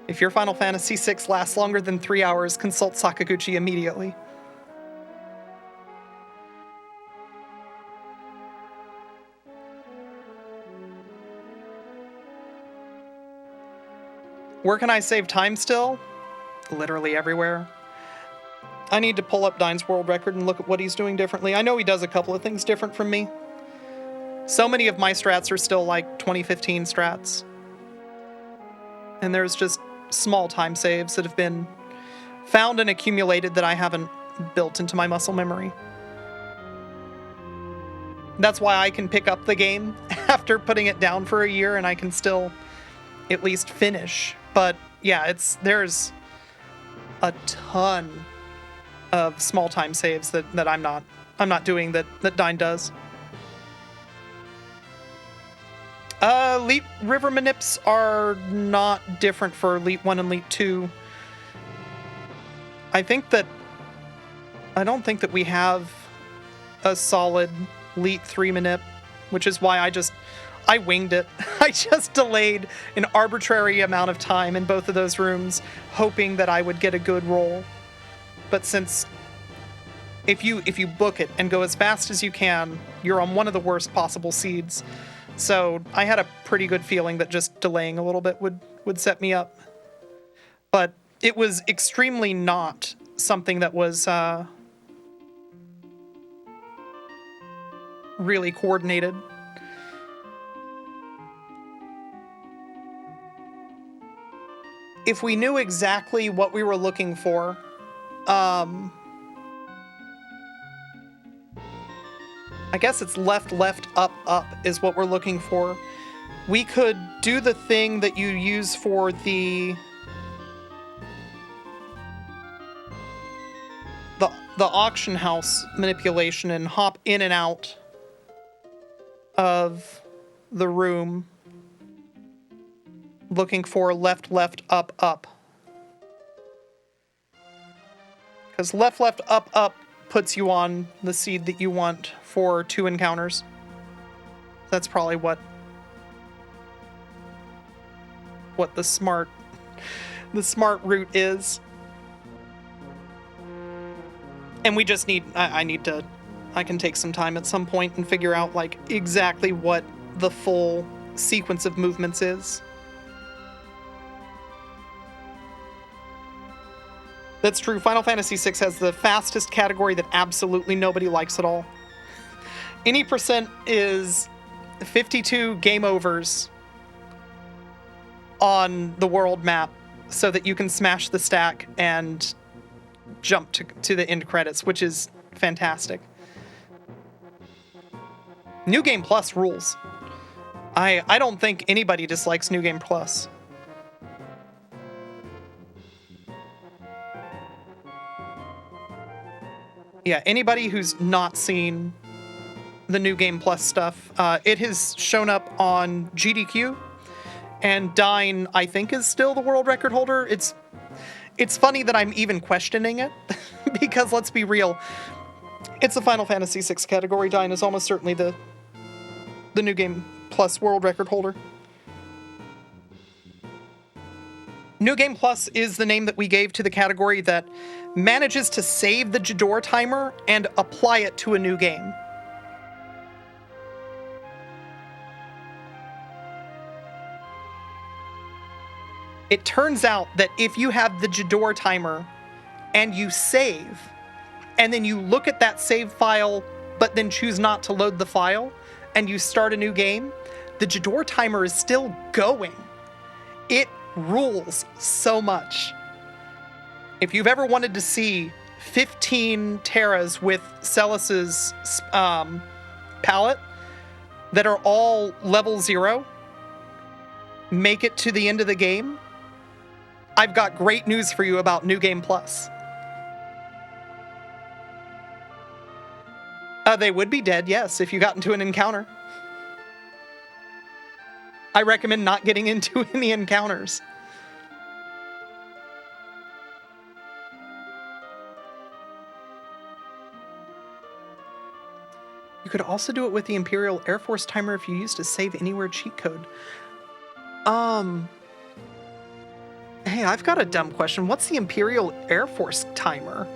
A: If your Final Fantasy VI lasts longer than 3 hours, consult Sakaguchi immediately. Where can I save time still? Literally everywhere. I need to pull up Dine's world record and look at what he's doing differently. I know he does a couple of things different from me. So many of my strats are still like 2015 strats. And there's just small time saves that have been found and accumulated that I haven't built into my muscle memory. That's why I can pick up the game after putting it down for a year and I can still at least finish. But yeah, there's a ton of small time saves that I'm not doing that Dine does. Elite River Manips are not different for Elite 1 and Elite 2. I don't think that we have a solid Elite 3 Manip, which is why I winged it. I just delayed an arbitrary amount of time in both of those rooms, hoping that I would get a good roll. But since if you book it and go as fast as you can, you're on one of the worst possible seeds. So I had a pretty good feeling that just delaying a little bit would set me up. But it was extremely not something that was really coordinated. If we knew exactly what we were looking for, I guess it's left, up, up is what we're looking for. We could do the thing that you use for the auction house manipulation and hop in and out of the room looking for left, up, up. Because left, up puts you on the seed that you want for 2 encounters. That's probably what the smart route is. And we just need, I can take some time at some point and figure out like exactly what the full sequence of movements is. That's true. Final Fantasy VI has the fastest category that absolutely nobody likes at all. Any percent is 52 game overs on the world map so that you can smash the stack and jump to the end credits, which is fantastic. New Game Plus rules. I don't think anybody dislikes New Game Plus. Yeah, anybody who's not seen the New Game Plus stuff, it has shown up on GDQ, and Dine, I think, is still the world record holder. It's funny that I'm even questioning it, because let's be real, it's a Final Fantasy VI category. Dine is almost certainly the New Game Plus world record holder. New Game Plus is the name that we gave to the category that manages to save the Jador timer and apply it to a new game. It turns out that if you have the Jador timer and you save, and then you look at that save file, but then choose not to load the file, and you start a new game, the Jador timer is still going. It rules so much. If you've ever wanted to see 15 Terras with Celis's palette that are all level 0 make it to the end of the game, I've got great news for you about New Game Plus. They would be dead, yes, if you got into an encounter. I recommend not getting into any encounters. You could also do it with the Imperial Air Force timer if you used a save anywhere cheat code. Hey, I've got a dumb question. What's the Imperial Air Force timer?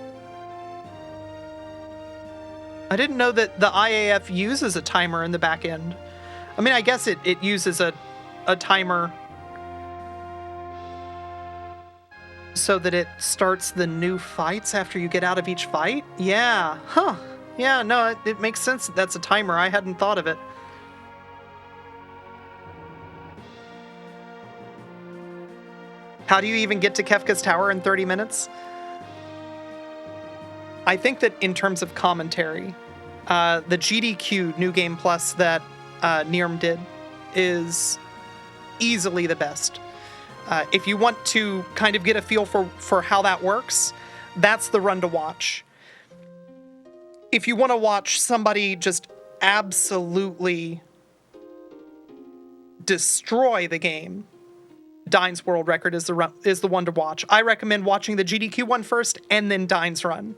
A: I didn't know that the IAF uses a timer in the back end. I mean, I guess it uses a timer so that it starts the new fights after you get out of each fight? Yeah. Huh. Yeah, no, it makes sense that that's a timer. I hadn't thought of it. How do you even get to Kefka's Tower in 30 minutes? I think that in terms of commentary, the GDQ New Game Plus that Nirm did is easily the best. If you want to kind of get a feel for how that works, that's the run to watch. If you want to watch somebody just absolutely destroy the game, Dine's world record is the one to watch. I recommend watching the GDQ one first and then Dine's run.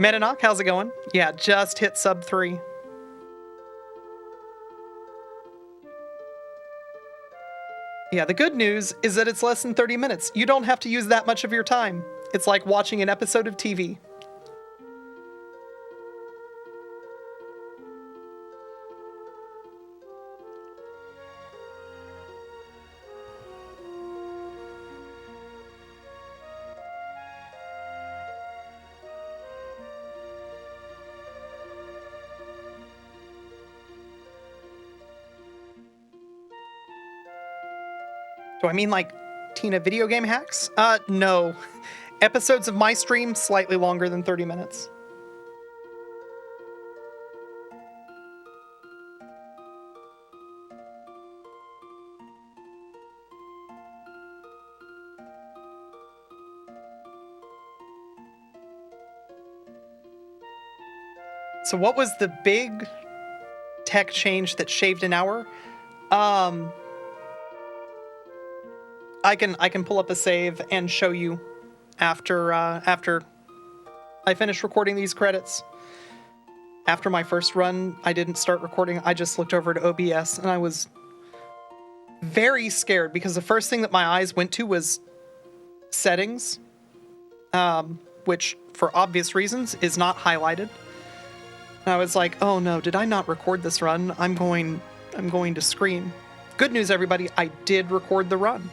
A: Metanok, how's it going? Yeah, just hit sub 3. Yeah, the good news is that it's less than 30 minutes. You don't have to use that much of your time. It's like watching an episode of TV. Do I mean like Tina video game hacks? No. Episodes of my stream, slightly longer than 30 minutes. So what was the big tech change that shaved an hour? I can pull up a save and show you after I finish recording these credits. After my first run, I didn't start recording. I just looked over to OBS and I was very scared because the first thing that my eyes went to was settings, which for obvious reasons is not highlighted. And I was like, oh no, did I not record this run? I'm going to scream. Good news, everybody, I did record the run.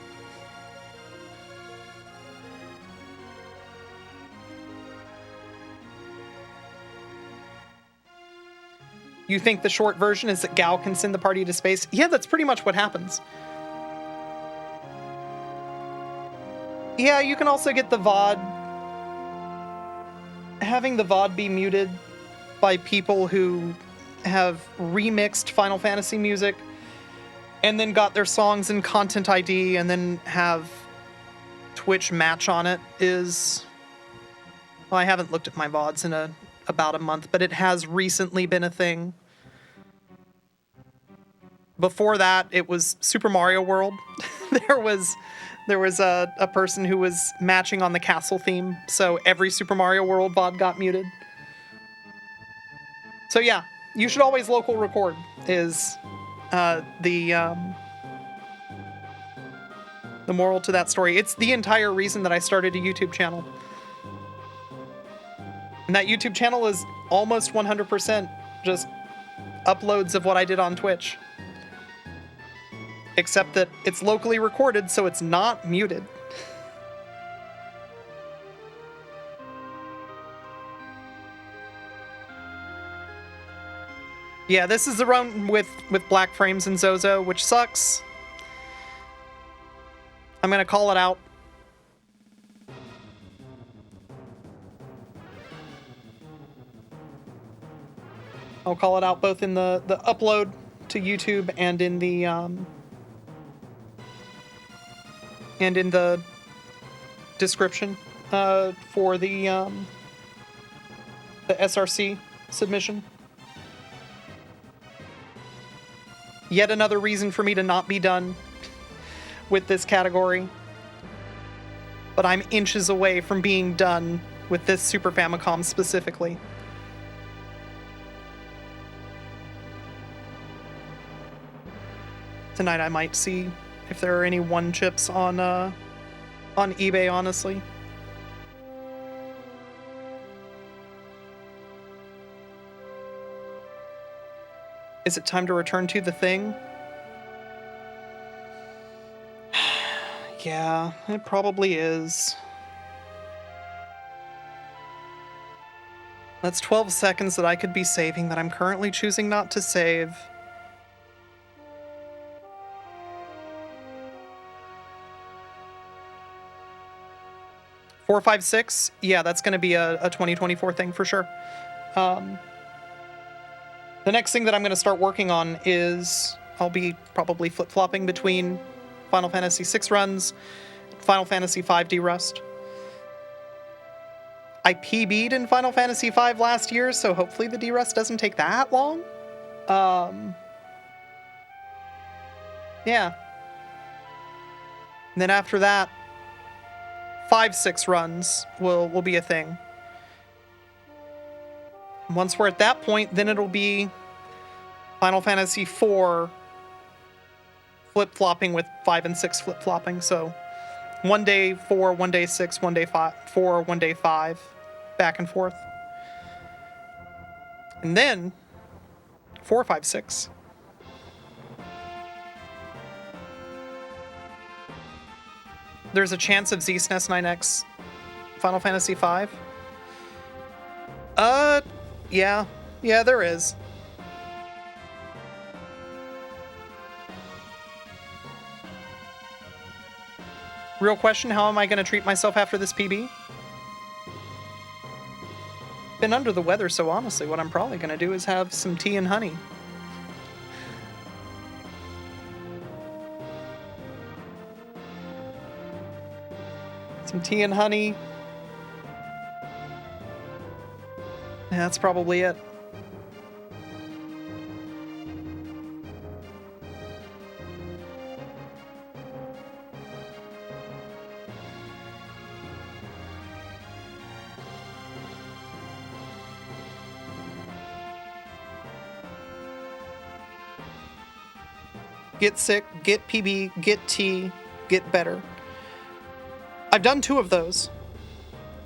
A: You think the short version is that Gal can send the party to space? Yeah, that's pretty much what happens. Yeah, you can also get the VOD. Having the VOD be muted by people who have remixed Final Fantasy music and then got their songs in Content ID and then have Twitch match on it is... Well, I haven't looked at my VODs in about a month, but it has recently been a thing. Before that, it was Super Mario World. there was a person who was matching on the castle theme, so every Super Mario World VOD got muted. So yeah, you should always local record is the moral to that story. It's the entire reason that I started a YouTube channel. And that YouTube channel is almost 100% just uploads of what I did on Twitch. Except that it's locally recorded, so it's not muted. Yeah, this is the run with black frames and Zozo, which sucks. I'm gonna call it out. I'll call it out both in the upload to YouTube and in the description for the SRC submission. Yet another reason for me to not be done with this category. But I'm inches away from being done with this Super Famicom specifically. Tonight I might see if there are any one chips on eBay, honestly. Is it time to return to the thing? Yeah, it probably is. That's 12 seconds that I could be saving that I'm currently choosing not to save. Four, 5, 6? Yeah, that's going to be a 2024 thing for sure. The next thing that I'm going to start working on is I'll be probably flip-flopping between Final Fantasy VI runs, Final Fantasy V D-Rust. I PB'd in Final Fantasy V last year, so hopefully the D-Rust doesn't take that long. Yeah. And then after that, 5, 6 runs will be a thing. Once we're at that point, then it'll be Final Fantasy IV, flip-flopping with 5 and 6 flip-flopping, so one day 4, one day 6, one day 4, one day 5, back and forth. And then 4, 5, 6. There's a chance of Z-SNES 9X Final Fantasy V? Yeah. Yeah, there is. Real question, how am I going to treat myself after this PB? Been under the weather, so honestly, what I'm probably going to do is have some tea and honey. Some tea and honey. Yeah, that's probably it. Get sick, get PB, get tea, get better. I've done 2 of those.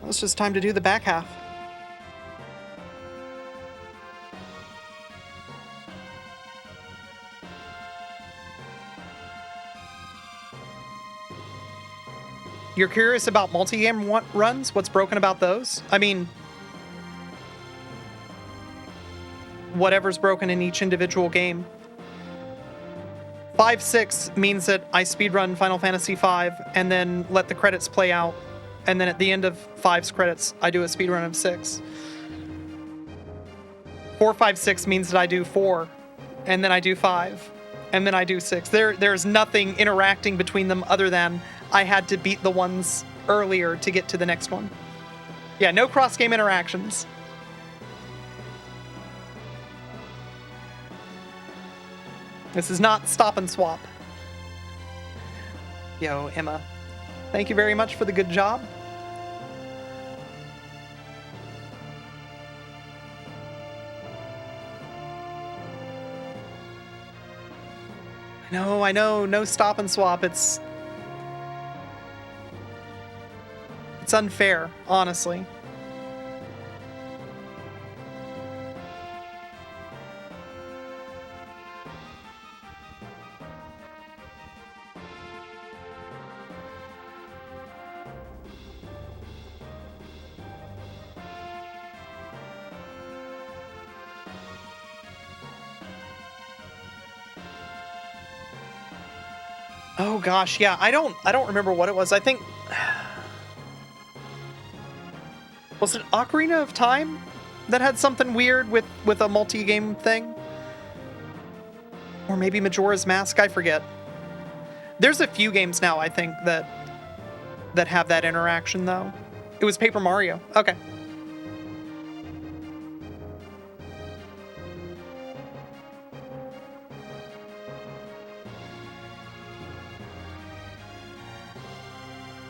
A: It's just time to do the back half. You're curious about multi-game runs? What's broken about those? I mean, whatever's broken in each individual game. 5, 6 means that I speedrun Final Fantasy V and then let the credits play out. And then at the end of 5's credits, I do a speedrun of 6. 4, 5, 6 means that I do 4, and then I do 5, and then I do 6. There's nothing interacting between them other than I had to beat the ones earlier to get to the next one. Yeah, no cross-game interactions. This is not stop and swap. Yo, Emma. Thank you very much for the good job. I know, no stop and swap. It's unfair, honestly. Oh gosh, yeah, I don't remember what it was. I think was it Ocarina of Time that had something weird with a multi-game thing? Or maybe Majora's Mask, I forget. There's a few games now, I think, that have that interaction though. It was Paper Mario. Okay.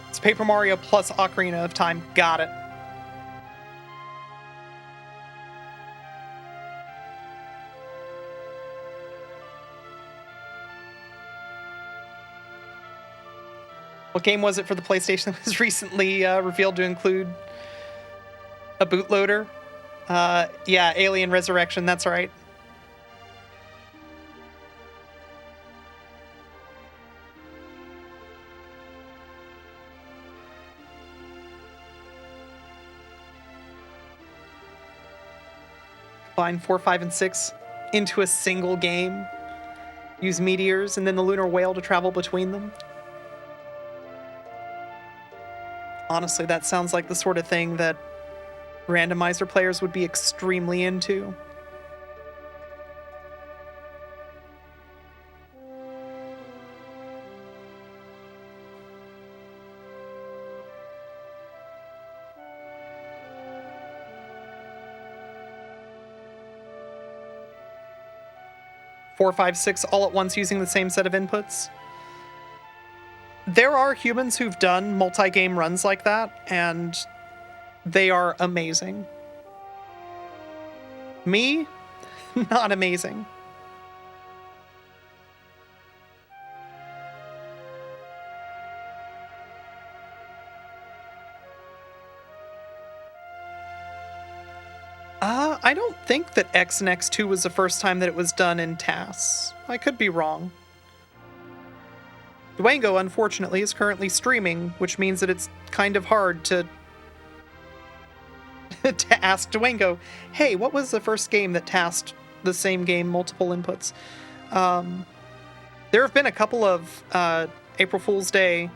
A: It's Paper Mario plus Ocarina of Time. Got it. What game was it for the PlayStation that was recently revealed to include a bootloader? Yeah, Alien Resurrection, that's right. Combine 4, 5, and 6 into a single game. Use meteors and then the lunar whale to travel between them. Honestly, that sounds like the sort of thing that randomizer players would be extremely into. Four, 5, 6 all at once using the same set of inputs. There are humans who've done multi-game runs like that, and they are amazing. Me, not amazing. I don't think that X and X2 was the first time that it was done in TAS. I could be wrong. Dwango, unfortunately, is currently streaming, which means that it's kind of hard to to ask Dwango, hey, what was the first game that tasked the same game multiple inputs? There have been a couple of April Fool's Day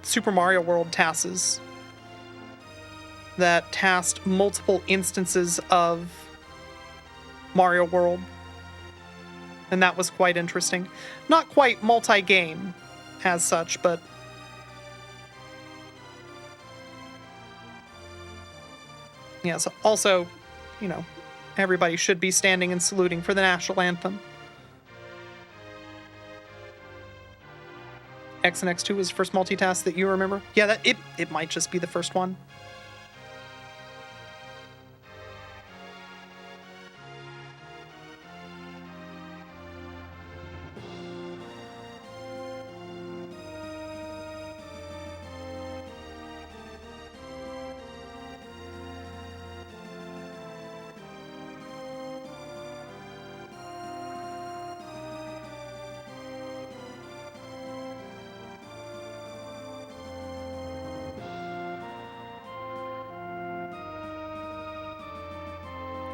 A: Super Mario World tasks that tasked multiple instances of Mario World. And that was quite interesting. Not quite multi-game as such, but yes, also, you know, everybody should be standing and saluting for the national anthem. X and X2 was the first multitask that you remember? Yeah, that it might just be the first one.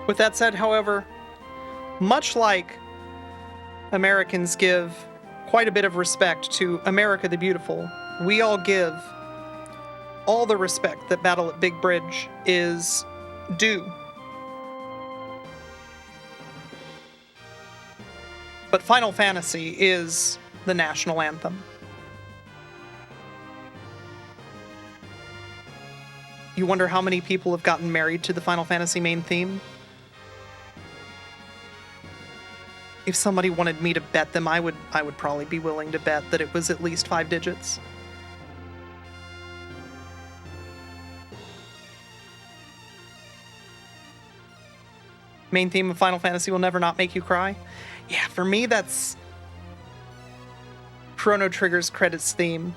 A: With that said, however, much like Americans give quite a bit of respect to America the Beautiful, we all give all the respect that Battle at Big Bridge is due. But Final Fantasy is the national anthem. You wonder how many people have gotten married to the Final Fantasy main theme? If somebody wanted me to bet them, I would probably be willing to bet that it was at least 5 digits. Main theme of Final Fantasy will never not make you cry. Yeah, for me that's Chrono Trigger's credits theme.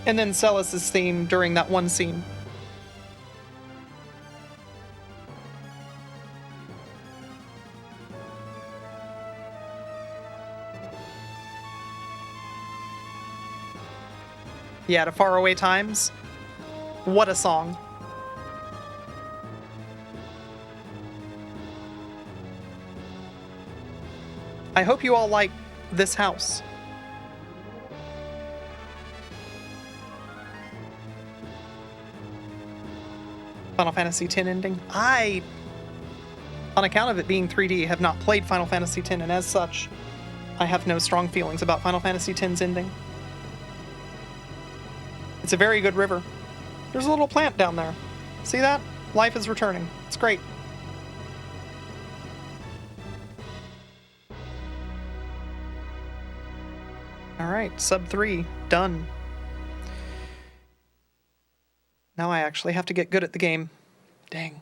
A: And then Celis's theme during that one scene. Yeah, to Faraway Times. What a song. I hope you all like this house. Final Fantasy X ending. I, on account of it being 3D, have not played Final Fantasy X, and as such, I have no strong feelings about Final Fantasy X's ending. It's a very good river. There's a little plant down there. See that? Life is returning. It's great. Alright, sub 3, done. Now I actually have to get good at the game. Dang.